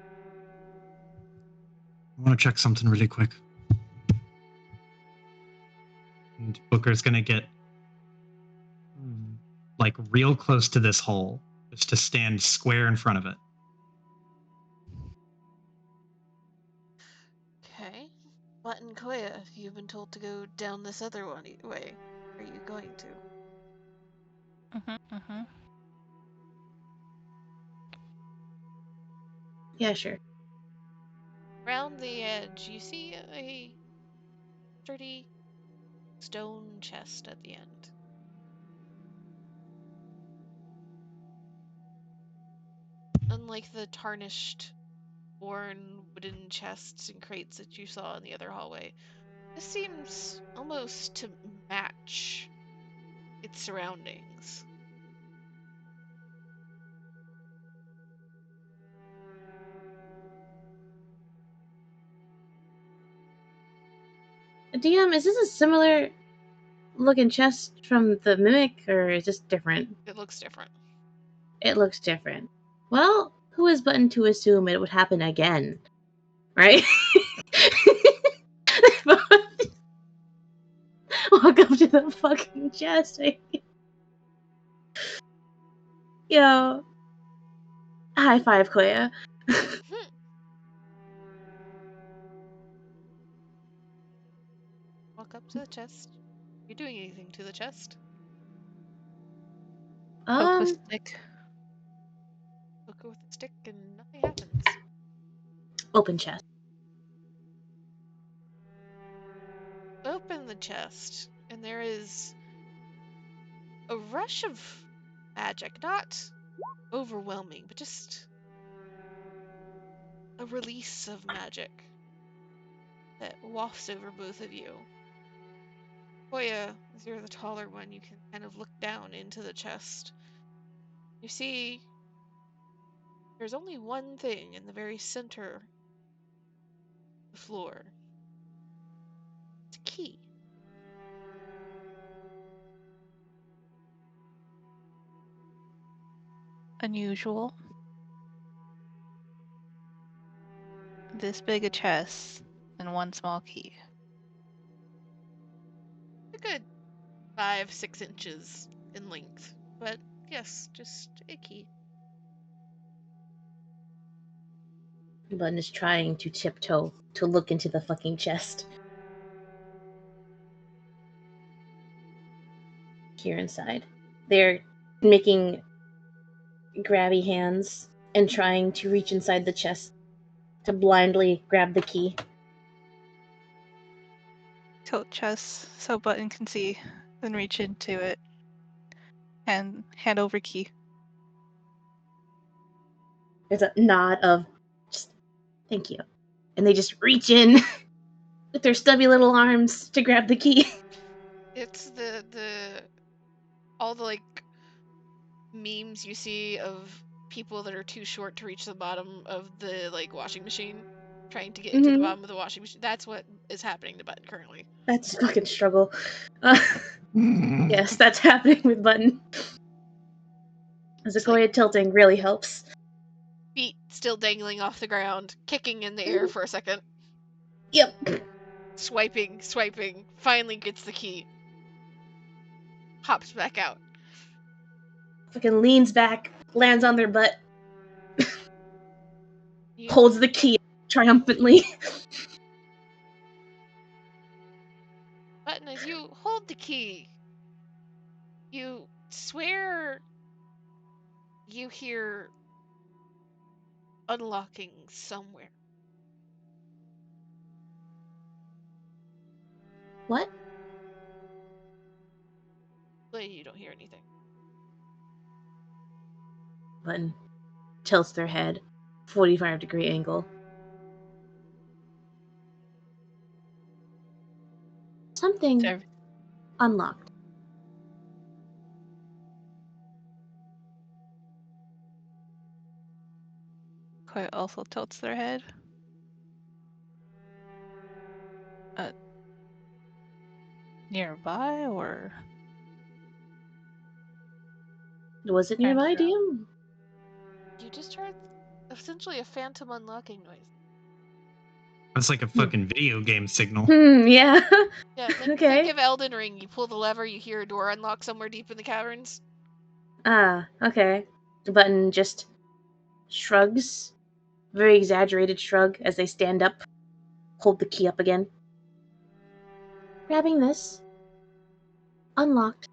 I want to check something really quick. And Booker's gonna get real close to this hole, just to stand square in front of it. Okay. Button Koya, you've been told to go down this other way. Are you going to? Yeah, sure. Round the edge, you see a sturdy stone chest at the end. Unlike the tarnished, worn wooden chests and crates that you saw in the other hallway, this seems almost to match its surroundings. DM, is this a similar looking chest from the mimic, or is this different? It looks different. It looks different. Well, who is Button to assume it would happen again? Right? Welcome to the fucking chest. Yo. High five, Koya. Walk up to the chest. You doing anything to the chest? Poke with stick. Poke it with a stick and nothing happens. Open chest. Open the chest, and there is a rush of magic. Not overwhelming, but just a release of magic that wafts over both of you. Koya, as you're the taller one, you can kind of look down into the chest. You see, there's only one thing in the very center of the floor. It's a key. Unusual. This big a chest and one small key. A good 5-6 inches in length. But yes, just a key. Button is trying to tiptoe to look into the fucking chest. Here inside. They're making grabby hands and trying to reach inside the chest to blindly grab the key. Tilt chest so Button can see, then reach into it. And hand over key. There's a nod of just thank you. And they just reach in with their stubby little arms to grab the key. It's all the like memes you see of people that are too short to reach the bottom of the like washing machine trying to get into the bottom of the washing machine. That's what is happening to Button currently. That's a fucking struggle. Yes, that's happening with Button. Sequoia tilting really helps. Feet still dangling off the ground, kicking in the air for a second. Yep. Swiping, finally gets the key. Hops back out. Fucking leans back, lands on their butt, holds the key triumphantly. Button, as you hold the key, you swear you hear unlocking somewhere. What? But you don't hear anything. Button tilts their head, 45-degree angle. Something unlocked. Koya also tilts their head. Nearby or? Was it nearby, DM? You just heard essentially a phantom unlocking noise. That's like a fucking video game signal. Yeah. Yeah, think of Elden Ring. You pull the lever, you hear a door unlock somewhere deep in the caverns. Ah, okay. The Button just shrugs. Very exaggerated shrug as they stand up, hold the key up again. Grabbing this, unlocked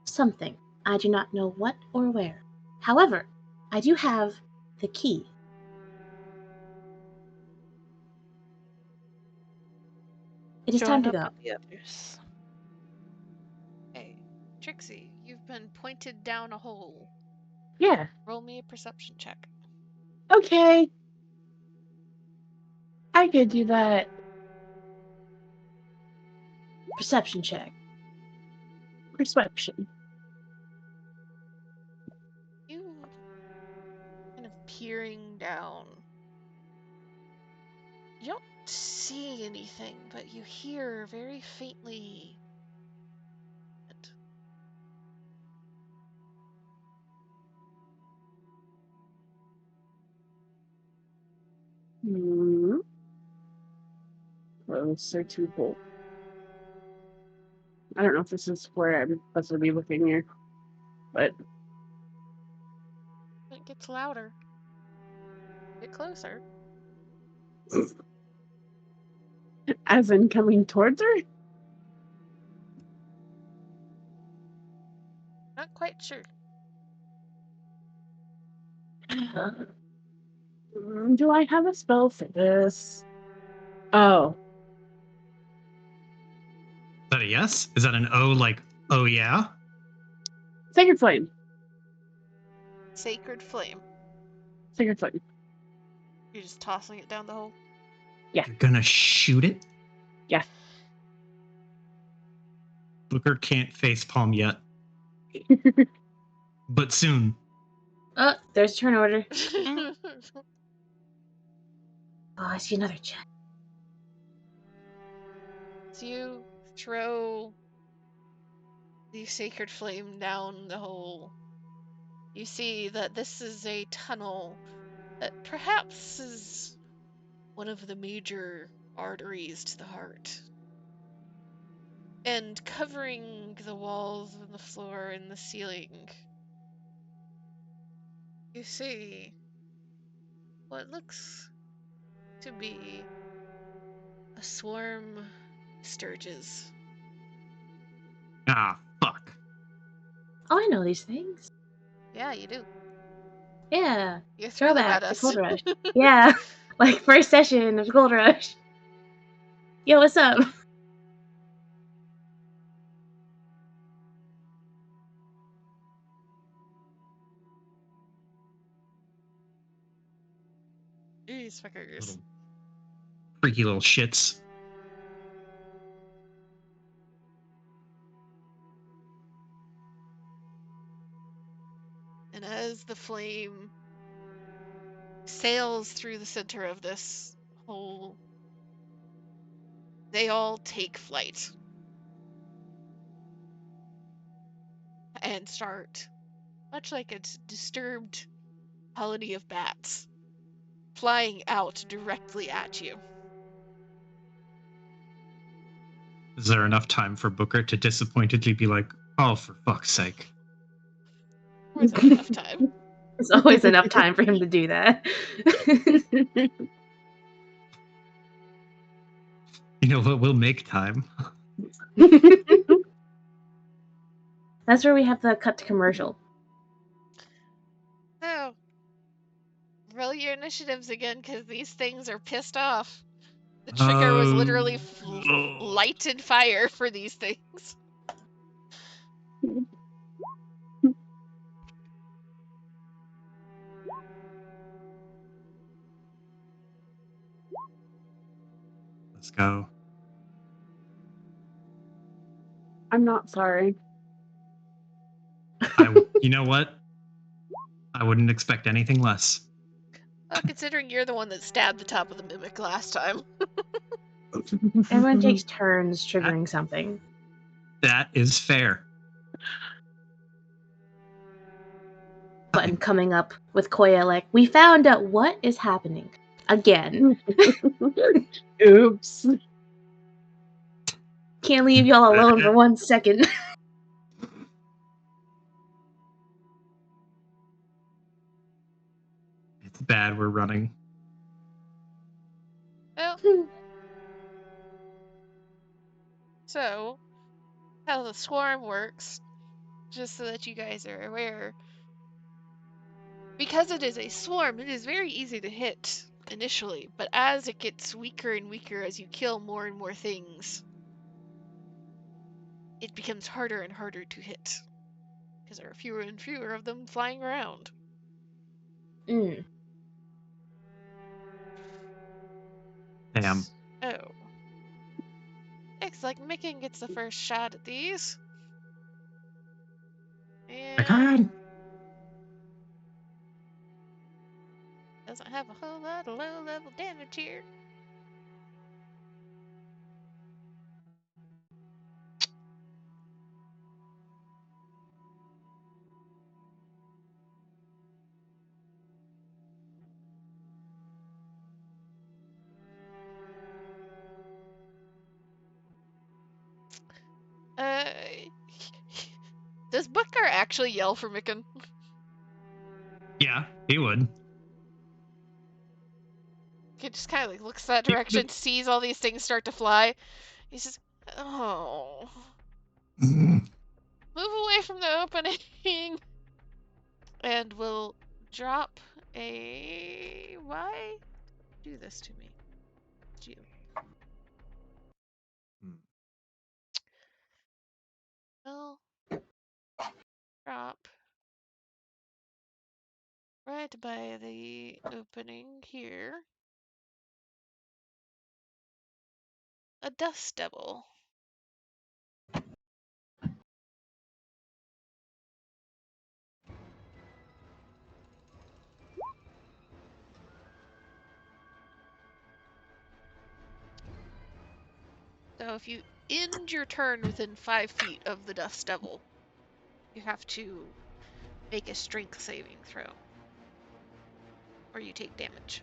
something. I do not know what or where. However, I do have the key. It is time to go. The others. Hey, Trixie, you've been pointed down a hole. Yeah. Roll me a perception check. Okay. I could do that. Perception check. Perception. You kind of peering down. You don't see anything, but you hear very faintly closer to Bolt. I don't know if this is where I'm supposed to be looking here, but It gets louder. Get closer. as in coming towards her? Not quite sure. Do I have a spell for this? Oh, Is that a yes? Is that an O like, oh yeah? Sacred Flame. Sacred flame. Sacred Flame. You're just tossing it down the hole. Yeah. You're gonna shoot it? Yeah. Booker can't face palm yet. But soon. Oh, there's a turn order. Oh, I see another check. So you throw the sacred flame down the hole. You see that this is a tunnel that perhaps is one of the major arteries to the heart. And covering the walls and the floor and the ceiling, you see what looks to be a swarm of sturges. Ah, fuck. Oh, I know these things. Yeah, you do. Yeah. You throw them at Throwback to us. Gold Rush. Yeah. Like first session of Gold Rush. Yo, what's up? These fuckers. Little freaky little shits. And as the flame sails through the center of this hole, they all take flight and start, much like a disturbed colony of bats, flying out directly at you. Is there enough time for Booker to disappointedly be like, oh, for fuck's sake? More than enough time. There's always enough time for him to do that. You know what? We'll make time. That's where we have the cut to commercial. So, roll your initiatives again, because these things are pissed off. The trigger was literally lighted fire for these things. Let's go. I'm not sorry. You know what? I wouldn't expect anything less. Well, considering you're the one that stabbed the top of the mimic last time. Everyone takes turns triggering something. That is fair. Button coming up with Koya like, we found out what is happening. Again. Oops. Can't leave y'all alone for 1 second. It's bad we're running. Well, so, how the swarm works, just so that you guys are aware, because it is a swarm, it is very easy to hit initially, but as it gets weaker and weaker as you kill more and more things, it becomes harder and harder to hit, because there are fewer and fewer of them flying around. Mm. Damn. Oh. Looks like Micken gets the first shot at these. And God. doesn't have a whole lot of low-level damage here. Does Butker actually yell for Micken? Yeah, he would. He just kind of like looks that direction, sees all these things start to fly. He says, "Oh, move away from the opening," and will drop a. Why do this to me? You. Will drop right by the opening here. A dust devil. So if you end your turn within 5 feet of the dust devil, you have to make a strength saving throw, or you take damage.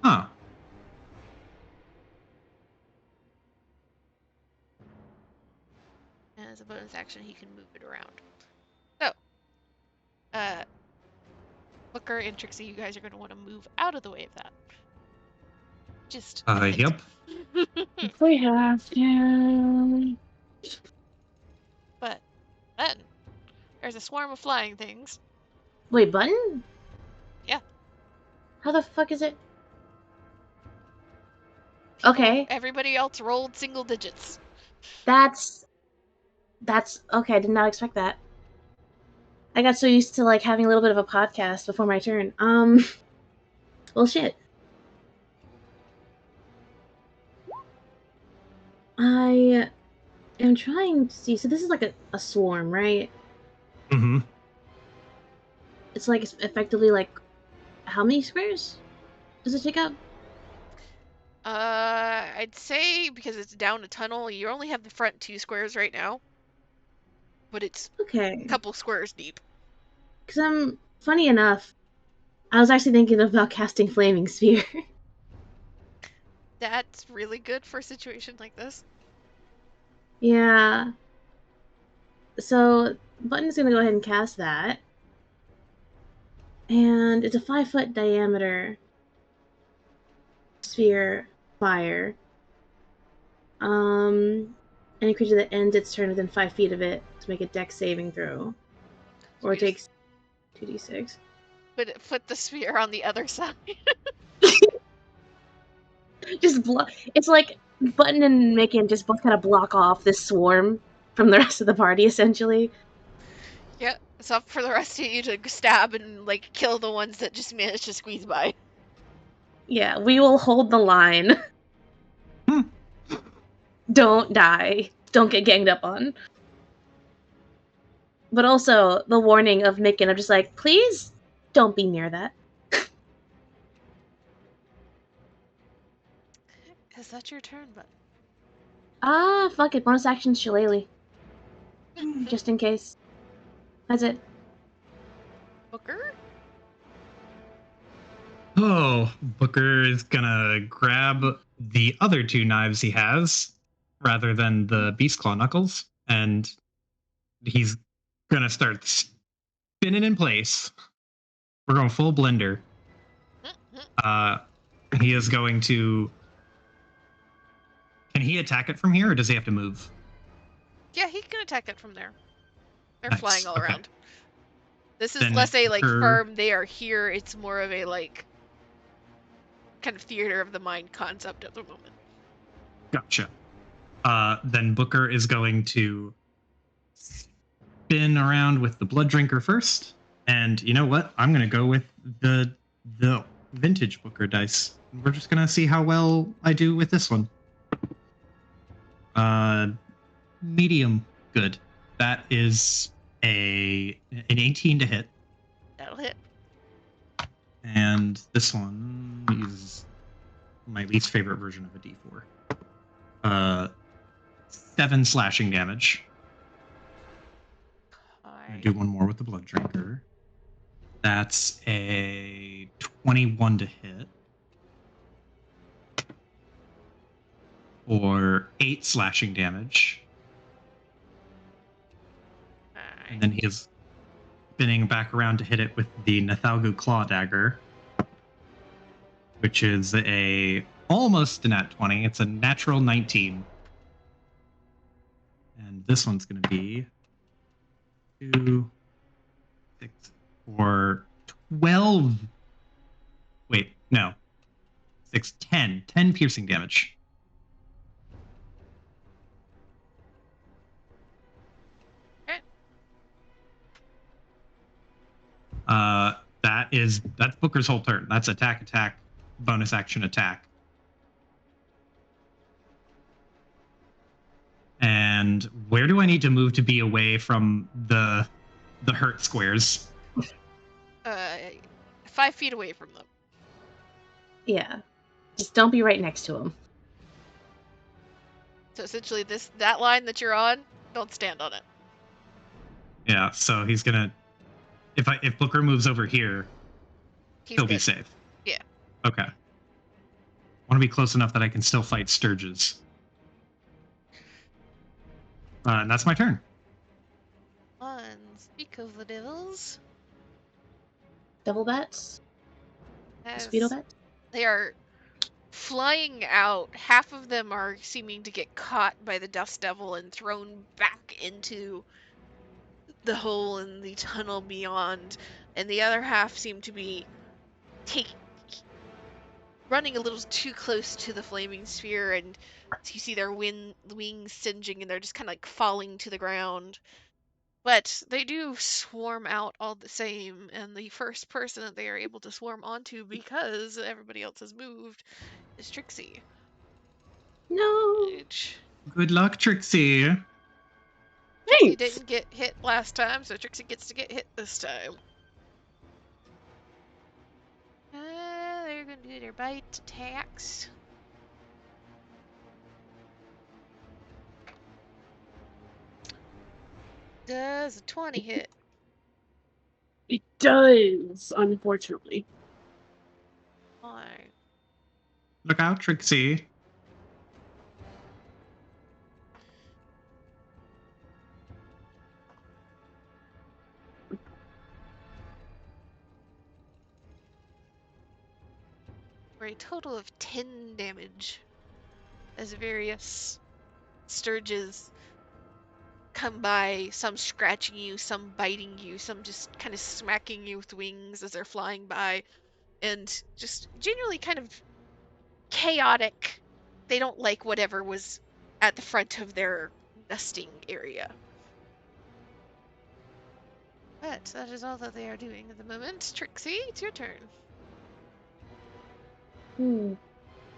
Huh. And as a bonus action, he can move it around. So, Booker and Trixie, you guys are going to want to move out of the way of that. Just a hint. Yep. If we have to. But then there's a swarm of flying things. Wait, button? Yeah. How the fuck is it? People, Okay. Everybody else rolled single digits. That's okay. I did not expect that. I got so used to like having a little bit of a podcast before my turn. Well, shit. I am trying to see. So this is like a swarm, right? Mm-hmm. It's like effectively like how many squares does it take up? I'd say because it's down a tunnel, you only have the front 2 squares right now. But it's Okay. a couple squares deep. Because funny enough, I was actually thinking about casting Flaming Sphere. That's really good for a situation like this. Yeah. So Button's gonna go ahead and cast that. And it's a 5-foot diameter sphere fire. Any creature that ends its turn within 5 feet of it to make a dex saving throw. Or it takes 2d6. Put the sphere on the other side. Just it's like Button and Micken just both kind of block off this swarm from the rest of the party, essentially. Yeah, it's up for the rest of you to stab and like kill the ones that just managed to squeeze by. Yeah, we will hold the line. Don't die. Don't get ganged up on. But also the warning of Micken, I'm just like, please don't be near that. Is that your turn, Button? Fuck it. Bonus action Shillelagh. Just in case. That's it. Booker? Oh, Booker is gonna grab the other 2 knives he has rather than the Beast Claw Knuckles, and he's gonna start spinning in place. We're going full blender. He is going to. Can he attack it from here, or does he have to move? Yeah, he can attack it from there. They're Nice. flying all Okay. around. This is Then less a like Booker- firm, they are here. It's more of a like kind of theater of the mind concept at the moment. Gotcha. Then Booker is going to spin around with the Blood Drinker first, and you know what? I'm gonna go with the vintage Booker dice. We're just gonna see how well I do with this one. Medium good. That is an 18 to hit, That'll hit. and this one is my least favorite version of a D4. 7 slashing damage. I'm gonna do one more with the Blood Drinker. That's a 21 to hit. Or 8 slashing damage. And then he is spinning back around to hit it with the Nathalgu Claw Dagger, which is almost a nat 20. It's a natural 19. And this one's going to be 2, 6, 4, 12. Wait, no. 6, 10. 10 piercing damage. That's Booker's whole turn. That's attack, bonus action attack. And where do I need to move to be away from the hurt squares? 5 feet away from them. Yeah. Just don't be right next to him. So essentially, that line that you're on, don't stand on it. Yeah, so he's gonna. If Booker moves over here, he'll be safe. Yeah. Okay. I want to be close enough that I can still fight Sturges. And that's my turn. Speak of the devils. Double bats? As Speedo bats? they are flying out, half of them are seeming to get caught by the dust devil and thrown back into the hole in the tunnel beyond, and the other half seem to be running a little too close to the flaming sphere, and you see their wings singeing, and they're just kind of like falling to the ground. But they do swarm out all the same, and the first person that they are able to swarm onto, because everybody else has moved, is Trixie. No. Good luck, Trixie. Trixie didn't get hit last time, so Trixie gets to get hit this time. They're gonna do their bite attacks. Does a 20 hit? It does, unfortunately. Alright. Look out, Trixie. For a total of 10 damage as various Sturges come by, some scratching you, some biting you, some just kind of smacking you with wings as they're flying by, and just generally kind of chaotic. They don't like whatever was at the front of their nesting area. But that is all that they are doing at the moment. Trixie, it's your turn. Do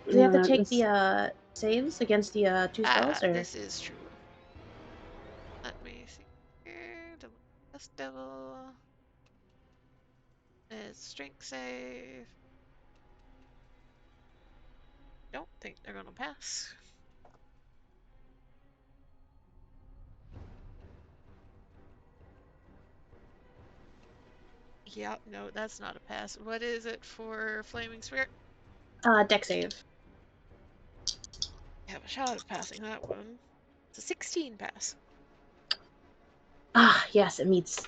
they have to take the saves against the 2 spells? Or? This is true. Let me see here. Dust Devil. It's strength save. Don't think they're gonna pass. Yeah, no, that's not a pass. What is it for Flaming Spirit? Deck save. I have a shot of passing that one. It's a 16 pass. Ah, yes, it meets.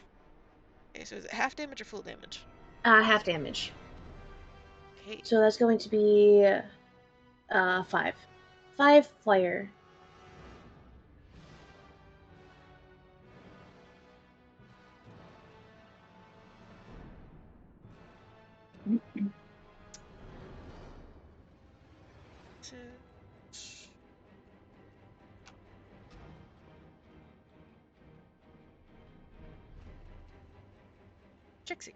Okay, so is it half damage or full damage? Half damage. Okay. So that's going to be 5. 5 fire. Trixie.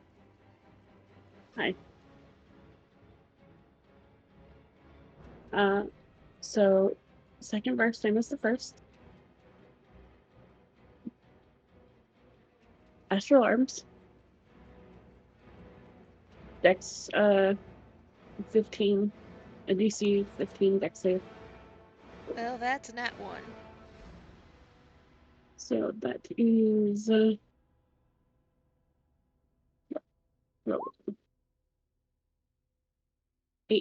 Hi. So second burst, same as the first. Astral Arms. Dex 15. A DC 15 dex save. Well, that's a nat 1. So that is 8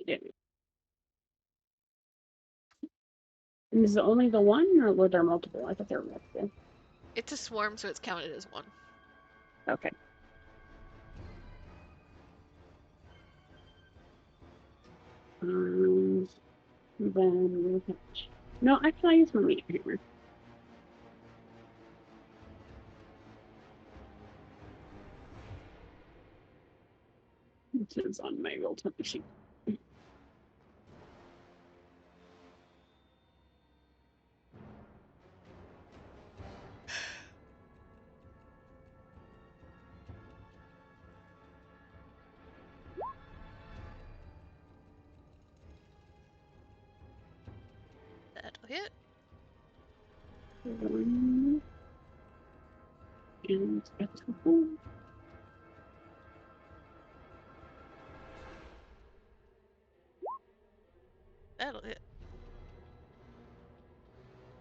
damage. And is it only the one, or were there multiple? I thought there were multiple. It's a swarm, so it's counted as 1. Okay. Then no, actually, I use my meter hammer. Which is on my roll 20 sheet. That'll hit. And a couple. That'll hit.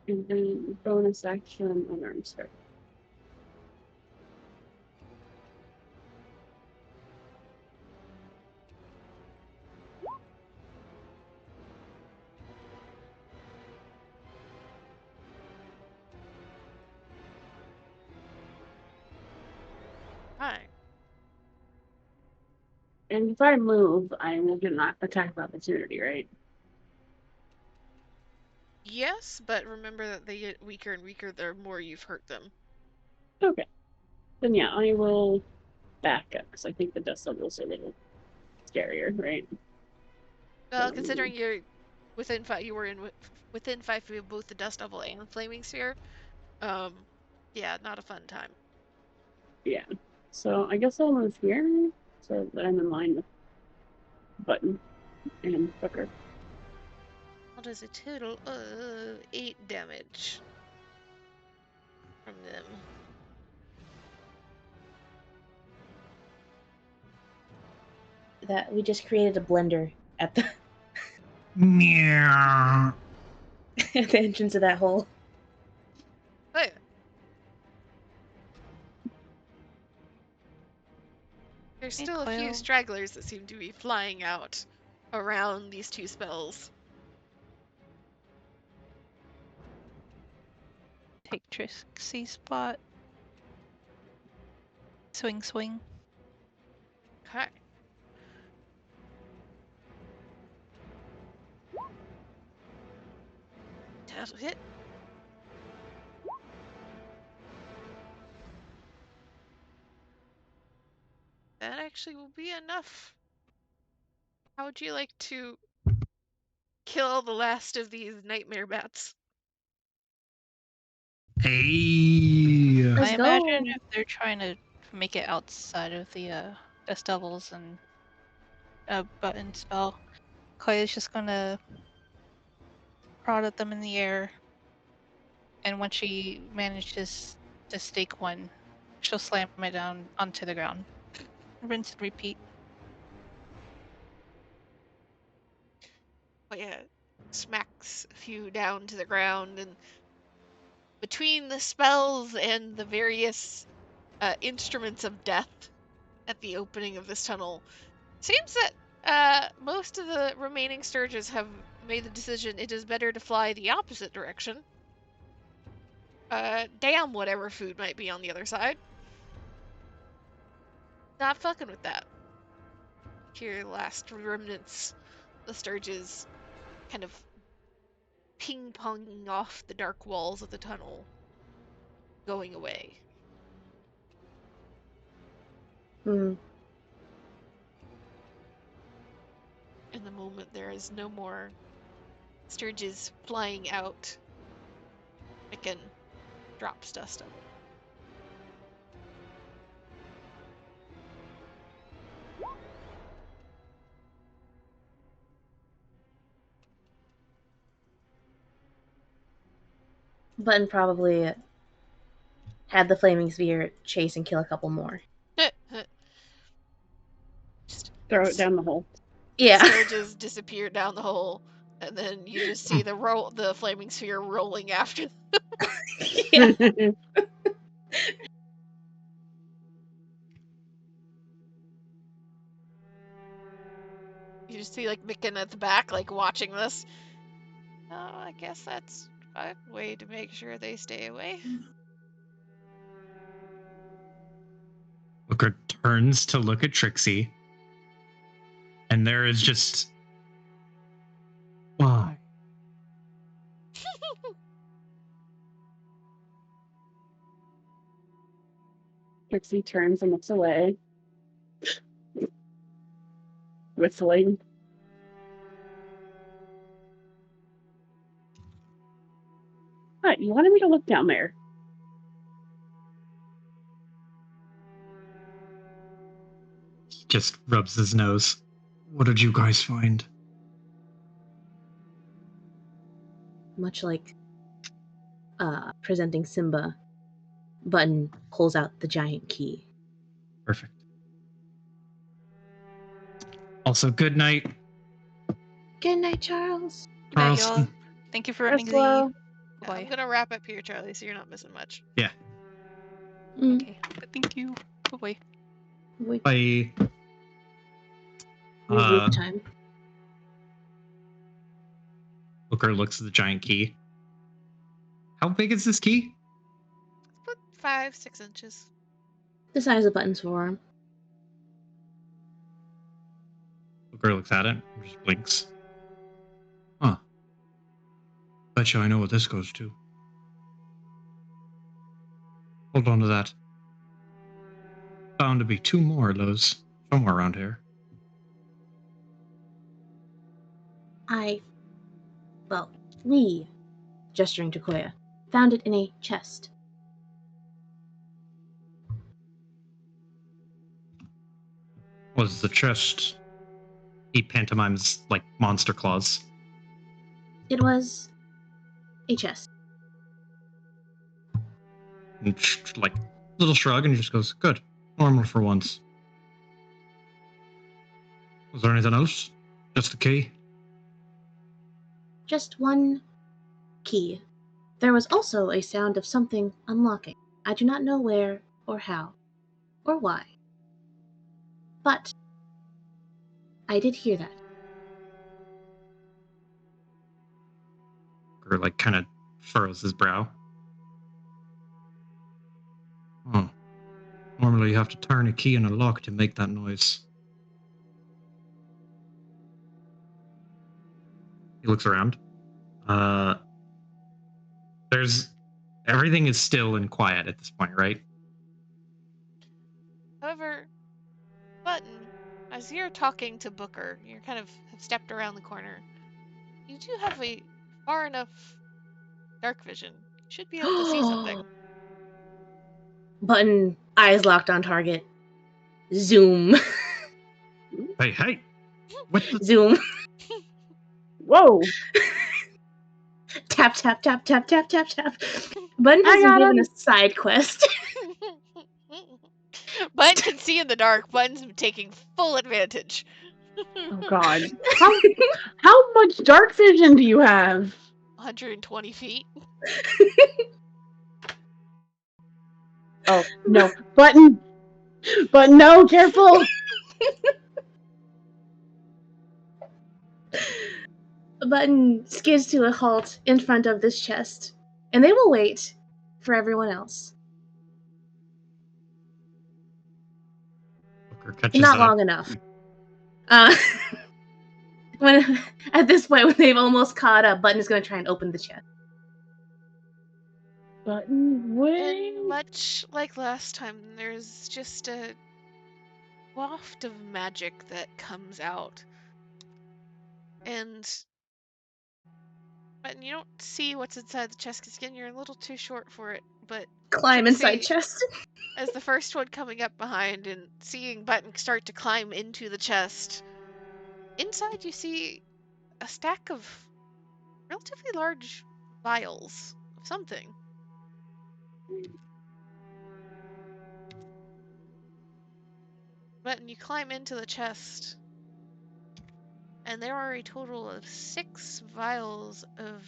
And then bonus action unarmed strike. Alright. And if I move, I will get an attack of opportunity, right? Yes, but remember that they get weaker and weaker the more you've hurt them. Okay. Then yeah, I will back up because I think the dust levels are a little scarier, right? Considering you're within 5, you were within 5 feet of both the dust devil and flaming sphere. Yeah, not a fun time. Yeah. So I guess I'll move here so that I'm in line with Button and Booker. How does a total of 8 damage from them? That we just created a blender at the Meow. at the entrance of that hole. Oh yeah. There's Hey, still a few Coil. stragglers that seem to be flying out around these 2 spells. Take Trixie's spot. Swing, swing. Okay. That'll hit. That actually will be enough. How would you like to kill the last of these nightmare bats? Hey. Let's I go. imagine if they're trying to make it outside of the Dust Devils and button spell, Clay is just gonna prod at them in the air, and when she manages to stake one, she'll slam it down onto the ground. Rinse and repeat. But yeah, smacks a few down to the ground, and between the spells and the various instruments of death at the opening of this tunnel, seems that most of the remaining Sturges have made the decision it is better to fly the opposite direction. Damn whatever food might be on the other side. Not fucking with that. Here, last remnants, the Sturges kind of ping-ponging off the dark walls of the tunnel, going away. Hmm. In the moment, there is no more Sturges flying out. Micken drops Dust Devil. Button probably had the flaming sphere chase and kill a couple more. Just Throw it down the hole. Yeah. Sturges disappear down the hole, and then you just see the flaming sphere rolling after. Yeah. You just see like Micken at the back, like watching this. Oh, I guess that's a way to make sure they stay away. Booker turns to look at Trixie, and there is just why. Trixie turns and looks away, whistling. What? You wanted me to look down there? He just rubs his nose. What did you guys find? Much like presenting Simba, Button pulls out the giant key. Perfect. Also, good night, Good night, Charles. Good night, Charles. y'all. Thank you for running Rest well. the. Yeah, Bye. I'm gonna wrap up here, Charlie, so you're not missing much. Yeah. Okay. Thank you. Bye. We Bye. regroup time. Booker looks at the giant key. How big is this key? About 5-6 inches. The size of Button's forearm. Booker looks at it and just blinks. Huh. Bet you I know what this goes to. Hold on to that. Bound to be 2 more of those somewhere around here. We, gesturing to Koya, found it in a chest. Was the chest? He pantomimes like monster claws. It was a chest. And like little shrug, and he just goes, "Good, normal for once." Was there anything else? Just the key? Just one key. There was also a sound of something unlocking. I do not know where or how or why. But I did hear that. Or like kind of furrows his brow. Oh. Normally you have to turn a key in a lock to make that noise. He looks around. Everything is still and quiet at this point, right? However, Button, as you're talking to Booker, you're kind of have stepped around the corner. You do have a far enough dark vision. You should be able to see something. Button, eyes locked on target. Zoom. Hey! What the? Zoom. Whoa! Tap, tap, tap, tap, tap, tap, tap. Button I has been got given him. a side quest. Button can see in the dark. Button's taking full advantage. Oh God! How much dark vision do you have? 120 feet. Oh no! Button! No! Careful! Button skids to a halt in front of this chest, and they will wait for everyone else. Booker catches Not up. long enough. When at this point, when they've almost caught up, Button is going to try and open the chest. Button, wait. And much like last time, there's just a waft of magic that comes out. And Button, you don't see what's inside the chest because again, you're a little too short for it. But Climb inside Trixie, chest. as the first one coming up behind and seeing Button start to climb into the chest, inside you see a stack of relatively large vials of something. Button, you climb into the chest, and there are a total of 6 vials of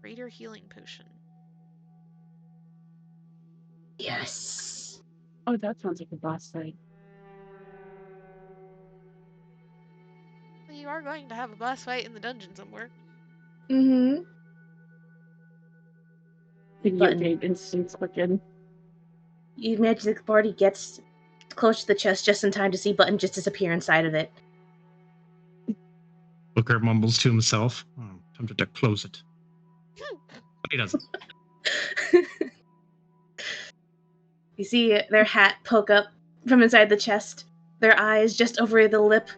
greater healing potion. Yes. Oh, that sounds like a boss fight. So you are going to have a boss fight in the dungeon somewhere. Mm-hmm. Video Button. game instincts quicken. You imagine the party gets close to the chest just in time to see Button just disappear inside of it. Booker mumbles to himself. I'm tempted to close it. But he doesn't. You see their hat poke up from inside the chest, their eyes just over the lip.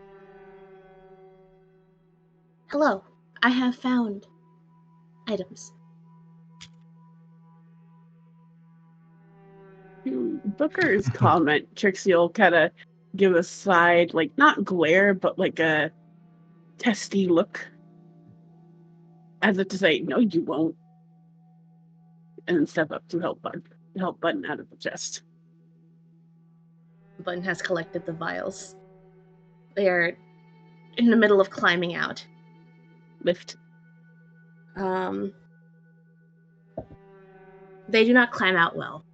Hello, I have found items. To Booker's comment, Trixie will kind of give a side, like, not glare, but like a testy look. As if to say, no, you won't. And then step up to help Button out of the chest. Button has collected the vials. They are in the middle of climbing out. Lift. They do not climb out well.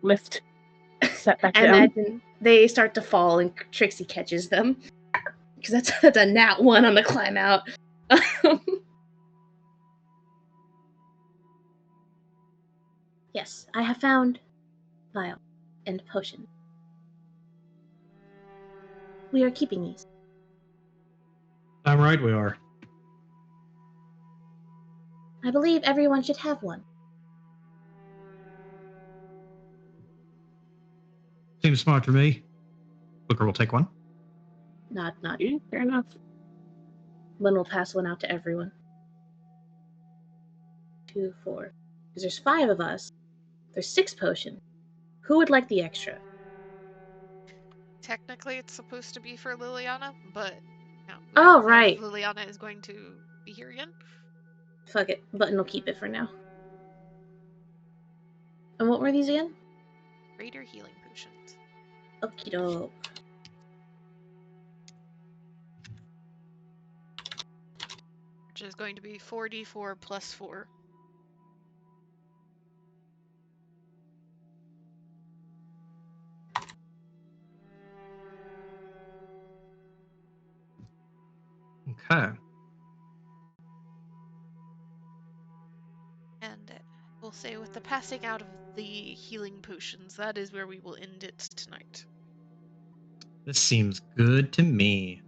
Lift. Set back I down. imagine they start to fall and Trixie catches them. Because that's a nat 1 on the climb out. Yes, I have found vial and potion. We are keeping these. I'm right, we are. I believe everyone should have one. Seems smart to me. Booker will take one. Not. Yeah, fair enough. Lynn will pass one out to everyone. 2, 4. Because there's 5 of us. There's 6 potions. Who would like the extra? Technically, it's supposed to be for Liliana, but no. Oh, right. Liliana is going to be here again. Fuck it. Button will keep it for now. And what were these again? Greater healing potions. Okie doke. Which is going to be 4d4 plus 4. Okay. And we'll say with the passing out of the healing potions, that is where we will end it tonight. This seems good to me.